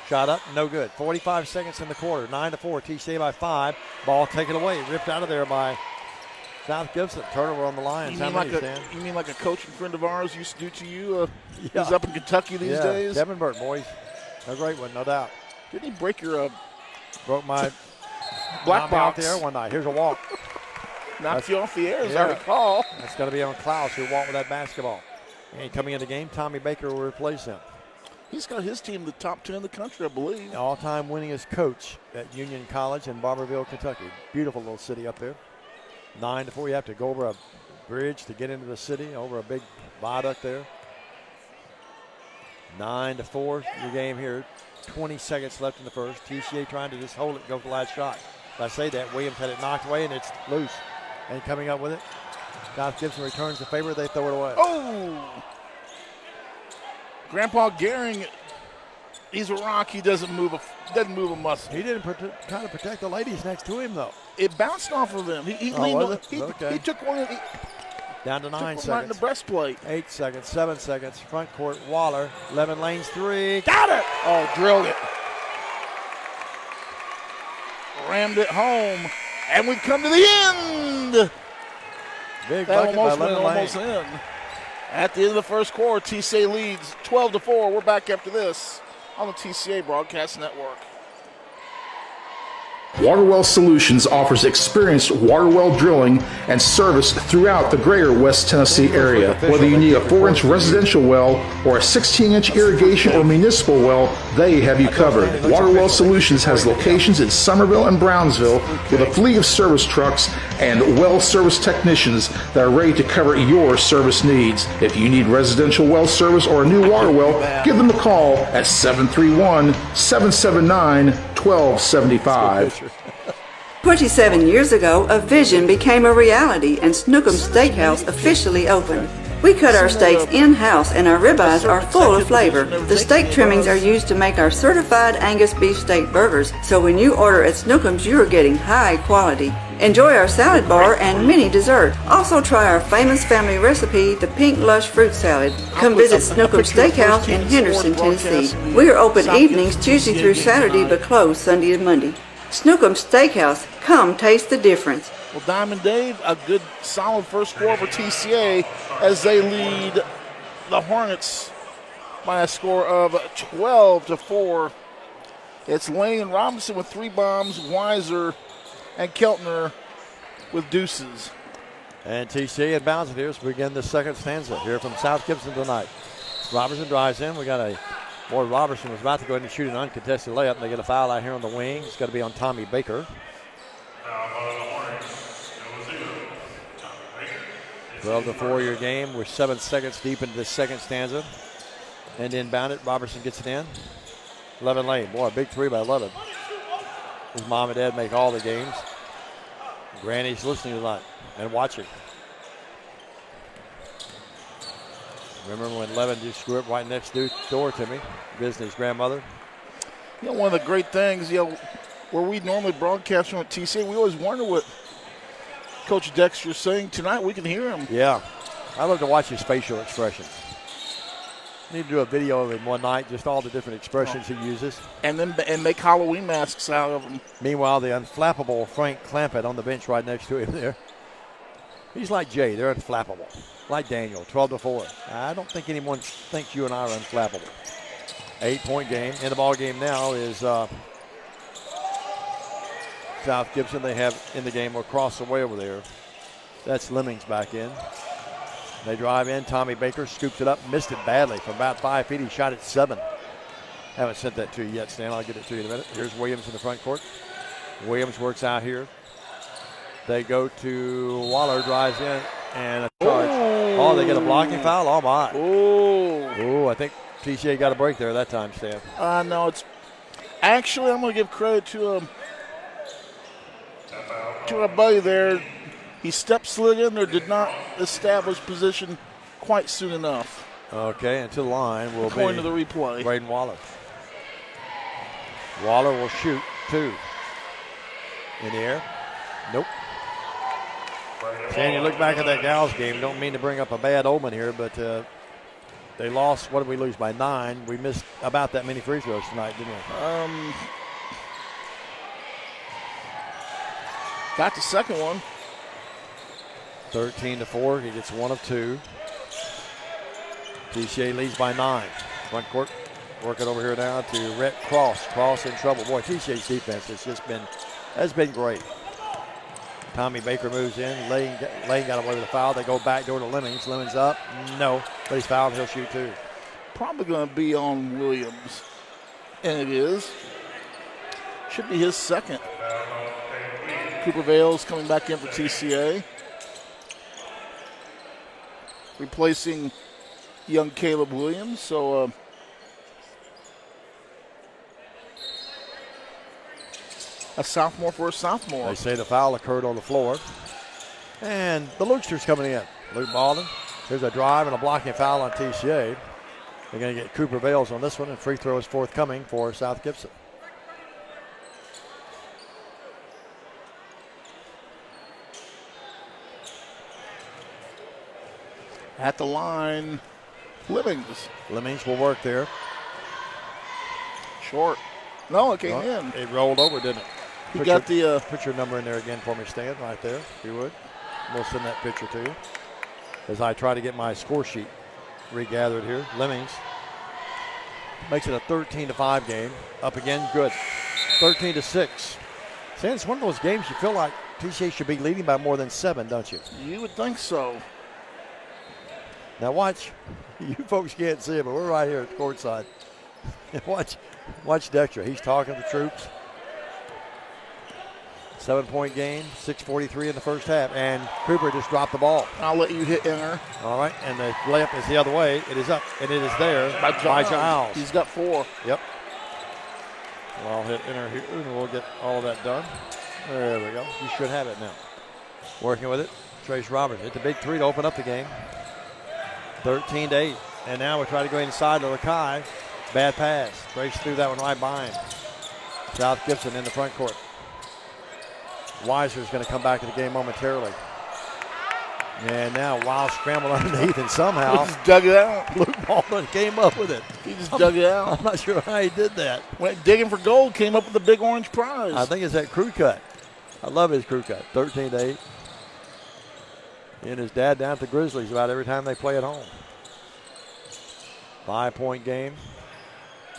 Shot up, no good. 45 seconds in the quarter. 9-4. TCA by 5. Ball taken away. Ripped out of there by South Gibson. Turnover on the Lions. You mean like a coaching friend of ours used to do to you? He's up in Kentucky these days. Devin Burke, boys. A great one, no doubt. Didn't he break your broke my black box off the air one night. Here's a walk. Knocked you off the air, as I recall. That's going to be on Klaus, who walked with that basketball. And coming in the game, Tommy Baker will replace him. He's got his team in the top 10 in the country, I believe. All-time winningest coach at Union College in Barberville, Kentucky. Beautiful little city up there. 9-4. You have to go over a bridge to get into the city, over a big viaduct there. 9-4. Your game here. 20 seconds left in the first. TCA trying to just hold it and go for the last shot. If I say that, Williams had it knocked away, and it's loose. And coming up with it, South Gibson returns the favor. They throw it away. Oh! Grandpa Gehring, he's a rock. He doesn't move a muscle. He didn't try to protect the ladies next to him, though. It bounced off of him. He took one. Down to 9 seconds. Right in the breastplate. 8 seconds, 7 seconds. Front court, Waller. 11 lanes, 3. Got it! Oh, drilled it. Rammed it home. And we've come to the end. Big bucket by 11 almost in. At the end of the first quarter, TCA leads 12-4. We're back after this on the TCA Broadcast Network. Waterwell Solutions offers experienced water well drilling and service throughout the greater West Tennessee area. Whether you need a 4-inch residential well or a 16-inch irrigation or municipal well, they have you covered. Waterwell Solutions has locations in Summerville and Brownsville with a fleet of service trucks and well service technicians that are ready to cover your service needs. If you need residential well service or a new water well, give them a call at 731-779-1275. 27 years ago, a vision became a reality and Snookum Steakhouse officially opened. We cut our steaks in-house and our ribeyes are full of flavor. The steak trimmings are used to make our certified Angus beef steak burgers, so when you order at Snookum's, you are getting high quality. Enjoy our salad bar and mini dessert. Also try our famous family recipe, the Pink Lush Fruit Salad. Come visit Snookum Steakhouse in Henderson, Tennessee. We are open evenings Tuesday through Saturday but closed Sunday and Monday. Snookum Steakhouse, come taste the difference. Well, Diamond Dave, a good solid first score for TCA as they lead the Hornets by a score of 12-4. It's Lane and Robinson with 3 bombs, Weiser and Keltner with deuces. And TCA inbounds here as we begin the second stanza here from South Gibson tonight. Robertson drives in. We got a boy. Robertson was about to go ahead and shoot an uncontested layup, and they get a foul out here on the wing. It's got to be on Tommy Baker. 12-4 your game. We're 7 seconds deep into the second stanza. And inbound it. Robertson gets it in. 11 lane. Boy, a big 3 by 11. His mom and dad make all the games. Granny's listening tonight and watching. Remember when Levin just grew up right next door to me, visiting his grandmother? You know, one of the great things, where we normally broadcast from at TCA, we always wonder what Coach Dexter's saying. Tonight we can hear him. Yeah. I love to watch his facial expressions. Need to do a video of him one night, just all the different expressions he uses. And make Halloween masks out of them. Meanwhile, the unflappable Frank Clampett on the bench right next to him there. He's like Jay. They're unflappable. Like Daniel, 12-4. I don't think anyone thinks you and I are unflappable. 8-point game. In the ball game now is South Gibson. They have in the game across the way over there. That's Lemmings back in. They drive in. Tommy Baker scoops it up. Missed it badly from about 5 feet. He shot it 7. Haven't sent that to you yet, Stan. I'll get it to you in a minute. Here's Williams in the front court. Williams works out here. They go to Waller, drives in, and a charge. Oh, they get a blocking foul? Oh, my. Oh, I think TCA got a break there that time, Stan. No, it's actually, I'm going to give credit to our buddy there. He slid in there, did not establish position quite soon enough. Okay, and to the line will be according to the replay. Braden Waller. Waller will shoot 2. In the air. Nope. And you look back at that Gals game, don't mean to bring up a bad omen here, but they lost. What did we lose by 9? We missed about that many free throws tonight, didn't we? Got the second one. 13-4. He gets 1 of 2. TCA leads by 9. Front court. Working over here now to Rhett Cross. Cross in trouble. Boy, TCA's defense has been great. Tommy Baker moves in. Lane got away with a foul. They go back door to Lemmings. Lemmings up. No, but he's fouled. He'll shoot 2. Probably going to be on Williams. And it is. Should be his second. Cooper Vales coming back in for TCA. Replacing young Caleb Williams. So, a sophomore for a sophomore. They say the foul occurred on the floor. And the Lukesters coming in. Luke Baldwin. There's a drive and a blocking foul on TCA. They're going to get Cooper Vales on this one, and free throw is forthcoming for South Gibson. At the line, Lemmings. Lemmings will work there. Short. No, it came in. It rolled over, didn't it? Put your number in there again for me, Stan, right there, if you would. We'll send that picture to you as I try to get my score sheet regathered here. Lemmings makes it a 13-5 game. Up again, good. 13-6. Stan, it's one of those games you feel like TCA should be leading by more than 7, don't you? You would think so. Now watch. You folks can't see it, but we're right here at the courtside. watch Dexter. He's talking to the troops. 7-point game, 6:43 in the first half, and Cooper just dropped the ball. I'll let you hit enter. All right, and the layup is the other way. It is up, and it is there by Giles. He's got 4. Yep. Well, I'll hit enter here, and we'll get all of that done. There we go. You should have it now. Working with it, Trace Roberts hit the big 3 to open up the game. 13-8, and now we try to go inside to Lakai. Bad pass. Trace threw that one right by him. South Gibson in the front court. Weiser's going to come back to the game momentarily. And now Wild scrambled underneath and somehow just dug it out. Luke Baldwin came up with it. He just dug it out. I'm not sure how he did that. Went digging for gold, came up with the big orange prize. I think it's that crew cut. I love his crew cut. 13-8. And his dad down at the Grizzlies about every time they play at home. 5-point game.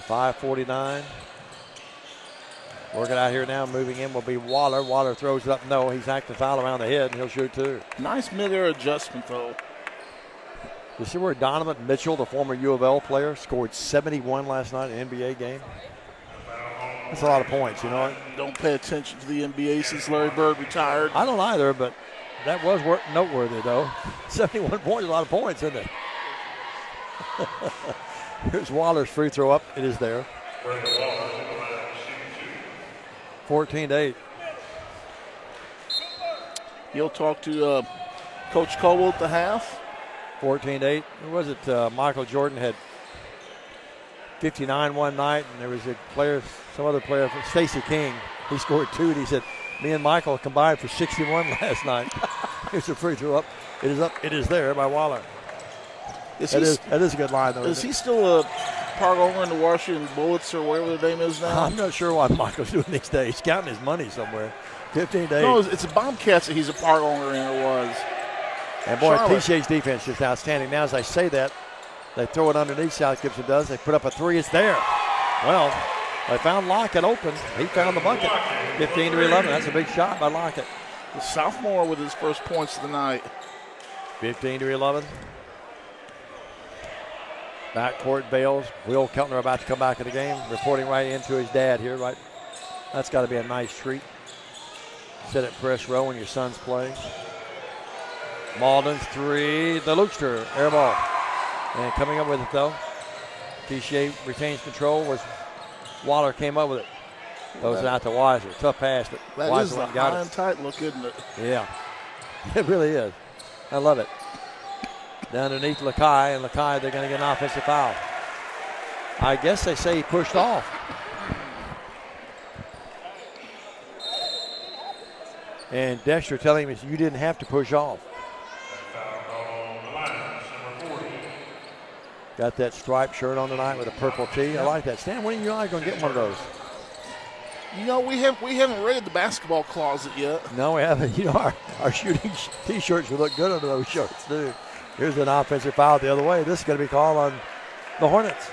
5:49. Working out here now, moving in will be Waller. Waller throws it up. No, he's acting foul around the head, and he'll shoot 2. Nice mid-air adjustment, though. You see where Donovan Mitchell, the former U of L player, scored 71 last night in an NBA game? That's a lot of points, you know. Don't pay attention to the NBA since Larry Bird retired. I don't either, but that was noteworthy, though. 71 points is a lot of points, isn't it? Here's Waller's free throw up. It is there. 14-8. You'll talk to Coach Cole at the half. 14-8. Was it Michael Jordan had 59 one night, and there was a player, some other player, Stacey King. He scored 2, and he said, me and Michael combined for 61 last night. Here's a free throw up. It is up. It is there by Waller. That is a good line, though. Is he still a part owner in the Washington Bullets or whatever the name is now? I'm not sure what Michael's doing these days. He's counting his money somewhere. 15-8. No, it's a Bobcats that he's a part owner in, or was. And boy, TCA's defense is outstanding. Now, as I say that, they throw it underneath. South Gibson does. They put up a 3. It's there. Well, they found Lockett open. He found the bucket. 15-11. That's a big shot by Lockett. The sophomore with his first points of the night. 15-11. Backcourt Bales. Will Keltner about to come back in the game. Reporting right into his dad here. Right. That's got to be a nice treat. Sit at press row when your son's playing. Malden's 3. The Lukester air ball. And coming up with it, though. TCA retains control. Was Waller came up with it. Throws it out to Weiser. Tough pass, but that Weiser is the got high it. and tight look, isn't it? Yeah. It really is. I love it. Down underneath Lakai, and Lakai, they're going to get an offensive foul. I guess they say he pushed off. And Dexter telling him you didn't have to push off. Got that striped shirt on tonight with a purple tee. I like that. Stan, when are you going to get one of those? You know, we haven't raided the basketball closet yet. No, we haven't. You know, our shooting T-shirts would look good under those shirts, too. Here's an offensive foul the other way. This is going to be called on the Hornets.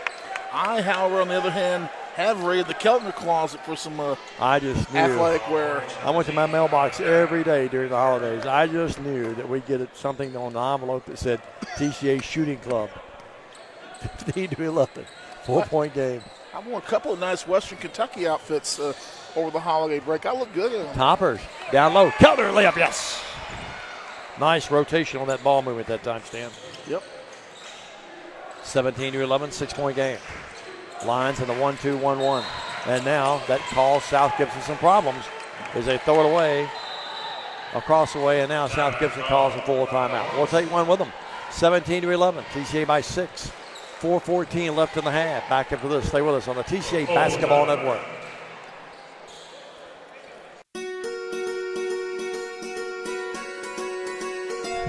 I, however, on the other hand, have raided the Keltner closet for some I just knew. Athletic wear. I went to my mailbox every day during the holidays. I just knew that we'd get something on the envelope that said TCA Shooting Club. 15-11. 4-point game. I wore a couple of nice Western Kentucky outfits over the holiday break. I look good in them. Toppers down low. Keltner layup, yes. Nice rotation on that ball movement that time, Stan. Yep. 17-11, 6-point game. Lines in the 1-2-1-1. And now that calls South Gibson some problems as they throw it away, across the way, and now South Gibson calls a full timeout. We'll take one with them. 17-11, TCA by 6. 4:14 left in the half. Back after this. Stay with us on the TCA Basketball Network.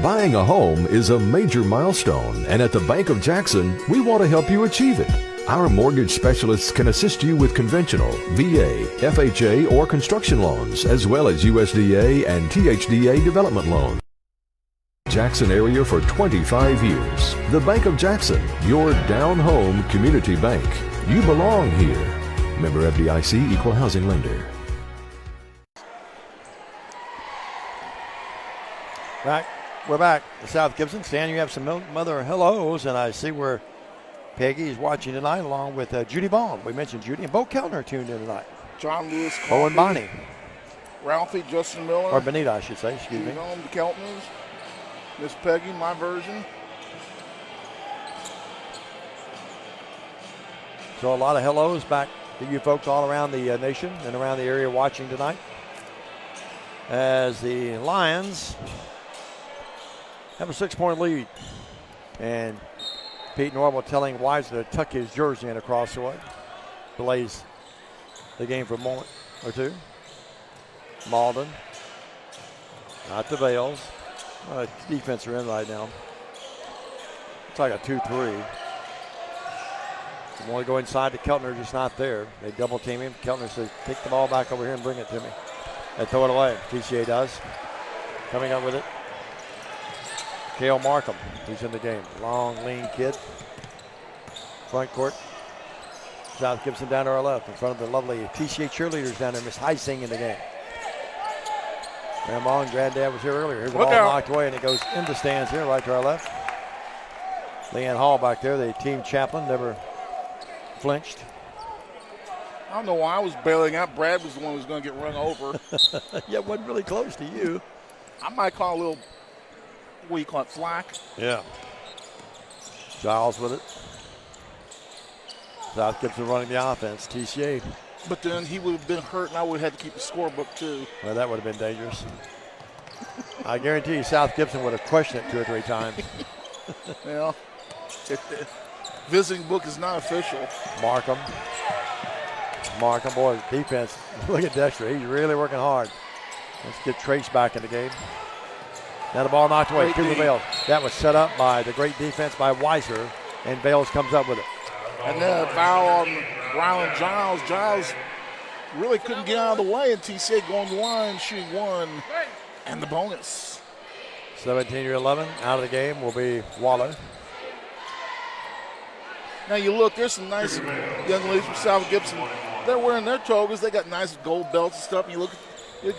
Buying a home is a major milestone, and at the Bank of Jackson, we want to help you achieve it. Our mortgage specialists can assist you with conventional, VA, FHA, or construction loans, as well as USDA and THDA development loans. Jackson area for 25 years. The Bank of Jackson, your down-home community bank. You belong here. Member FDIC, Equal Housing Lender. We're back to South Gibson. Stan, you have some mother hellos, and I see where Peggy is watching tonight along with Judy Bond. We mentioned Judy, and Bo Keltner tuned in tonight. John Lewis, Bo and Bonnie. Ralphie, Justin Miller. Or Benita, I should say. Excuse me. The Keltners. Miss Peggy, my version. So a lot of hellos back to you folks all around the nation and around the area watching tonight. As the Lions have a 6-point lead. And Pete Norwell telling Weiser to tuck his jersey in across the way. Delays the game for a moment or two. Malden. Not to Bales. Defense are in right now. It's like a 2-3. You want to go inside to Keltner, just not there. They double team him. Keltner says, take the ball back over here and bring it to me. And throw it away. TCA does. Coming up with it. Cale Markham, who's in the game. Long, lean kid. Front court. South Gibson down to our left in front of the lovely TCA cheerleaders down there. Miss Heising in the game. Grandma and Granddad was here earlier. Here's the ball knocked away, and it goes into stands here, right to our left. Leanne Hall back there, the team chaplain, never flinched. I don't know why I was bailing out. Brad was the one who was going to get run over. Yeah, it wasn't really close to you. I might call a little, what do you call it, flack? Yeah. Giles with it. South Gibson running the offense. TCA. But then he would have been hurt, and I would have had to keep the scorebook, too. Well, that would have been dangerous. I guarantee you South Gibson would have questioned it 2 or 3 times. Well, visiting book is not official. Markham, boy, defense. Look at Dexter. He's really working hard. Let's get Trace back in the game. Now the ball knocked away. Cooper Bales. That was set up by the great defense by Weiser, and Bales comes up with it. And then a foul on Rylan Giles. Giles really couldn't get out of the way, and TCA going to the line, shooting 1, and the bonus. 17-11. Out of the game will be Waller. Now you look, there's some nice young ladies from South Gibson. They're wearing their togas. They got nice gold belts and stuff. And you look at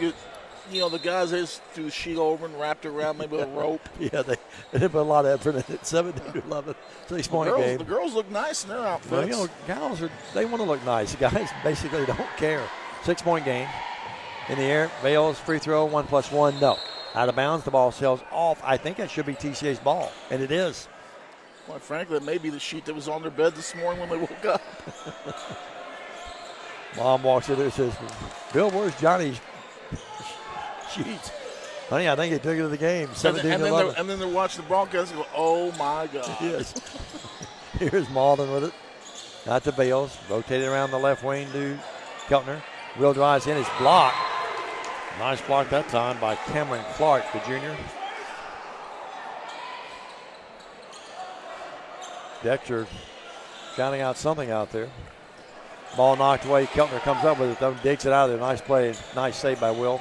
the guys, they just threw the sheet over and wrapped it around maybe with a rope. Yeah, they put a lot of effort in it. 17-11, 6-point game. The girls look nice in their outfits. Well, gals they want to look nice. The guys basically don't care. 6-point game. In the air, Bales free throw, 1+1, no. Out of bounds, the ball sails off. I think that should be TCA's ball, and it is. Quite frankly, it may be the sheet that was on their bed this morning when they woke up. Mom walks in there and says, Bill, where's Johnny's sheets? Honey, I think he took it to the game. 17-11. And then they're watching the broadcast and go, oh, my God. Yes. Here's Malden with it. Not to Bales. Rotated around the left wing to Keltner. Will drives in. He's blocked. Nice block that time by Cameron Clark, the junior. Dexter counting out something out there. Ball knocked away. Keltner comes up with it, though, digs it out of there. Nice play. Nice save by Will.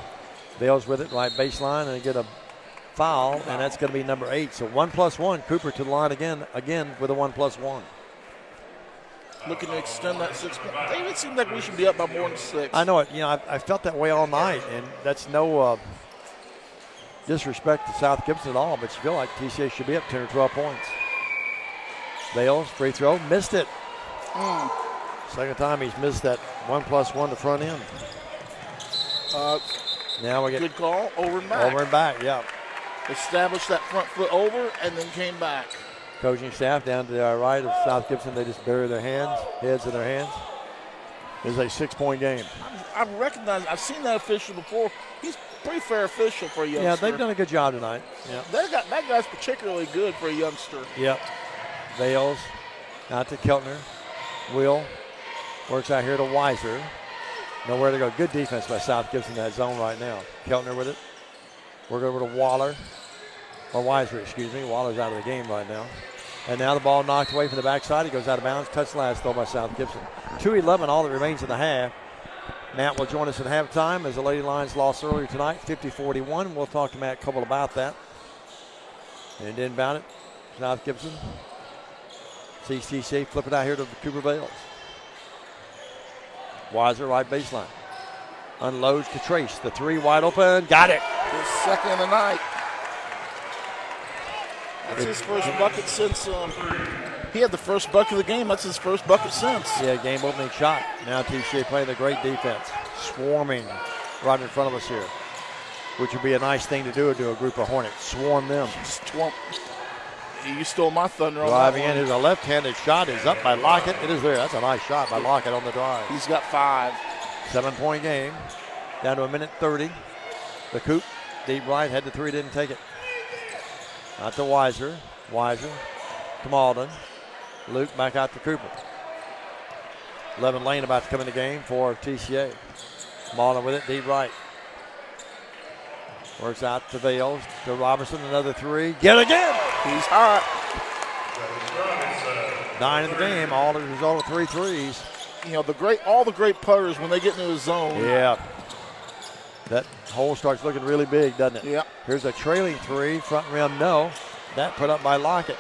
Bales with it, right baseline, and they get a foul, and that's going to be number 8. So 1+1. Cooper to the line again with a 1+1. Looking to extend that 6 point. It seems like we should be up by more than 6. I know it. I felt that way all night, and that's no disrespect to South Gibson at all, but you feel like TCA should be up 10 or 12 points. Bales, free throw, missed it. Second time he's missed that 1+1 to front end. Now we get good call, over and back. Over and back, yeah. Established that front foot over and then came back. Coaching staff down to the right of South Gibson, they just bury their heads in their hands. It's a 6-point game. I recognize, I've seen that official before. He's a pretty fair official for a youngster. Yeah, they've done a good job tonight. Yeah. That guy's particularly good for a youngster. Yep. Bales, out to Keltner. Will works out here to Weiser. Nowhere to go. Good defense by South Gibson in that zone right now. Keltner with it. Work over to Waller. Or Weiser, excuse me. Waller's out of the game right now. And now the ball knocked away from the backside. He goes out of bounds. Touch last throw by South Gibson. 2:11, all that remains in the half. Matt will join us at halftime as the Lady Lions lost earlier tonight, 50-41. We'll talk to Matt Coble about that. And inbound it, South Gibson. CCC flip it out here to Cooper Bales. Weiser, right baseline. Unloads to Trace. The 3 wide open. Got it. His second of the night. That's his first bucket since he had the first bucket of the game. That's his first bucket since. Yeah, game opening shot. Now TCA playing the great defense, swarming right in front of us here, which would be a nice thing to do to a group of Hornets. Swarm them. You stole my thunder on Driving that one. in, is a left-handed shot. Is up by Lockett. It is there. That's a nice shot by Lockett on the drive. He's got 5. 7-point game. Down to a minute 30. The Coop, deep right, head to 3, didn't take it. Out to Weiser. Weiser to Malden. Luke back out to Cooper. 11 Lane about to come in the game for TCA. Malden with it, deep right. Works out to Vales, to Robertson, another 3. Get again! He's hot. 9 in the game, all as a result of 3 threes. You know, all the great putters, when they get into the zone. Yeah. That hole starts looking really big, doesn't it? Yeah. Here's a trailing 3, front rim, no. That put up by Lockett.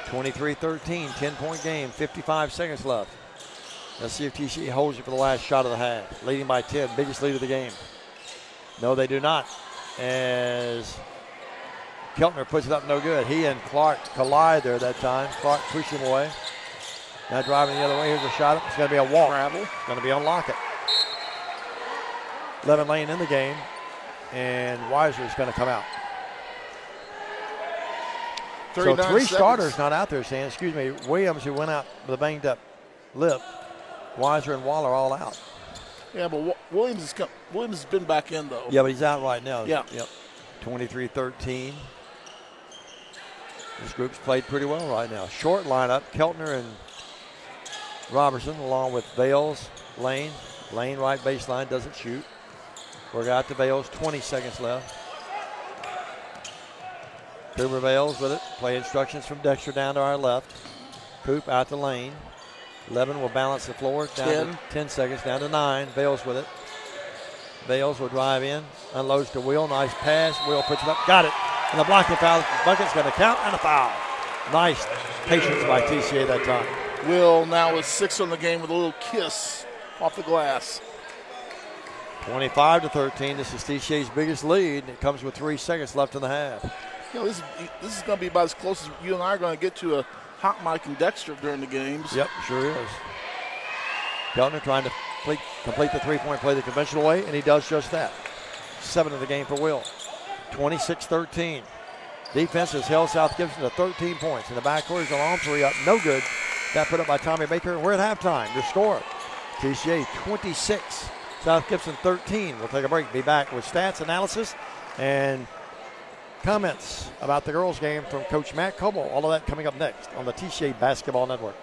23-13, 10-point game, 55 seconds left. Let's see if TCA holds it for the last shot of the half. Leading by 10, biggest lead of the game. No, they do not. As Keltner puts it up, no good. He and Clark collide there that time. Clark pushed him away. Now driving the other way. Here's a shot. It's going to be a walk. Travel. It's going to be on Lockett. 11 Lane in the game, and Weiser is going to come out. So 3 seconds. starters not out there, saying, excuse me, Williams, who went out with a banged up lip. Weiser and Waller all out. Yeah, but Williams has been back in, though. Yeah, but he's out right now. Yeah. Yep. 23-13. This group's played pretty well right now. Short lineup, Keltner and Robertson, along with Vales, Lane. Lane right baseline, doesn't shoot. Work out to Vales, 20 seconds left. Cooper Vales with it. Play instructions from Dexter down to our left. Coop out to Lane. 11 will balance the floor. Down to 10 seconds, down to 9. Vales with it. Vales will drive in, unloads to Will. Nice pass. Will puts it up, got it. And the blocking foul. Bucket's going to count, and a foul. Nice patience by TCA that time. Will now is 6 on the game with a little kiss off the glass. 25-13. This is TCA's biggest lead. It comes with 3 seconds left in the half. You know, this is going to be about as close as you and I are going to get to a hot mic and Dexter during the games. Yep, sure is. Keltner trying to complete the 3-point play the conventional way, and he does just that. 7 of the game for Will. 26-13. Defense has held South Gibson to 13 points. In the backcourt is a long 3 up, no good. That put up by Tommy Baker. We're at halftime. Your score, TCA 26, South Gibson 13. We'll take a break. Be back with stats, analysis, and comments about the girls' game from Coach Matt Coble. All of that coming up next on the TCA Basketball Network.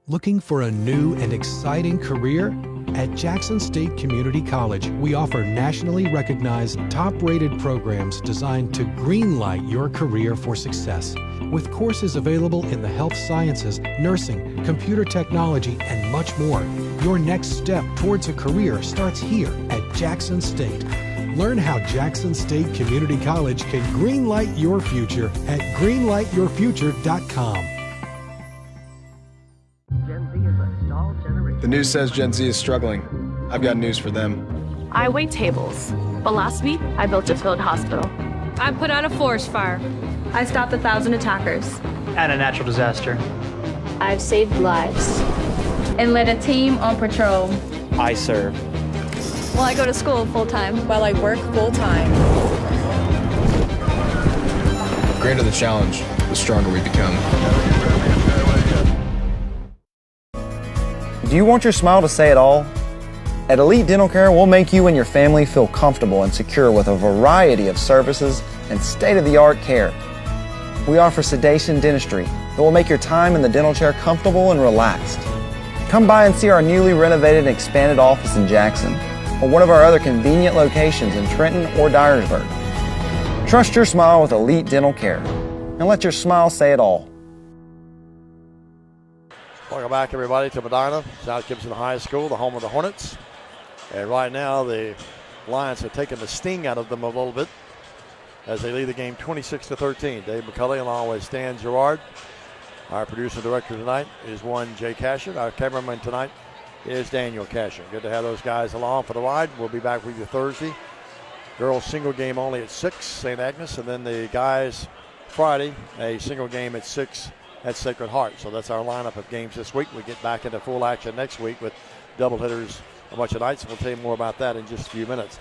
Looking for a new and exciting career? At Jackson State Community College, we offer nationally recognized, top-rated programs designed to greenlight your career for success. With courses available in the health sciences, nursing, computer technology, and much more, your next step towards a career starts here at Jackson State. Learn how Jackson State Community College can greenlight your future at greenlightyourfuture.com. The news says Gen Z is struggling. I've got news for them. I wait tables, but last week I built a field hospital. I put out a forest fire. I stopped 1,000 attackers. And a natural disaster. I've saved lives. And led a team on patrol. I serve. Well, I go to school full-time. While I work full-time. The greater the challenge, the stronger we become. Do you want your smile to say it all? At Elite Dental Care, we'll make you and your family feel comfortable and secure with a variety of services and state-of-the-art care. We offer sedation dentistry that will make your time in the dental chair comfortable and relaxed. Come by and see our newly renovated and expanded office in Jackson, or one of our other convenient locations in Trenton or Dyersburg. Trust your smile with Elite Dental Care, and let your smile say it all. Welcome back, everybody, to Medina, South Gibson High School, the home of the Hornets. And right now, the Lions have taken the sting out of them a little bit as they lead the game 26-13. Dave McCulley along with Stan Gerard. Our producer director tonight is one Jay Cashin. Our cameraman tonight is Daniel Cashin. Good to have those guys along for the ride. We'll be back with you Thursday. Girls single game only at 6, St. Agnes, and then the guys Friday, a single game at 6 at Sacred Heart. So that's our lineup of games this week. We get back into full action next week with doubleheaders a bunch of nights. We'll tell you more about that in just a few minutes.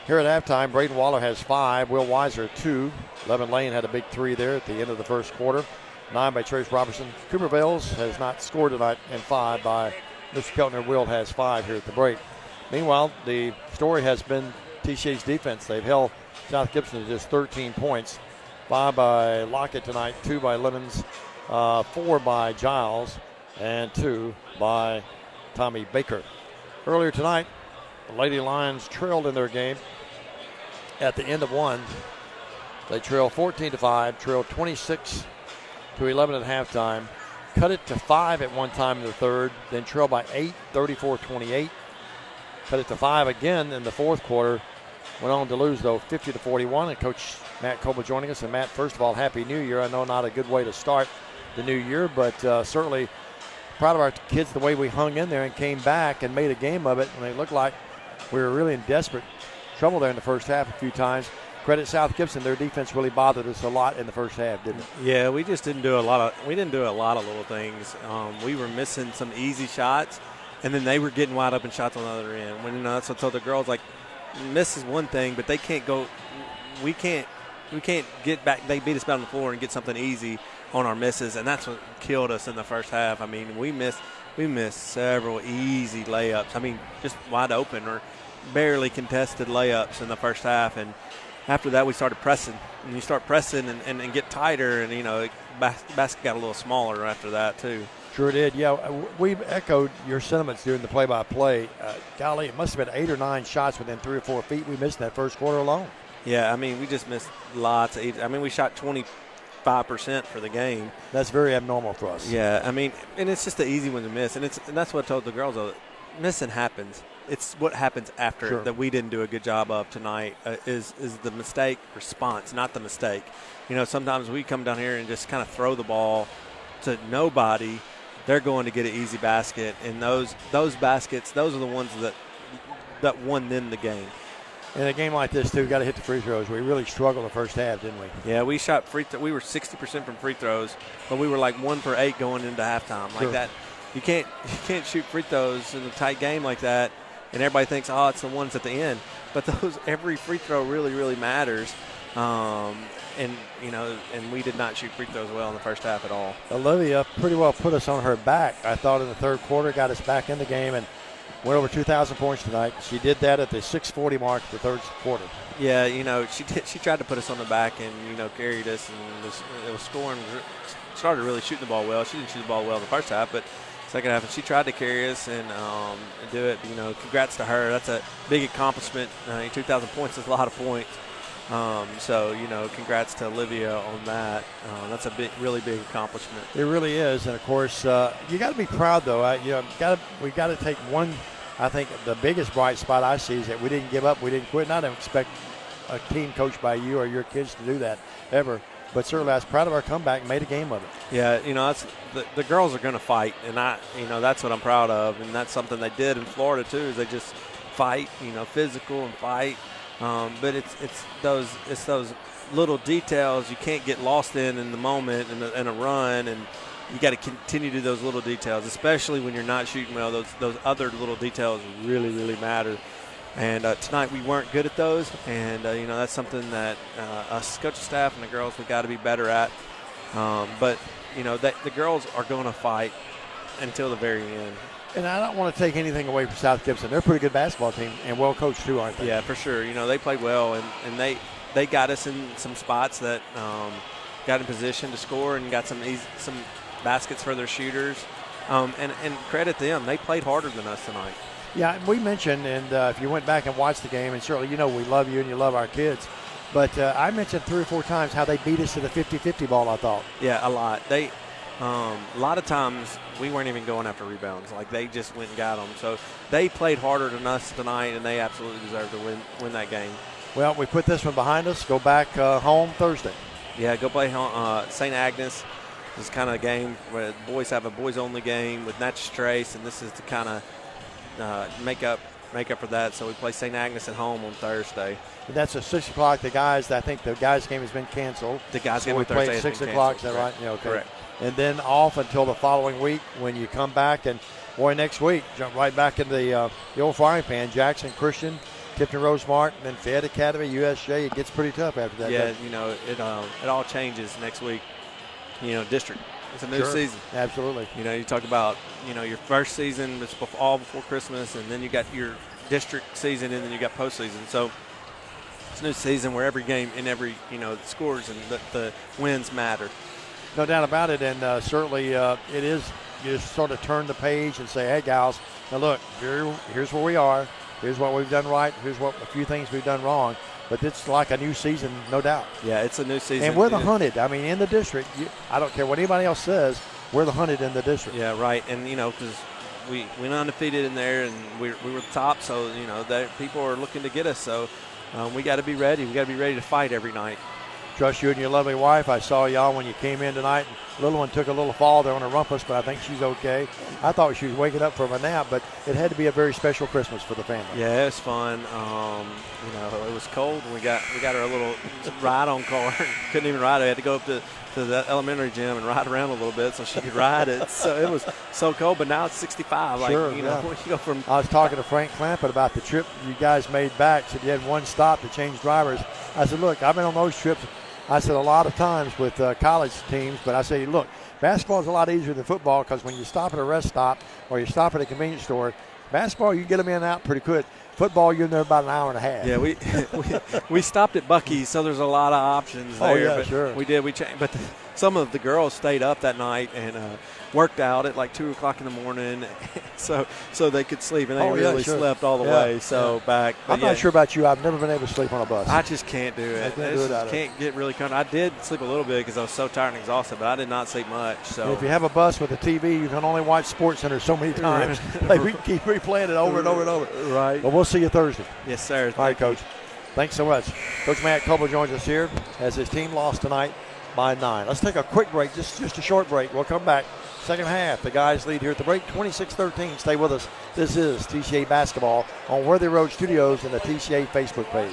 Here at halftime, Braden Waller has 5, Will Weiser 2. Levin Lane had a big 3 there at the end of the first quarter. 9 by Trace Robertson. Cooper Bales has not scored tonight, and 5 by Mr. Keltner. Will has 5 here at the break. Meanwhile, the story has been TCA's defense. They've held South Gibson to just 13 points. 5 by Lockett tonight, 2 by Lemons, 4 by Giles, and 2 by Tommy Baker. Earlier tonight, the Lady Lions trailed in their game. At the end of one, they trailed 14-5, trailed 26-11 at halftime, cut it to 5 at one time in the third, then trailed by 8, 34-28, cut it to 5 again in the fourth quarter. Went on to lose, though, 50-41. And Coach Matt Coble joining us. And, Matt, first of all, Happy New Year. I know not a good way to start the new year, but certainly proud of our kids the way we hung in there and came back and made a game of it. And it looked like we were really in desperate trouble there in the first half a few times. Credit South Gibson. Their defense really bothered us a lot in the first half, didn't it? Yeah, we just didn't do a lot of little things. We were missing some easy shots, and then they were getting wide open shots on the other end. When that's what I told the girls, like, miss is one thing, but they can't go. We can't get back. They beat us back on the floor and get something easy on our misses, and that's what killed us in the first half. I mean, we missed several easy layups. I mean, just wide open or barely contested layups in the first half, and after that we started pressing. And you start pressing and get tighter, and basket got a little smaller after that too. Sure did. Yeah, we echoed your sentiments during the play-by-play. Golly, it must have been 8 or 9 shots within 3 or 4 feet we missed in that first quarter alone. Yeah, I mean, we just missed lots. We shot 25% for the game. That's very abnormal for us. Yeah, I mean, and it's just the easy one to miss. And that's what I told the girls, though. Missing happens. It's what happens after that we didn't do a good job of tonight is the mistake response, not the mistake. Sometimes we come down here and just kind of throw the ball to nobody. They're going to get an easy basket, and those baskets, those are the ones that won them the game. In a game like this, too, got to hit the free throws. We really struggled the first half, didn't we? Yeah, we shot we were 60% from free throws, but we were like 1 for 8 going into halftime. Like that, you can't shoot free throws in a tight game like that, and everybody thinks, oh, it's the ones at the end. But every free throw really, really matters. And we did not shoot free throws well in the first half at all. Olivia pretty well put us on her back, I thought, in the third quarter, got us back in the game and went over 2,000 points tonight. She did that at the 6:40 mark of the third quarter. Yeah, she tried to put us on the back and, carried us and was scoring. Started really shooting the ball well. She didn't shoot the ball well in the first half, but second half, and she tried to carry us and do it. Congrats to her. That's a big accomplishment. 2,000 points is a lot of points. Congrats to Olivia on that. That's a really big accomplishment. It really is, and of course, you got to be proud though. We got to take one. I think the biggest bright spot I see is that we didn't give up, we didn't quit. And I don't expect a team coached by you or your kids to do that ever. But certainly, I was proud of our comeback, made a game of it. Yeah, that's the girls are going to fight, and that's what I'm proud of, and that's something they did in Florida too. Is they just fight, physical and fight. But it's those little details you can't get lost in the moment in a run, and you got to continue to do those little details, especially when you're not shooting well. Those other little details really, really matter. And tonight we weren't good at those, and that's something that us coaching staff and the girls we got to be better at. But the girls are going to fight until the very end. And I don't want to take anything away from South Gibson. They're a pretty good basketball team and well coached too, aren't they? Yeah, for sure. They played well, and they got us in some spots that got in position to score and got some baskets for their shooters. And credit them, they played harder than us tonight. Yeah, we mentioned, and if you went back and watched the game, and certainly we love you and you love our kids, but I mentioned 3 or 4 times how they beat us to the 50-50 ball, I thought. Yeah, a lot. A lot of times we weren't even going after rebounds. Like, they just went and got them. So they played harder than us tonight, and they absolutely deserved to win that game. Well, we put this one behind us. Go back home Thursday. Yeah, go play St. Agnes. This is kind of a game where the boys have a boys-only game with Natchez Trace, and this is to kind of make up make up for that. So we play St. Agnes at home on Thursday. And that's at 6 o'clock. The guys, I think the guys' game has been canceled. The guys' so game we on play Thursday at has 6 been o'clock. Is canceled. that right? Yeah, okay. Correct. And then off until the following week when you come back. And, boy, next week, jump right back into the old frying pan. Jackson, Christian, Tipton Rosemart, and then Fayette Academy, USJ. It gets pretty tough after that. Yeah, it all changes next week. District. It's a new season. Absolutely. You talk about, your first season was all before Christmas, and then you got your district season, and then you got postseason. So it's a new season where every game and every, the scores and the wins matter. No doubt about it, and certainly it is. You just sort of turn the page and say, hey, gals, now look, here's where we are. Here's what we've done right. Here's a few things we've done wrong. But it's like a new season, no doubt. Yeah, it's a new season. And we're the hunted. I mean, in the district, I don't care what anybody else says, we're the hunted in the district. Yeah, right. And, because we went undefeated in there, and we were the top, so, people are looking to get us. So we got to be ready. We got to be ready to fight every night. Trust you and your lovely wife. I saw y'all when you came in tonight. Little one took a little fall there on a rumpus, but I think she's okay. I thought she was waking up from a nap, but it had to be a very special Christmas for the family. Yeah, it was fun. It was cold. We got her a little ride-on car. Couldn't even ride it. I had to go up to the elementary gym and ride around a little bit so she could ride it. So it was so cold, but now it's 65. Sure, you go from. I was talking to Frank Clampett about the trip you guys made back. Said you had one stop to change drivers. I said, look, I've been on those trips. I said a lot of times with college teams, but I say, look, basketball is a lot easier than football because when you stop at a rest stop or you stop at a convenience store, basketball, you get them in and out pretty quick. Football, you're in there about an hour and a half. Yeah, we stopped at Buc-ee's, so there's a lot of options there. Oh, yeah, but sure. We did. We changed, but some of the girls stayed up that night and worked out at like 2 o'clock in the morning, so they could sleep, and they really slept all the way. So back. I'm not sure about you. I've never been able to sleep on a bus. I just can't do it. I can't get really comfortable. I did sleep a little bit because I was so tired and exhausted, but I did not sleep much. So and if you have a bus with a TV, you can only watch SportsCenter so many times. Like we can keep replaying it over and over and over. Right. But we'll see you Thursday. Yes, sir. All right, Coach. Thanks so much. Coach Matt Coble joins us here as his team lost tonight by 9. Let's take a quick break, just a short break. We'll come back. Second half, the guys lead here at the break, 26-13. Stay with us. This is TCA Basketball on Worthy Road Studios and the TCA Facebook page.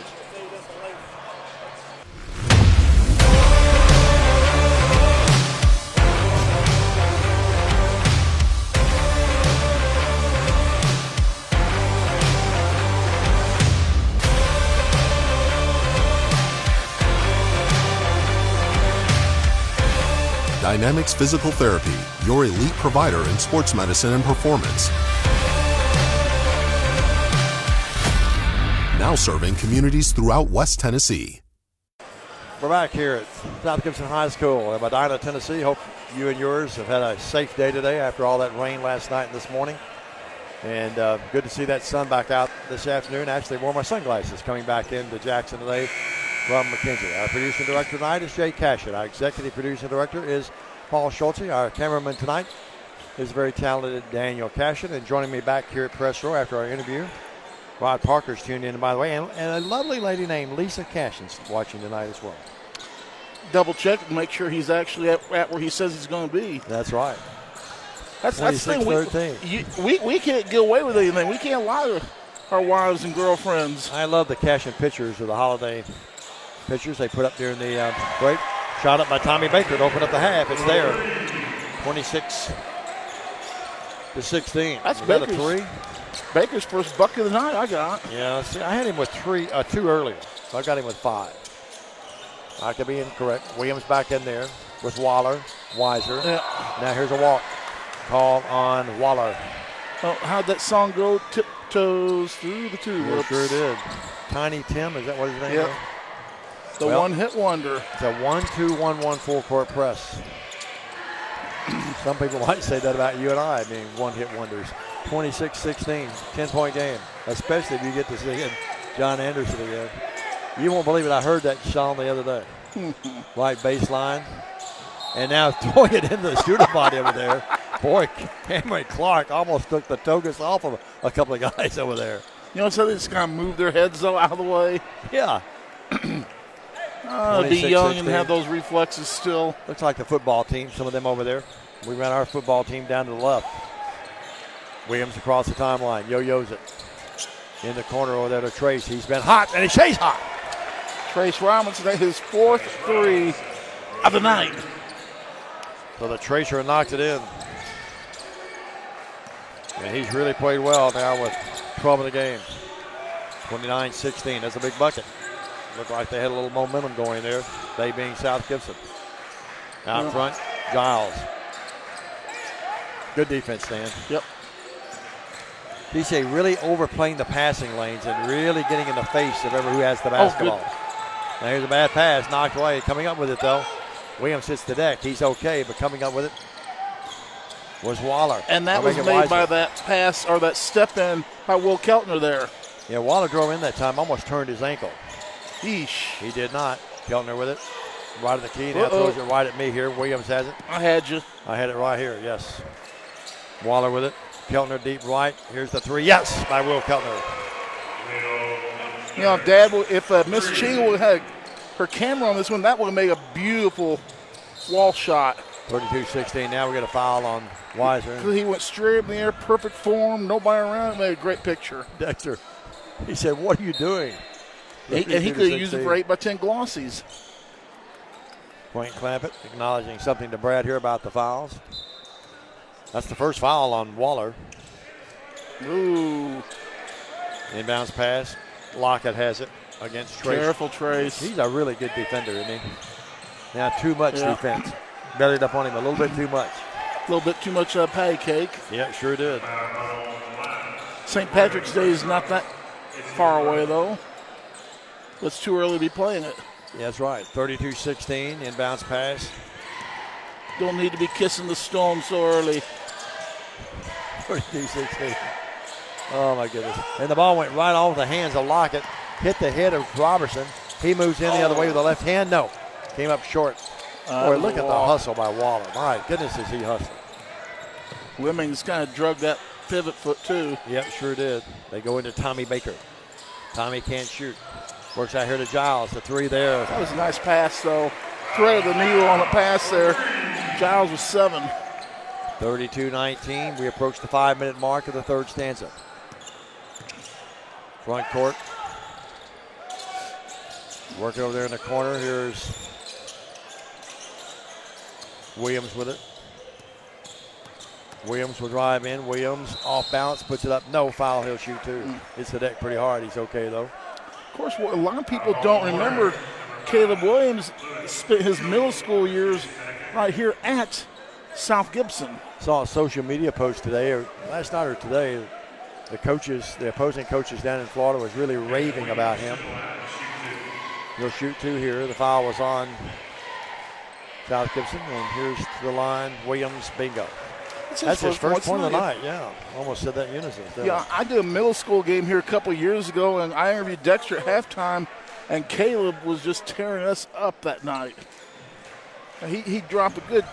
Dynamics Physical Therapy, your elite provider in sports medicine and performance. Now serving communities throughout West Tennessee. We're back here at South Gibson High School in Medina, Tennessee. Hope you and yours have had a safe day today after all that rain last night and this morning. And good to see that sun back out this afternoon. Actually wore my sunglasses coming back into Jackson today from McKenzie. Our producer director tonight is Jay Cashin. Our executive producer director is Paul Schultze. Our cameraman tonight is very talented Daniel Cashin. And joining me back here at Press Row after our interview, Rod Parker's tuned in, by the way, and a lovely lady named Lisa Cashin's watching tonight as well. Double check and make sure he's actually at where he says he's going to be. That's right. That's the thing. We can't get away with anything. We can't lie to our wives and girlfriends. I love the Cashin pictures of the holiday pictures they put up during the break. Shot up by Tommy Baker to open up the half. It's there. 26-16. That's Baker's, a three. Baker's first bucket of the night I got. Yeah, see, I had him with 2 earlier, so I got him with 5. I could be incorrect. Williams back in there with Waller, Weiser. Yeah. Now here's a walk call on Waller. Oh, how'd that song go? Tiptoes through the tulips. Sure did. Tiny Tim, is that what his name is? The one-hit wonder. It's a 1-2-1-1 full-court press. Some people might say that about you and I being one-hit wonders. 26-16, 10-point game, especially if you get to see John Anderson again. You won't believe it. I heard that song the other day. Right baseline. And now throwing it into the student body over there. Boy, Cameron Clark almost took the togas off of a couple of guys over there. You know, so they just kind of move their heads, though, out of the way. Yeah. Be young and have those reflexes still. Looks like the football team, some of them over there. We ran our football team down to the left. Williams across the timeline, yo-yos it. In the corner over there to Trace. He's been hot, and he stays hot. Trace Robinson, his 4th 3 of the night. So the Tracer knocked it in. And he's really played well now with 12 in the game. 29-16. That's a big bucket. Looked like they had a little momentum going there. They being South Gibson. Out front, Giles. Good defense, Stan. Yep. TCA really overplaying the passing lanes and really getting in the face of who has the basketball. Now here's a bad pass, knocked away. Coming up with it, though. Williams hits the deck. He's okay, but coming up with it was Waller. And that was made by that pass or that step in by Will Keltner there. Yeah, Waller drove in that time, almost turned his ankle. Yeesh. He did not. Keltner with it. Right at the key. Now throws it right at me here. Williams has it. I had you. I had it right here, yes. Waller with it. Keltner deep right. Here's the 3. Yes, by Will Keltner. You know, Dad, if Miss Cheagle would have had her camera on this one, that would have made a beautiful wall shot. 32-16. Now we get a foul on Weiser. He went straight up in the air, perfect form, nobody around. Made a great picture. Dexter, he said, "What are you doing?" And he could have used it for 8 by 10 glossies. Quentin Clampett acknowledging something to Brad here about the fouls. That's the first foul on Waller. Ooh. Inbounds pass. Lockett has it against Trace. Careful, Trace. He's a really good defender, isn't he? Now too much defense. Bellied up on him a little bit too much. A little bit too much patty cake. Yeah, sure did. St. Patrick's Day is not that far away, though. It's too early to be playing it. Yeah, that's right. 32-16, inbounds pass. Don't need to be kissing the stone so early. 32-16. Oh, my goodness. And the ball went right off the hands of Lockett, hit the head of Robertson. He moves in the other way with the left hand. No. Came up short. Boy, look at the hustle by Waller. My goodness, is he hustling. Lemmings kind of drug that pivot foot, too. Yep, sure did. They go into Tommy Baker. Tommy can't shoot. Works out here to Giles. The 3 there. That was a nice pass, though. Threaded the needle on the pass there. Giles was 7. 32-19. We approach the 5-minute mark of the third stanza. Front court. Working over there in the corner. Here's Williams with it. Williams will drive in. Williams off balance, puts it up. No foul. He'll shoot 2. Hits the deck pretty hard. He's okay, though. Of course, a lot of people don't remember Caleb Williams spent his middle school years right here at South Gibson. Saw a social media post today, or last night or today, the opposing coaches down in Florida was really raving about him. He'll shoot 2 here. The foul was on South Gibson, and here's to the line, Williams, bingo. That's his first point of the night, yeah. Almost said that in unison. Yeah, I did a middle school game here a couple years ago, and I interviewed Dexter at halftime, and Caleb was just tearing us up that night. He dropped a good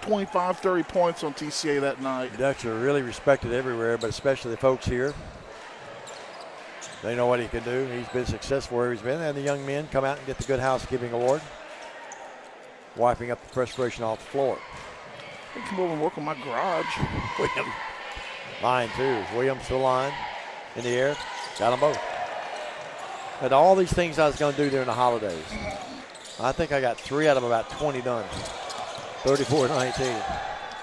25, 30 points on TCA that night. Dexter really respected everywhere, but especially the folks here. They know what he can do. He's been successful where he's been, and the young men come out and get the Good Housekeeping Award, wiping up the perspiration off the floor. I can come over and work on my garage. Williams. Line 2. Williams to the line. In the air. Got them both. And all these things I was going to do during the holidays, I think I got 3 out of about 20 done. 34-19.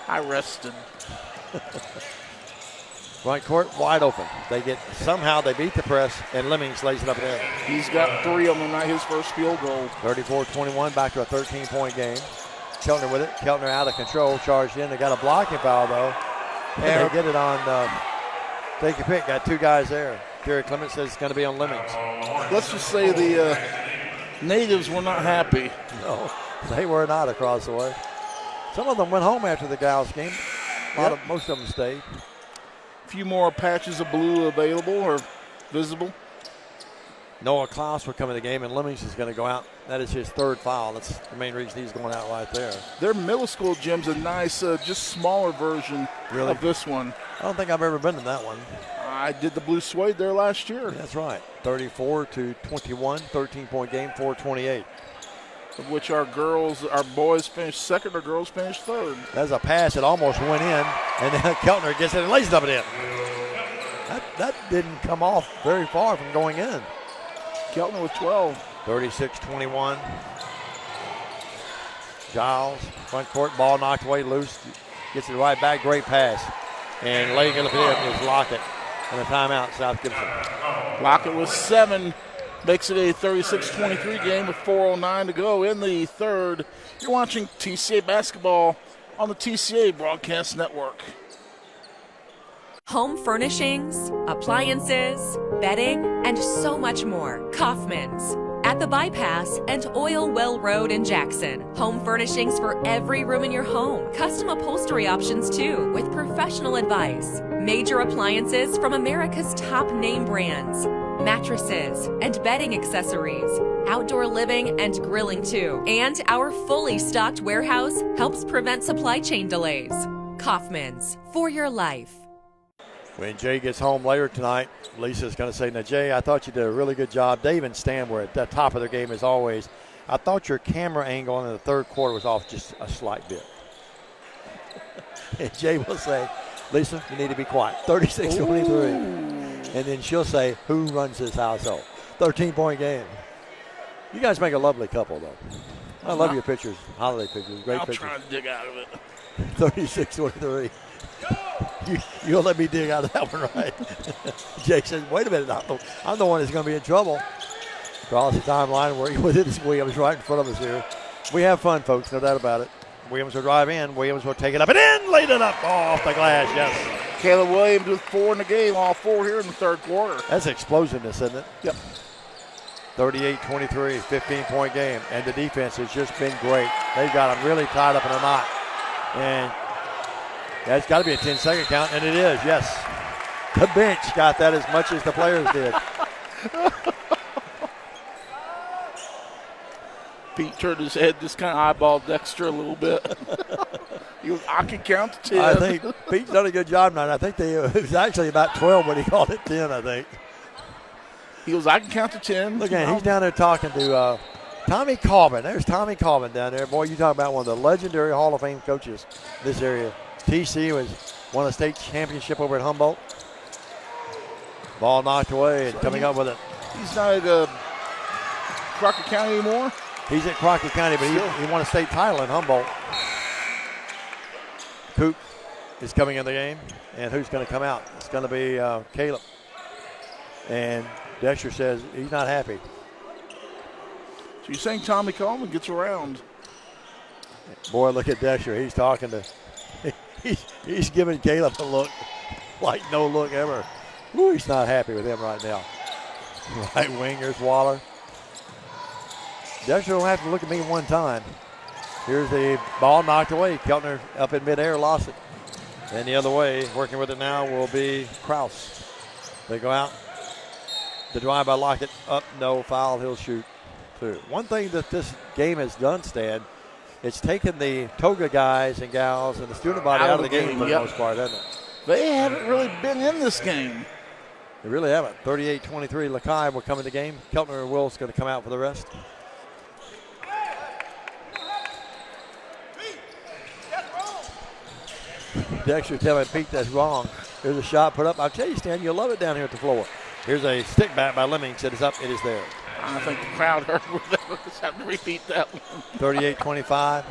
I rested. Front court wide open. Somehow they beat the press, and Lemmings lays it up there. He's got 3 on the night, his first field goal. 34-21, back to a 13-point game. Keltner with it. Keltner out of control, charged in. They got a blocking foul, though. And they get it on take your pick. Got 2 guys there. Jerry Clement says it's going to be on Lemmings. Let's just say the natives were not happy. No, they were not across the way. Some of them went home after the Gals game. Most of them stayed. A few more patches of blue available or visible. Noah Klaus will come in the game, and Lemmings is going to go out. That is his 3rd foul. That's the main reason he's going out right there. Their middle school gym's a nice, just smaller version of this one. I don't think I've ever been to that one. I did the blue suede there last year. That's right. 34-21, 13-point game, 4:28. Of which our boys finished 2nd, our girls finished 3rd. That's a pass that almost went in, and then Keltner gets it and lays it up and in. That didn't come off very far from going in. Keltner with 12. 36-21. Giles, front court, ball knocked away loose. Gets it right back, great pass. And laying it up is Lockett. And a timeout, South Gibson. Lockett with 7. Makes it a 36-23 game with 4:09 to go in the third. You're watching TCA basketball on the TCA Broadcast Network. Home furnishings, appliances, bedding, and so much more. Kaufman's. At the Bypass and Oil Well Road in Jackson. Home furnishings for every room in your home. Custom upholstery options too, with professional advice. Major appliances from America's top name brands. Mattresses and bedding accessories. Outdoor living and grilling too. And our fully stocked warehouse helps prevent supply chain delays. Kaufman's, for your life. When Jay gets home later tonight, Lisa's going to say, now, Jay, I thought you did a really good job. Dave and Stan were at the top of their game as always. I thought your camera angle in the third quarter was off just a slight bit. And Jay will say, Lisa, you need to be quiet. 36-23. And then she'll say, who runs this household? 13-point game. You guys make a lovely couple, though. I love your pictures, holiday pictures, great pictures. I'll try to dig out of it. 36-23. You'll let me dig out of that one, right? Jake says, wait a minute, I'm the one that's going to be in trouble. Across the timeline, working with it is Williams right in front of us here. We have fun, folks, no doubt about it. Williams will drive in. Williams will take it up and in, laid it up off the glass, yes. Caleb Williams with 4 in the game, all 4 here in the third quarter. That's explosiveness, isn't it? Yep. 38-23, 15-point game, and the defense has just been great. They've got them really tied up in a knot. And that's got to be a 10-second count, and it is, yes. The bench got that as much as the players did. Pete turned his head, just kind of eyeballed Dexter a little bit. He goes, I can count to 10. I think Pete's done a good job tonight. I think it was actually about 12 when he called it 10, I think. He goes, I can count to 10. Look at him. He's down there talking to Tommy Colvin. There's Tommy Colvin down there. Boy, you talk about one of the legendary Hall of Fame coaches in this area. TC was won a state championship over at Humboldt. Ball knocked away and coming up with it. He's not at Crockett County anymore? He's at Crockett County, but he won a state title in Humboldt. Coop is coming in the game, and who's going to come out? It's going to be Caleb. And Dexter says he's not happy. So you're saying Tommy Coleman gets around? Boy, look at Dexter. He's talking to he's giving Caleb a look like no look ever. Ooh, he's not happy with him right now. Right wing, here's Waller. Dexter will have to look at me one time. Here's the ball knocked away. Keltner up in midair, lost it. And the other way, working with it now, will be Kraus. They go out. The drive by Lockett, up, no foul, he'll shoot two. One thing that this game has done, Stan, it's taken the toga guys and gals and the student body out of the game for the most part, hasn't it? They haven't really been in this game. They really haven't. 38-23, Lakai will come in the game. Keltner and Will's going to come out for the rest. Dexter telling Pete that's wrong. There's a shot put up. I'll tell you, Stan, you'll love it down here at the floor. Here's a stick back by Lemmings. It is up. It is there. I think the crowd heard with that. We'll just have to repeat that one. 38-25.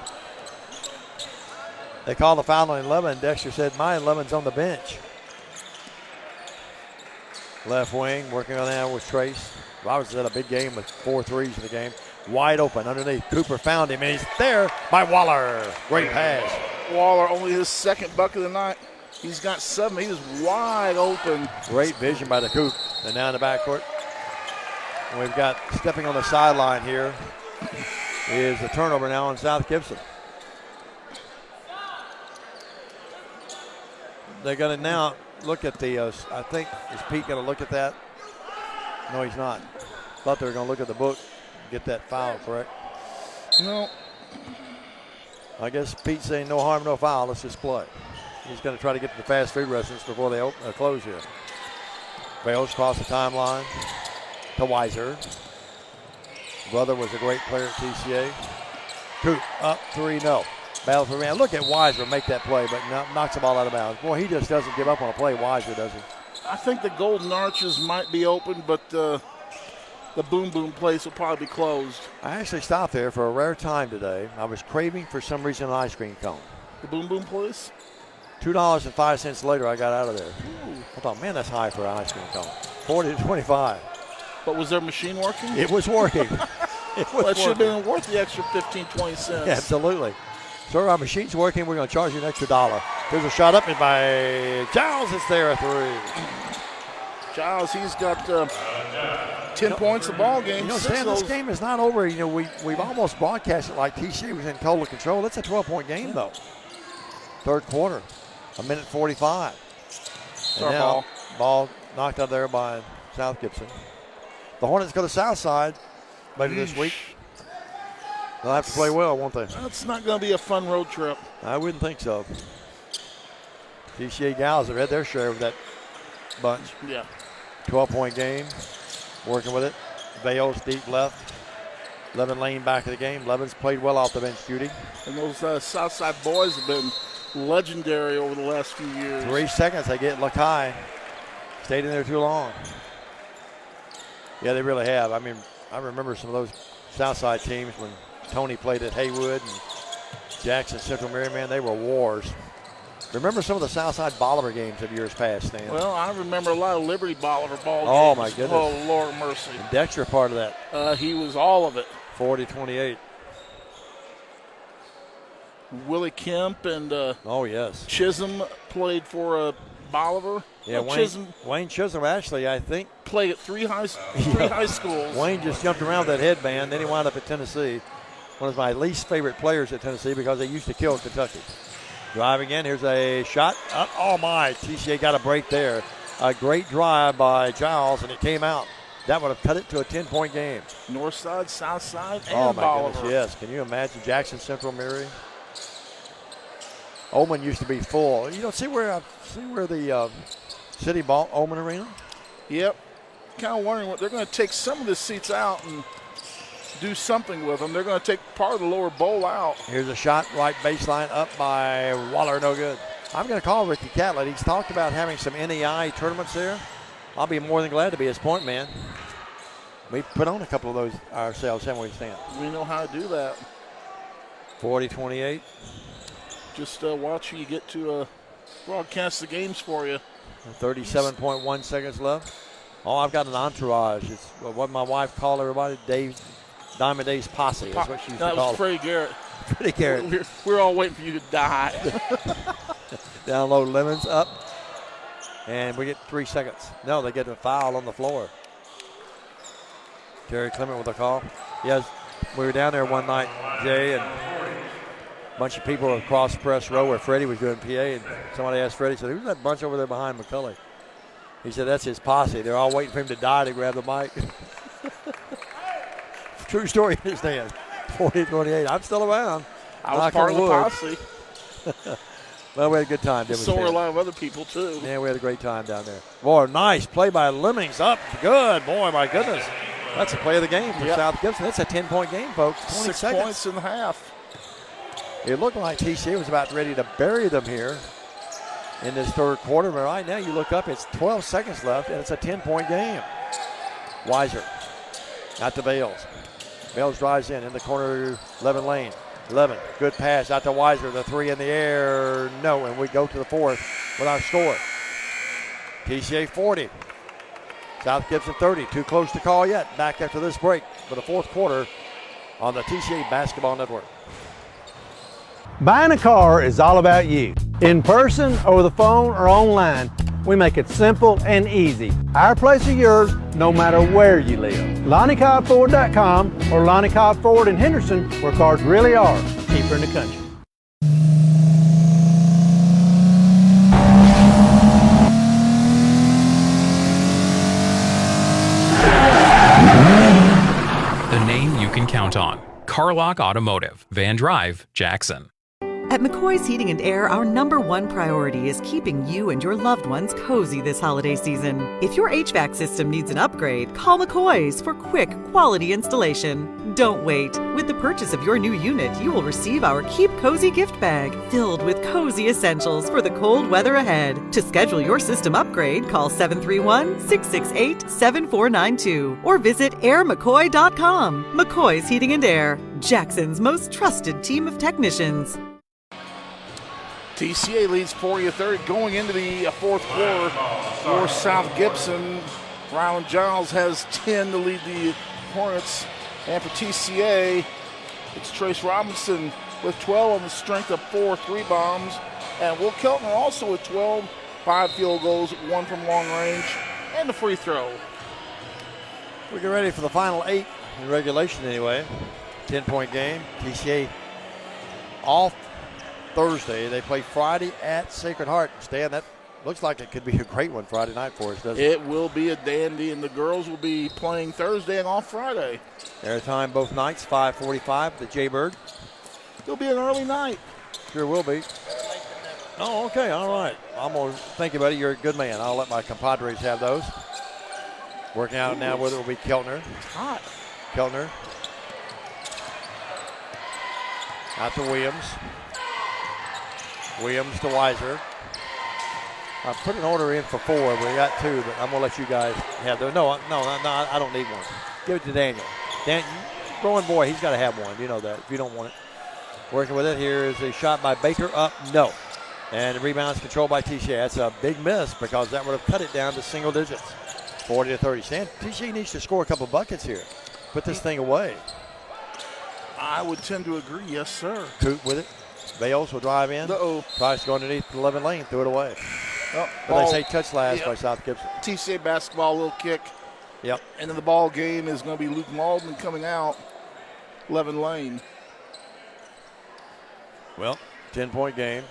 They called the foul on 11. Dexter said, my 11's on the bench. Left wing, working on that with Trace. Roberts had a big game with 4 threes in the game. Wide open underneath. Cooper found him, and he's there by Waller. Great pass. Waller, only his second bucket of the night. He's got 7. He was wide open. Great vision by the Coop. And now in the backcourt. And we've got stepping on the sideline here is the turnover now on South Gibson. They're going to now look at the, I think, is Pete going to look at that? No, he's not. Thought they were going to look at the book and get that foul, correct? No. I guess Pete's saying no harm, no foul. Let's just play. He's going to try to get to the fast food restaurants before they close here. Bales across the timeline to Weiser. Brother was a great player at TCA. Coop up 3, no. Battle for man. Look at Weiser make that play, but knocks the ball out of bounds. Boy, he just doesn't give up on a play. Weiser doesn't. I think the Golden Arches might be open, but the Boom Boom place will probably be closed. I actually stopped there for a rare time today. I was craving for some reason an ice cream cone. The Boom Boom place? $2.05 later, I got out of there. Ooh. I thought, man, that's high for an ice cream cone. 40 to 25. But was their machine working? It was working. It should have been worth the extra 15, 20 cents. Yeah, absolutely. Sir, our machine's working. We're going to charge you an extra $1. There's a shot up and by Giles. It's there, a 3. Giles, he's got 10 points the ball game. You know, Stan, this game is not over. You know, we've almost broadcast it like TCA was in total control. It's a 12-point game, though. Third quarter, 1:45. Our now, ball knocked out there by South Gibson. The Hornets go to South Side later this week. They'll have to play well, won't they? That's not going to be a fun road trip. I wouldn't think so. TCA Gals have had their share of that bunch. Yeah. 12-point game, working with it. Vales deep left. Levin Lane back of the game. Levin's played well off the bench duty. And those Southside boys have been legendary over the last few years. 3 seconds, they get Lakai. Stayed in there too long. Yeah, they really have. I mean, I remember some of those Southside teams when Tony played at Haywood and Jackson, Central Maryman. They were wars. Remember some of the Southside Bolivar games of years past, Stan? Well, I remember a lot of Liberty Bolivar ball games. Oh, my goodness. Oh, Lord mercy. And Dexter part of that. He was all of it. 40-28. Willie Kemp and oh, yes. Chisholm played for Bolivar. Yeah, Wayne Chisholm actually, I think, played at three high schools. Wayne just jumped around with that headband. Then he wound up at Tennessee. One of my least favorite players at Tennessee because they used to kill Kentucky. Driving in, here's a shot. Oh, my. TCA got a break there. A great drive by Giles, and it came out. That would have cut it to a 10-point game. North side, south side, and oh, my Bolivar. Goodness, yes. Can you imagine Jackson Central Mary? Oman used to be full. You know, see where the City Ball Oman Arena? Yep. Kind of wondering what they're going to take some of the seats out and do something with them. They're going to take part of the lower bowl out. Here's a shot right baseline up by Waller, no good. I'm going to call Ricky Catlett. He's talked about having some NEI tournaments there. I'll be more than glad to be his point man. We put on a couple of those ourselves, haven't we, Stan? We know how to do that. 40-28. Just watch you get to broadcast the games for you. 37.1 seconds left. Oh, I've got an entourage. It's what my wife called everybody, Diamond Dave's posse. That's what she used to call it. That was Freddie Garrett. Freddie Garrett. We're all waiting for you to die. Download Lemons up. And we get 3 seconds. No, they get a foul on the floor. Terry Clement with a call. Yes, we were down there one night, Jay, and a bunch of people across press row where Freddie was doing PA, and somebody asked Freddie, said, who's that bunch over there behind McCulley? He said, that's his posse. They're all waiting for him to die to grab the mic. True story, understand. 40-28. I'm still around. I was part of the posse. Well, we had a good time, didn't we? So were a lot of other people, too. Yeah, we had a great time down there. Boy, nice play by Lemmings. Up. Good. Boy, my goodness. That's a play of the game for South Gibson. That's a 10-point game, folks. 20 6 seconds. points and a half. It looked like TCA was about ready to bury them here in this third quarter. But right now, you look up, it's 12 seconds left, and it's a 10-point game. Weiser out to Vales. Vales drives in the corner, Levin Lane. Levin, good pass out to Weiser. The three in the air, no, and we go to the fourth with our score. TCA 40. South Gibson 30. Too close to call yet. Back after this break for the fourth quarter on the TCA Basketball Network. Buying a car is all about you. In person, over the phone, or online, we make it simple and easy. Our place or yours, no matter where you live. LonnieCobbFord.com or Lonnie Cobb Ford in Henderson, where cars really are cheaper in the country. The name you can count on. Carlock Automotive, Van Drive, Jackson. At McCoy's Heating and Air, our #1 priority is keeping you and your loved ones cozy this holiday season. If your HVAC system needs an upgrade, call McCoy's for quick, quality installation. Don't wait. With the purchase of your new unit, you will receive our Keep Cozy gift bag filled with cozy essentials for the cold weather ahead. To schedule your system upgrade, call 731-668-7492 or visit airmccoy.com. McCoy's Heating and Air, Jackson's most trusted team of technicians. TCA leads 40-30 going into the fourth quarter for South Gibson. Rylan Giles has 10 to lead the Hornets. And for TCA, it's Trace Robinson with 12 on the strength of 4 3-bombs. And Will Keltner also with 12, 5 field goals, 1 from long range, and a free throw. We get ready for the final 8 in regulation anyway. 10-point game. TCA off Thursday. They play Friday at Sacred Heart. Stan, that looks like it could be a great one Friday night for us, doesn't it? It will be a dandy, and the girls will be playing Thursday and off Friday. Airtime both nights, 5:45, the Jaybird. It'll be an early night. Sure will be. Oh, okay, all right. I'm going to thank you, buddy. You're a good man. I'll let my compadres have those. Working out now with it will be Keltner. It's hot. Keltner. Out to Williams. Williams to Weiser. I put an order in for 4, but we got 2, but I'm going to let you guys have those. No, I don't need one. Give it to Daniel. Growing boy, he's got to have one. You know that if you don't want it. Working with it, here is a shot by Baker up, no. And the rebound's controlled by TCA. That's a big miss because that would have cut it down to single digits. 40-30. Stan, TCA needs to score a couple buckets here. Put this thing away. I would tend to agree, yes, sir. Coot with it. Bales will drive in. Tries to go underneath the 11 lane, threw it away. Oh, but they say touch last by South Gibson. TCA basketball, little kick. Yep. And then the ball game is going to be Luke Malden coming out, 11 lane. Well, 10-point game.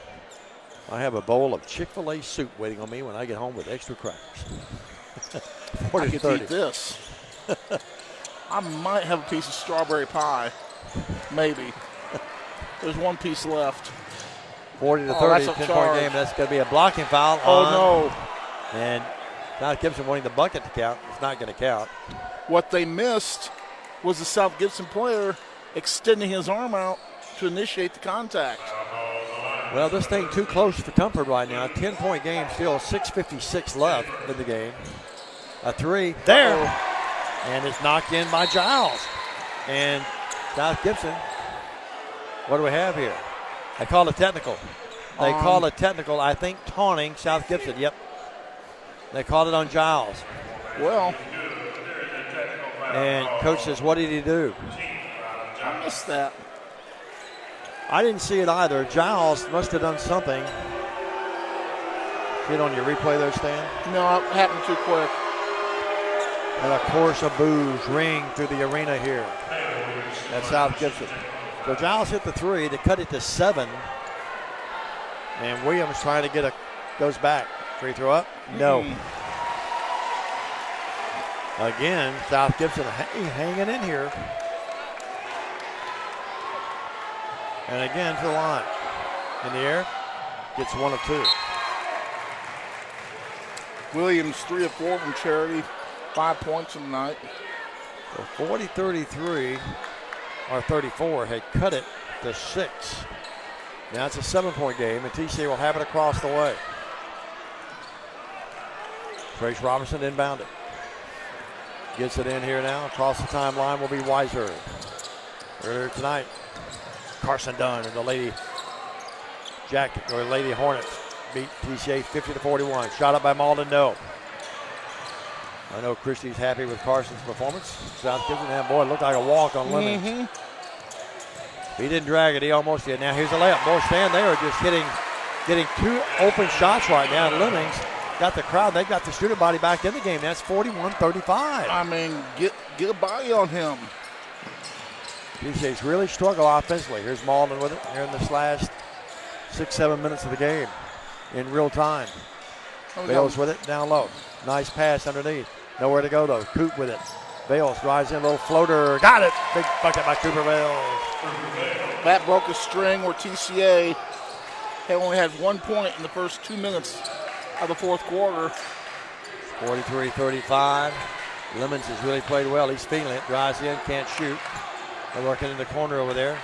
I have a bowl of Chick-fil-A soup waiting on me when I get home with extra crackers. I could eat this. I might have a piece of strawberry pie. Maybe. There's one piece left. 40-30, 10-point game. That's going to be a blocking foul. No. And South Gibson wanting the bucket to count. It's not going to count. What they missed was the South Gibson player extending his arm out to initiate the contact. Well, this thing too close for comfort right now. 10-point game, still 6:56 left in the game. A 3 there. And it's knocked in by Giles. And South Gibson, what do we have here? They call it technical. They call it technical, I think, taunting South Gibson. Yep. They called it on Giles. Well. And coach says, what did he do? I missed that. I didn't see it either. Giles must have done something. See it on your replay there, Stan? No, it happened too quick. And a chorus of boos ring through the arena here at South Gibson. So Giles hit the 3 to cut it to 7. And Williams trying to get goes back. Free throw up? No. Again, South Gibson hanging in here. And again to the line. In the air, gets 1 of 2. Williams 3 of 4 from charity, 5 points tonight. So 40-33, or 34, had cut it to 6. Now it's a 7-point game, and TCA will have it across the way. Trace Robinson inbound it. Gets it in here now. Across the timeline will be Weiser. Earlier tonight, Carson Dunn and the Lady Hornets beat TCA 50-41. Shot up by Malden, no. I know Christie's happy with Carson's performance. South Gibson, that boy, looked like a walk on Lemmings. He didn't drag it, he almost did. Now here's a layup. Boy, Stan, they are just getting 2 open shots right now. And Lemmings got the crowd, they got the shooter body back in the game. That's 41-35. I mean, get a body on him. TCA's really struggle offensively. Here's Malden with it here in this last 6-7 minutes of the game in real time. Bales with it down low. Nice pass underneath. Nowhere to go though. Coot with it. Bales drives in a little floater. Got it. Big bucket by Cooper Bales. That broke a string where TCA had only had 1 point in the first 2 minutes of the fourth quarter. 43-35. Lemons has really played well. He's feeling it. Drives in, can't shoot. They're working in the corner over there.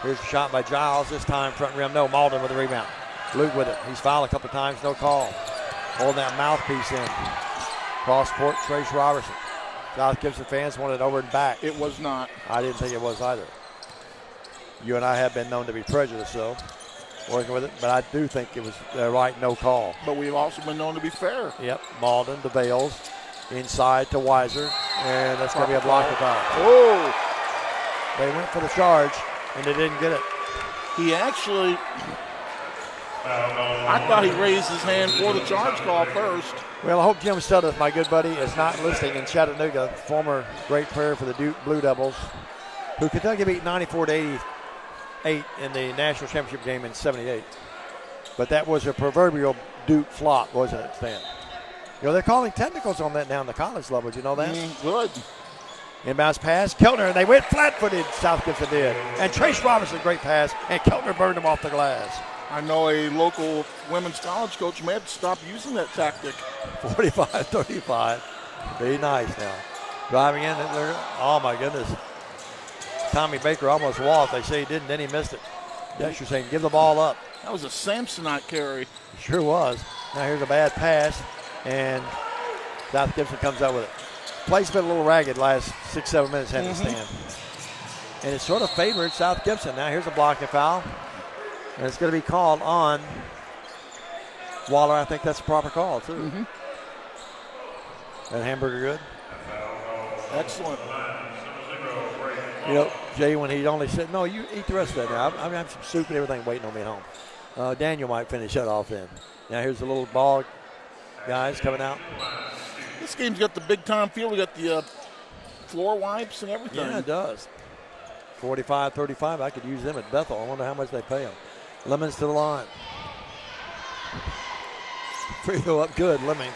Here's a shot by Giles. This time front rim. No, Malden with the rebound. Luke with it. He's fouled a couple times. No call. Holding that mouthpiece in. Cross court, Trace Robertson. South Gibson fans want it over and back. It was not. I didn't think it was either. You and I have been known to be prejudiced, though, working with it. But I do think it was the right no call. But we've also been known to be fair. Yep. Malden to Bales. Inside to Weiser. And that's going to be a block of foul. Oh! They went for the charge, and they didn't get it. He actually, I thought he raised his hand for the charge call first. Well, I hope Jim Studdeth, my good buddy, is not listening in Chattanooga, former great player for the Duke Blue Devils, who Kentucky beat 94-88 in the national championship game in '78. But that was a proverbial Duke flop, wasn't it, Stan? You know, they're calling technicals on that now in the college level. Did you know that? Good. Inbounds pass, Keltner, and they went flat-footed, South Gibson did. And Trace Robertson, great pass, and Keltner burned him off the glass. I know a local women's college coach may have to stop using that tactic. 45-35. Be nice now. Driving in, oh my goodness. Tommy Baker almost walked. They say he didn't, then he missed it. Yes, you're saying give the ball up. That was a Samsonite carry. Sure was. Now here's a bad pass, and South Gibson comes out with it. Play's been a little ragged last 6-7 minutes, had to stand. And it's sort of favored South Gibson. Now here's a blocking foul. And it's going to be called on Waller. I think that's a proper call, too. That hamburger good? Excellent. You know, Jay, when he only said, no, you eat the rest of that now. I have some soup and everything waiting on me at home. Daniel might finish that off then. Now here's the little ball guys coming out. This game's got the big-time feel. We got the floor wipes and everything. Yeah, it does. 45-35. I could use them at Bethel. I wonder how much they pay them. Lemons to the line. Free throw up good, Lemons.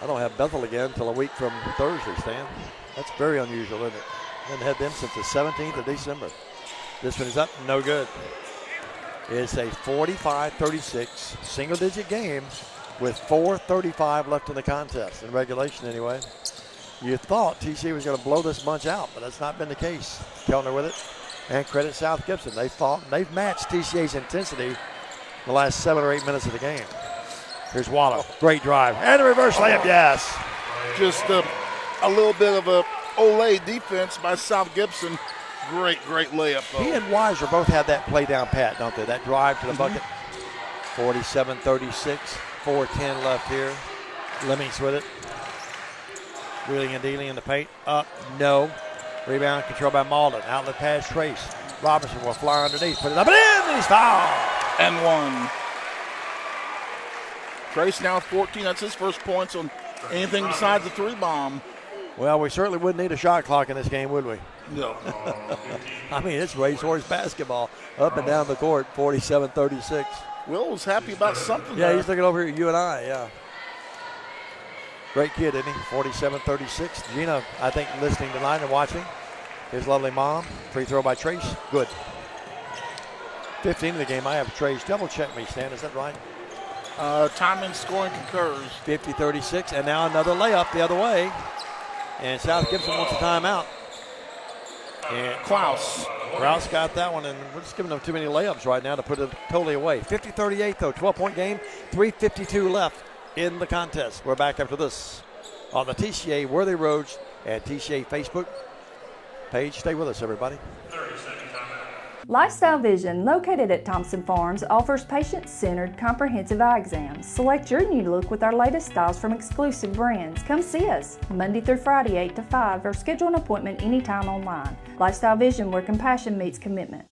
I don't have Bethel again until a week from Thursday, Stan. That's very unusual, isn't it? Haven't had them since the 17th of December. This one is up, no good. It's a 45-36 single-digit game with 4:35 left in the contest, in regulation anyway. You thought TCA was going to blow this bunch out, but that's not been the case. Keltner with it, and credit South Gibson. They fought, and they've matched TCA's intensity the last 7 or 8 minutes of the game. Here's Waller, great drive, and a reverse layup, yes. Just a little bit of a Olay defense by South Gibson. Great layup, though. He and Weiser both had that play down pat, don't they? That drive to the bucket. 47-36, 4:10 left here. Lemmings with it. Wheeling and dealing in the paint. Up, no. Rebound controlled by Malden. Outlet pass, Trace. Robertson will fly underneath. Put it up and in. He's fouled. And one. Trace now 14. That's his first points on anything besides the three bomb. Well, we certainly wouldn't need a shot clock in this game, would we? No. I mean, it's racehorse basketball. Up and down the court, 47-36. Will was happy about something. Yeah, he's looking over here at you and I, yeah. Great kid, isn't he? 47-36. Gina, I think, listening tonight and watching. His lovely mom. Free throw by Trace. Good. 15 of the game, I have Trace. Double check me, Stan. Is that right? Time and scoring concurs. 50-36. And now another layup the other way. And South Gibson wants a timeout. And Klaus got that one, and we're just giving them too many layups right now to put it totally away. 50-38, though, 12-point game, 3:52 left in the contest. We're back after this on the TCA Worthy Roads and TCA Facebook page. Stay with us, everybody. Lifestyle Vision, located at Thompson Farms, offers patient-centered comprehensive eye exams. Select your new look with our latest styles from exclusive brands. Come see us Monday through Friday, 8 to 5, or schedule an appointment anytime online. Lifestyle Vision, where compassion meets commitment.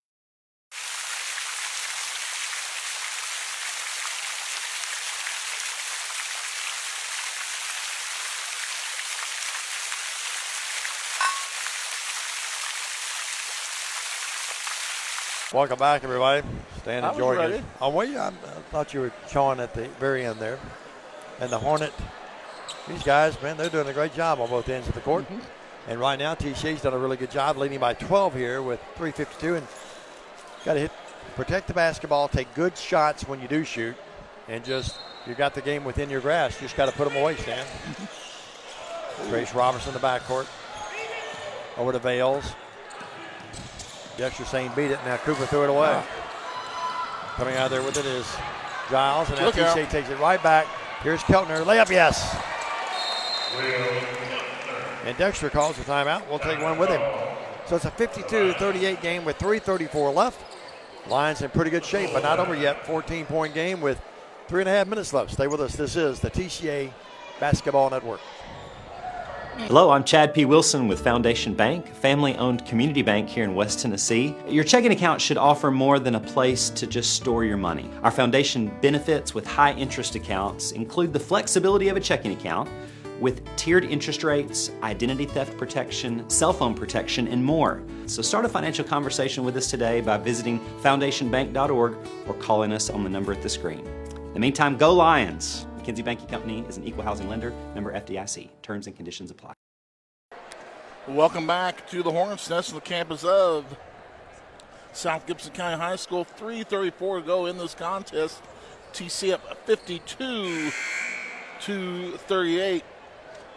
Welcome back, everybody. Stan and Jordan. Ready. Oh, well, yeah, I thought you were chawing at the very end there. And the Hornet These guys, man, they're doing a great job on both ends of the court. And right now, TCA's done a really good job, leading by 12 here with 3:52. And got to protect the basketball, take good shots when you do shoot, and just, you got the game within your grasp. Just got to put them away, Stan. Grace Robertson in the backcourt. Over to Vales. Dexter saying beat it. Now Cooper threw it away. Coming out there with it is Giles, and now TCA takes it right back. Here's Keltner. Layup, yes. And Dexter calls the timeout. We'll take one with him. So it's a 52-38 game with 3:34 left. Lions in pretty good shape, but not over yet. 14-point game with 3.5 minutes left. Stay with us. This is the TCA Basketball Network. Hello, I'm Chad P. Wilson with Foundation Bank, family-owned community bank here in West Tennessee. Your checking account should offer more than a place to just store your money. Our foundation benefits with high-interest accounts include the flexibility of a checking account with tiered interest rates, identity theft protection, cell phone protection, and more. So start a financial conversation with us today by visiting foundationbank.org or calling us on the number at the screen. In the meantime, go Lions! McKinsey Banking Company is an equal housing lender, member FDIC. Terms and conditions apply. Welcome back to the Hornets' Nest on the campus of South Gibson County High School. 3:34 to go in this contest. TC up 52-38.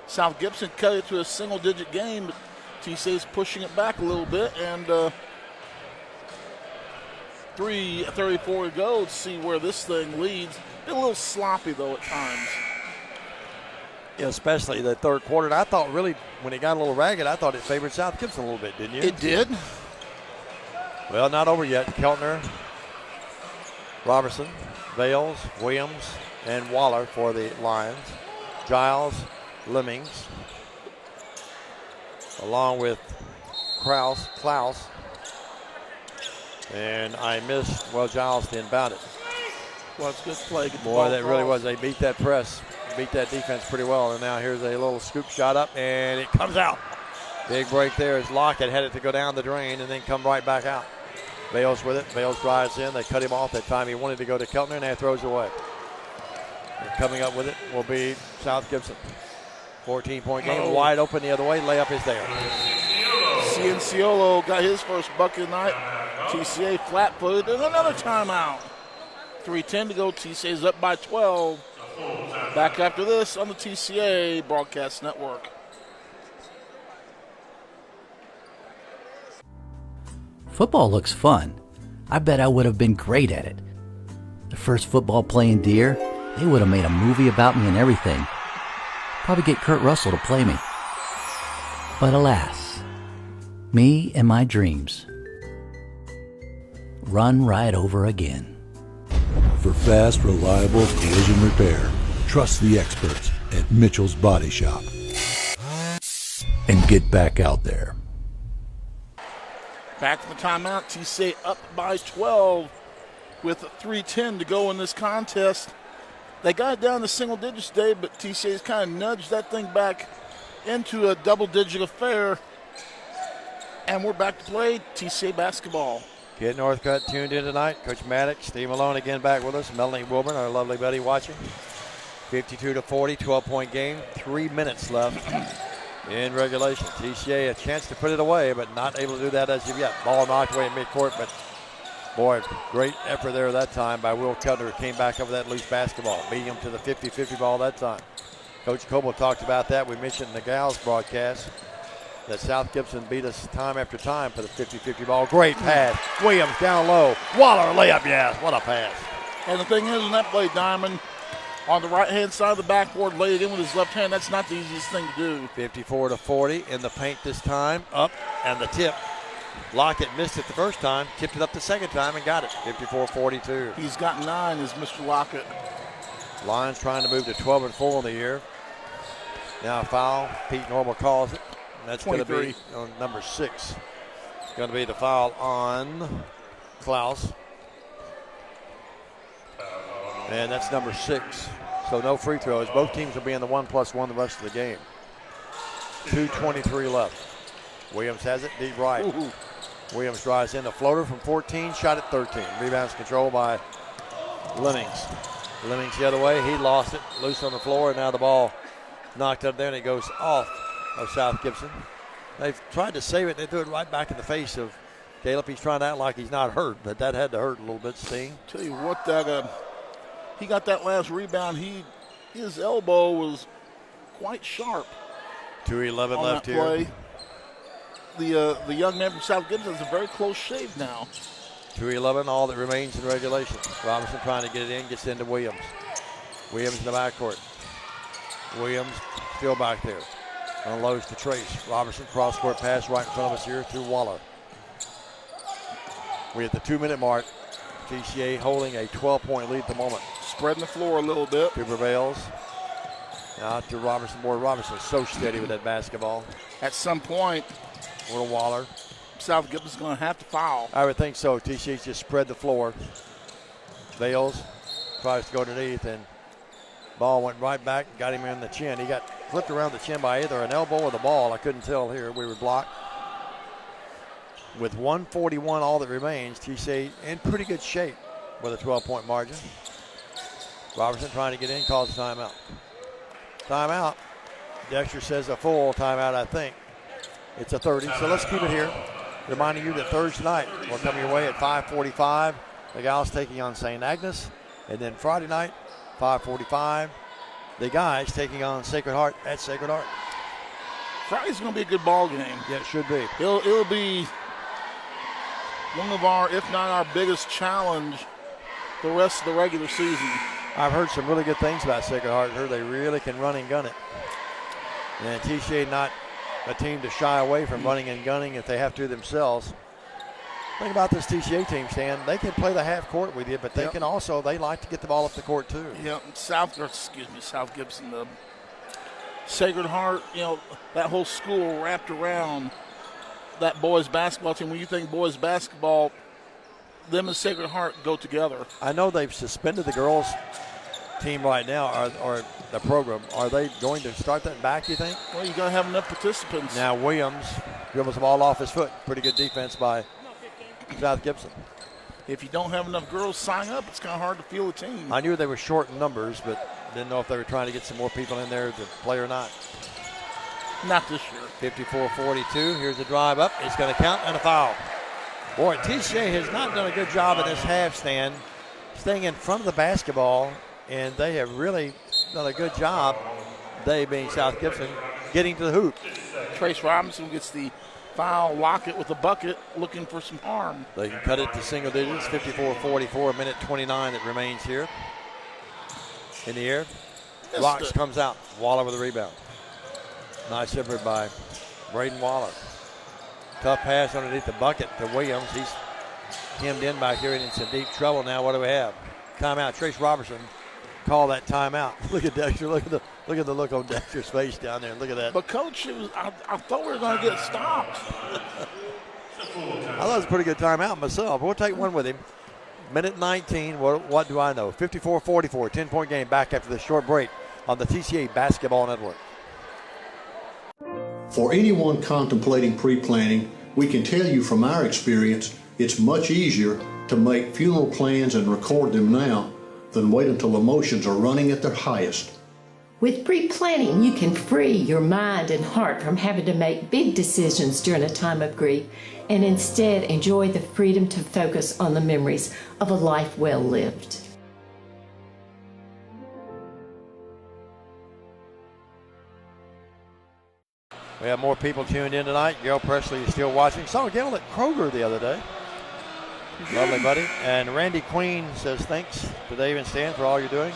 South Gibson cut it to a single-digit game, but TC is pushing it back a little bit, and 3:34 to go. Let's see where this thing leads. A little sloppy, though, at times. Yeah, especially the third quarter. And I thought really, when it got a little ragged, I thought it favored South Gibson a little bit, didn't you? It did. Well, not over yet. Keltner, Robertson, Vales, Williams, and Waller for the Lions. Giles, Lemmings, along with Klaus. And I missed, Giles didn't bout it. Well, it's good play. Boy, that really was. They beat that press, beat that defense pretty well. And now here's a little scoop shot up, and it comes out. Big break there as Lockett had it to go down the drain and then come right back out. Bales with it. Bales drives in. They cut him off that time. He wanted to go to Keltner, and now throws away. And coming up with it will be South Gibson. 14-point game, wide open the other way. Layup is there. Cienciolo got his first bucket of the night. TCA flat-footed, and another timeout. 3:10 to go. TCA is up by 12. Back after this on the TCA Broadcast Network. Football looks fun. I bet I would have been great at it. The first football playing Deer, they would have made a movie about me and everything. Probably get Kurt Russell to play me. But alas, me and my dreams run right over again. For fast, reliable collision repair, trust the experts at Mitchell's Body Shop. And get back out there. Back from the timeout, TCA up by 12 with 3:10 to go in this contest. They got it down to single digits today, but TCA's kind of nudged that thing back into a double-digit affair. And we're back to play TCA basketball. Kid Northcutt tuned in tonight. Coach Maddox, Steve Malone again back with us. Melanie Wilburn, our lovely buddy, watching. 52-40, 12-point game. 3 minutes left in regulation. TCA a chance to put it away, but not able to do that as of yet. Ball knocked away in midcourt, but boy, great effort there that time by Will Keltner. Came back over that loose basketball. Beat him to the 50-50 ball that time. Coach Coble talked about that. We mentioned in the Gals broadcast that South Gibson beat us time after time for the 50-50 ball. Great pass. Williams down low. Waller layup, yes. What a pass. And the thing is, in that play, Diamond, on the right-hand side of the backboard, laid it in with his left hand. That's not the easiest thing to do. 54-40 in the paint this time. Up and the tip. Lockett missed it the first time, tipped it up the second time and got it. 54-42. He's got 9 as Mr. Lockett. Lions trying to move to 12-4 in the year. Now a foul. Pete Normal calls it. And that's going to be on number 6. It's going to be the foul on Klaus. And that's number 6. So no free throws. Both teams will be in the 1+1 the rest of the game. 2:23 left. Williams has it deep right. Ooh. Williams drives in the floater from 14, shot at 13. Rebounds controlled by Lemmings. Lemmings the other way. He lost it. Loose on the floor, and now the ball knocked up there, and it goes off of South Gibson. They've tried to save it. They threw it right back in the face of Caleb. He's trying to act like he's not hurt, but that had to hurt a little bit, Sting. Tell you what, that he got that last rebound. His elbow was quite sharp. 2:11 left here. Play. The young man from South Gibson is a very close shave now. 2:11, all that remains in regulation. Robinson trying to get it in, gets into Williams. Williams in the backcourt. Williams still back there. Unloads to Trace. Robertson cross-court pass right in front of us here to Waller. We're at the 2-minute mark. TCA holding a 12-point lead at the moment. Spreading the floor a little bit. Two prevails. Out to Robertson. Boy, Robertson is so steady with that basketball. At some point, Or Waller. South Gibson's going to have to foul. I would think so. TCA's just spread the floor. Bales tries to go underneath, and ball went right back, got him in the chin. He got flipped around the chin by either an elbow or the ball. I couldn't tell here. We were blocked. With 1:41 all that remains, TCA in pretty good shape with a 12-point margin. Robertson trying to get in, calls a timeout. Timeout. Dexter says a full timeout, I think. It's a 30, so let's keep it here. Reminding you that Thursday night will come your way at 5:45. The Gals taking on St. Agnes. And then Friday night, 5:45, the guys taking on Sacred Heart at Sacred Heart. Friday's going to be a good ball game. Yeah, it should be. It'll be one of our, if not our biggest challenge the rest of the regular season. I've heard some really good things about Sacred Heart. Heard they really can run and gun it. And TCA not a team to shy away from running and gunning if they have to themselves. Think about this TCA team, Stan. They can play the half court with you, but they can also, they like to get the ball up the court too. Yeah, South Gibson, the Sacred Heart, that whole school wrapped around that boys basketball team. When you think boys basketball, them and Sacred Heart go together. I know they've suspended the girls team right now, or the program. Are they going to start that back, you think? Well, you got to have enough participants. Now Williams dribbles the ball off his foot. Pretty good defense by South Gibson. If you don't have enough girls sign up, it's kind of hard to field a team. I knew they were short in numbers, but didn't know if they were trying to get some more people in there to play or not. Not this year. 54-42. Here's the drive up. It's going to count and a foul. Boy, TCA has not done a good job in this half, Stan, staying in front of the basketball, and they have really done a good job, they being South Gibson, getting to the hoop. Trace Robinson gets the foul. Lockett with a bucket, looking for some harm. They can cut it to single digits. 54-44, a minute 29 that remains here. In the air. Rocks comes out. Waller with a rebound. Nice effort by Braden Waller. Tough pass underneath the bucket to Williams. He's hemmed in back here and in some deep trouble now. What do we have? Timeout. Trace Robertson call that timeout. Look at Dexter. Look at the look on Dexter's face down there. Look at that. But Coach, I thought we were going to get stopped. I thought it was a pretty good timeout myself. We'll take one with him. Minute 19. What do I know? 54-44. 10-point game back after this short break on the TCA Basketball Network. For anyone contemplating pre-planning, we can tell you from our experience, it's much easier to make funeral plans and record them now than wait until emotions are running at their highest. With pre-planning, you can free your mind and heart from having to make big decisions during a time of grief and instead enjoy the freedom to focus on the memories of a life well lived. We have more people tuned in tonight. Gail Presley is still watching. Saw Gail at Kroger the other day. Lovely buddy. And Randy Queen says thanks to Dave and Stan for all you're doing.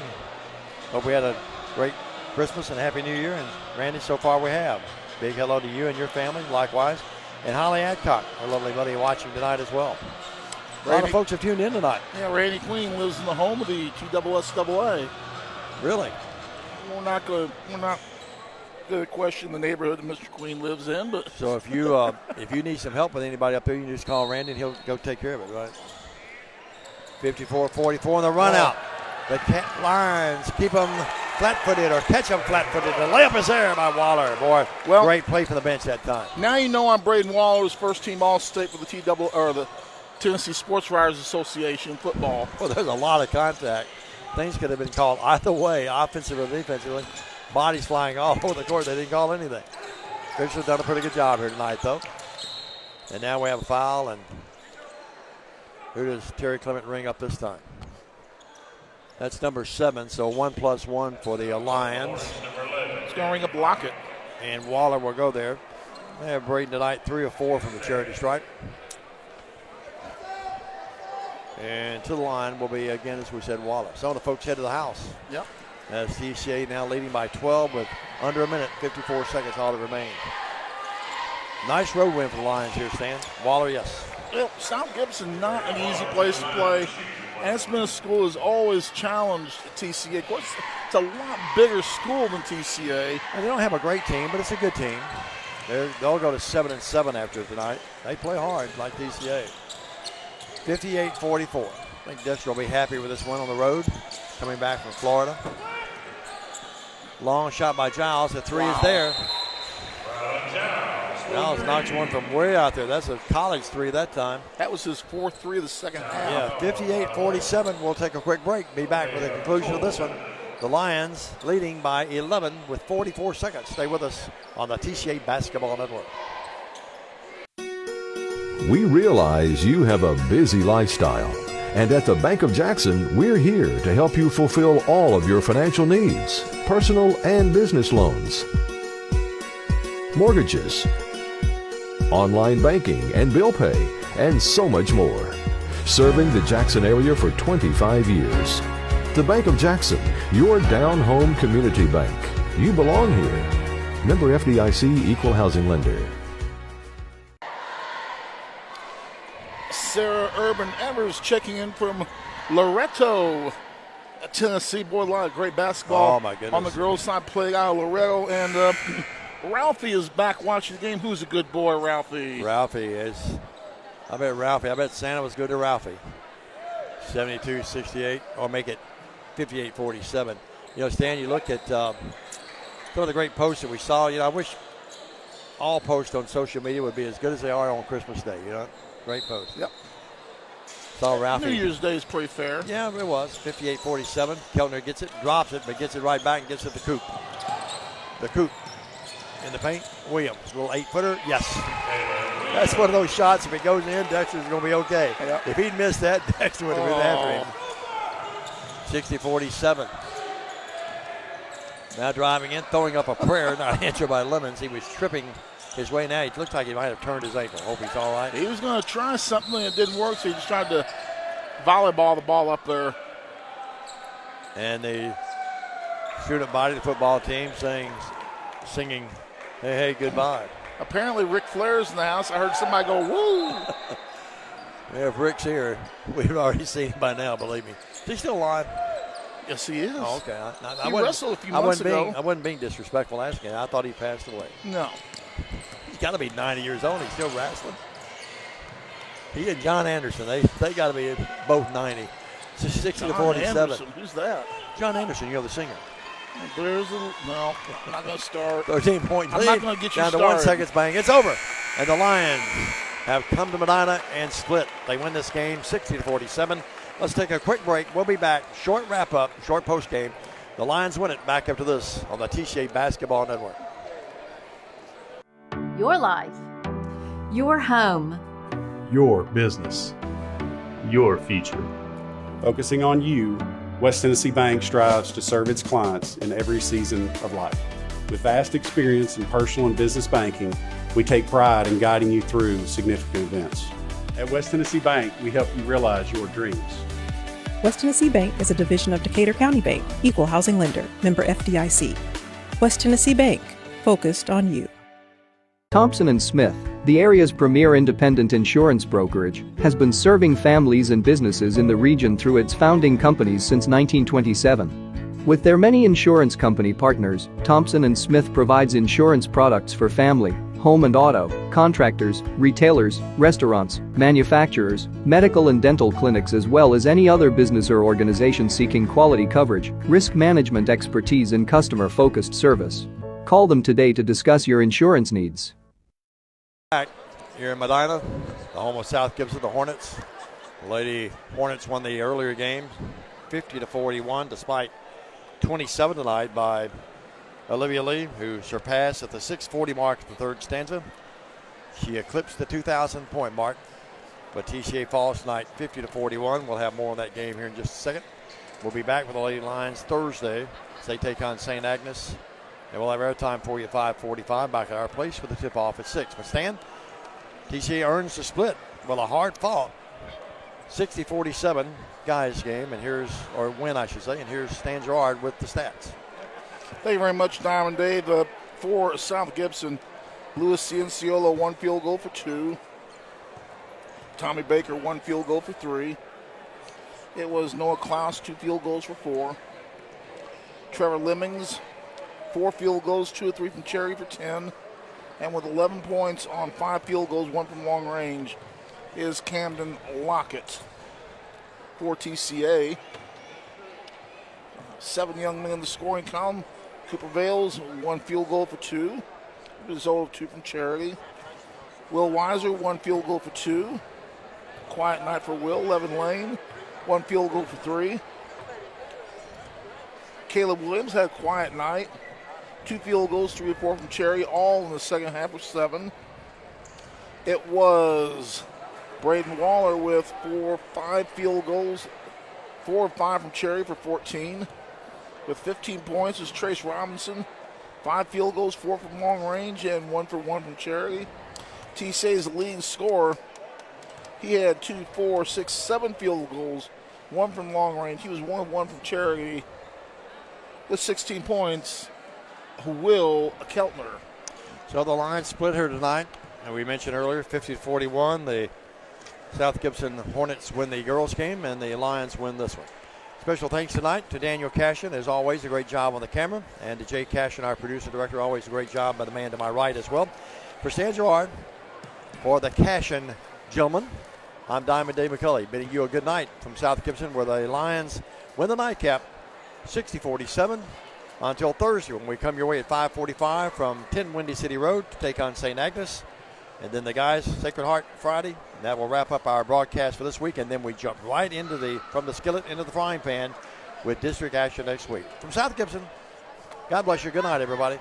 Hope we had a great Christmas and Happy New Year. And Randy, so far we have. Big hello to you and your family, likewise. And Holly Adcock, our lovely buddy, watching tonight as well. A lot of folks have tuned in tonight. Yeah, Randy Queen lives in the home of the TSSAA. Really? We're not going to question the neighborhood that Mr. Queen lives in, but so if you need some help with anybody up there, you can just call Randy and he'll go take care of it, right? 54-44 in the run out. The Lions keep them flat-footed or catch them flat-footed. The layup is there by Waller. Boy, great play from the bench that time. Now you know I'm Braden Waller's first-team All-State for the Tennessee Sports Writers Association football. Well, there's a lot of contact. Things could have been called either way, offensive or defensively. bodies flying all over the court. They didn't call anything. Officials done a pretty good job here tonight, though. And now we have a foul, and who does Terry Clement ring up this time? That's number 7, so 1+1 for the Lions. He's going to ring up Lockett. And Waller will go there. They have Braden tonight, 3 of 4 from the charity stripe. And to the line will be, again, as we said, Waller. Some of the folks head to the house. Yep. As TCA now leading by 12 with under a minute, 54 seconds all that remain. Nice road win for the Lions here, Stan. Waller, yes. Well, South Gibson, not an easy place to play. Aspen School has always challenged TCA. Of course, it's a lot bigger school than TCA. And they don't have a great team, but it's a good team. They'll go to 7-7 after tonight. They play hard like TCA. 58-44. I think Dexter will be happy with this one on the road, coming back from Florida. Long shot by Giles. The 3 is there. Giles knocks one from way out there. That's a college 3 that time. That was his 4th 3 of the second half. Yeah, 58-47. We'll take a quick break. Be back with the conclusion of this one. The Lions leading by 11 with 44 seconds. Stay with us on the TCA Basketball Network. We realize you have a busy lifestyle, and at the Bank of Jackson, we're here to help you fulfill all of your financial needs, personal and business loans, mortgages, online banking and bill pay, and so much more. Serving the Jackson area for 25 years. The Bank of Jackson, your down-home community bank. You belong here. Member FDIC Equal Housing Lender. Sarah Urban Evers checking in from Loretto, Tennessee. Boy, a lot of great basketball on the girls' side playing out of Loretto. And Ralphie is back watching the game. Who's a good boy, Ralphie? Ralphie is. I bet Santa was good to Ralphie. 72-68, or make it 58-47. You know, Stan, you look at some of the great posts that we saw. You know, I wish all posts on social media would be as good as they are on Christmas Day, you know. Great post. Yep. Saw Ralphie. New Year's Day is pretty fair. Yeah, it was. 58-47. Keltner gets it, drops it, but gets it right back and gets it to Coop. The Coop in the paint. Williams, little 8-footer. Yes. That's one of those shots. If it goes in, Dexter's going to be okay. Yep. If he'd missed that, Dexter would have been after him. 60-47. Now driving in, throwing up a prayer, not answered by Lemons. He was tripping his way now. He looks like he might have turned his ankle. Hope he's all right. He was going to try something and it didn't work, so he just tried to volleyball the ball up there. And the student body, the football team, singing, hey, hey, goodbye. Apparently Ric Flair's in the house. I heard somebody go, woo! Yeah, if Rick's here, we've already seen him by now, believe me. Is he still alive? Yes, he is. Oh, okay. He wrestled a few months ago. I wasn't being disrespectful asking. I thought he passed away. No. He's got to be 90 years old. He's still wrestling. He and John Anderson, they got to be both 90. So 60-47. Anderson, who's that? John Anderson, you know, the singer. No, I'm not going to start. 13-point lead. I'm not going to get you down started. to 1 second, bang. It's over. And the Lions have come to Medina and split. They win this game 60-47. Let's take a quick break. We'll be back. Short wrap-up, short post-game. The Lions win it. Back up to this on the TCA Basketball Network. Your life. Your home. Your business. Your future. Focusing on you, West Tennessee Bank strives to serve its clients in every season of life. With vast experience in personal and business banking, we take pride in guiding you through significant events. At West Tennessee Bank, we help you realize your dreams. West Tennessee Bank is a division of Decatur County Bank, Equal Housing Lender, member FDIC. West Tennessee Bank, focused on you. Thompson & Smith, the area's premier independent insurance brokerage, has been serving families and businesses in the region through its founding companies since 1927. With their many insurance company partners, Thompson & Smith provides insurance products for family, home and auto, contractors, retailers, restaurants, manufacturers, medical and dental clinics, as well as any other business or organization seeking quality coverage, risk management expertise and customer-focused service. Call them today to discuss your insurance needs. Back here in Medina, the home of South Gibson, the Hornets. The Lady Hornets won the earlier game 50-41, despite 27 tonight by Olivia Lee, who surpassed at the 640 mark of the third stanza. She eclipsed the 2,000-point mark, but TCA falls tonight 50-41. We'll have more on that game here in just a second. We'll be back with the Lady Lions Thursday as they take on St. Agnes. And we'll have airtime for you at 5:45 back at our place with the tip-off at 6. But Stan, TCA earns the split with a hard-fought 60-47 guys game, or win, I should say. And here's Stan Gerard with the stats. Thank you very much, Diamond Dave. For South Gibson, Louis Cienciolo, 1 field goal for 2. Tommy Baker, 1 field goal for 3. It was Noah Klaus, 2 field goals for 4. Trevor Lemmings, 4 field goals, 2 or 3 from Cherry for 10. And with 11 points on 5 field goals, 1 from long range, is Camden Lockett. For TCA, 7 young men in the scoring column. Cooper Vales, 1 field goal for 2. Result of 2 from Charity. Will Weiser, 1 field goal for 2. Quiet night for Will. Levin Lane, 1 field goal for 3. Caleb Williams had a quiet night. 2 field goals, 3 or 4 from Cherry, all in the second half of 7. It was Braden Waller with 4 or 5 field goals, 4 or 5 from Cherry for 14. With 15 points is Trace Robinson. 5 field goals, 4 from long range, and 1 for 1 from Charity. TCA's leading scorer. He had 2, 4, 6, 7 field goals, 1 from long range. He was 1 of 1 from Charity with 16 points. Will Keltner. So the line split here tonight, and we mentioned earlier 50-41. The South Gibson Hornets win the girls game, and the Lions win this one. Special thanks tonight to Daniel Cashin, as always, a great job on the camera, and to Jay Cashin, our producer director, always a great job by the man to my right as well. For Stan Gerard, for the Cashin gentlemen, I'm Diamond Dave McCulley, bidding you a good night from South Gibson, where the Lions win the nightcap 60-47 until Thursday, when we come your way at 5:45 from 10 Windy City Road to take on St. Agnes. And then the guys, Sacred Heart Friday. And that will wrap up our broadcast for this week. And then we jump right from the skillet into the frying pan with district action next week. From South Gibson, God bless you. Good night, everybody.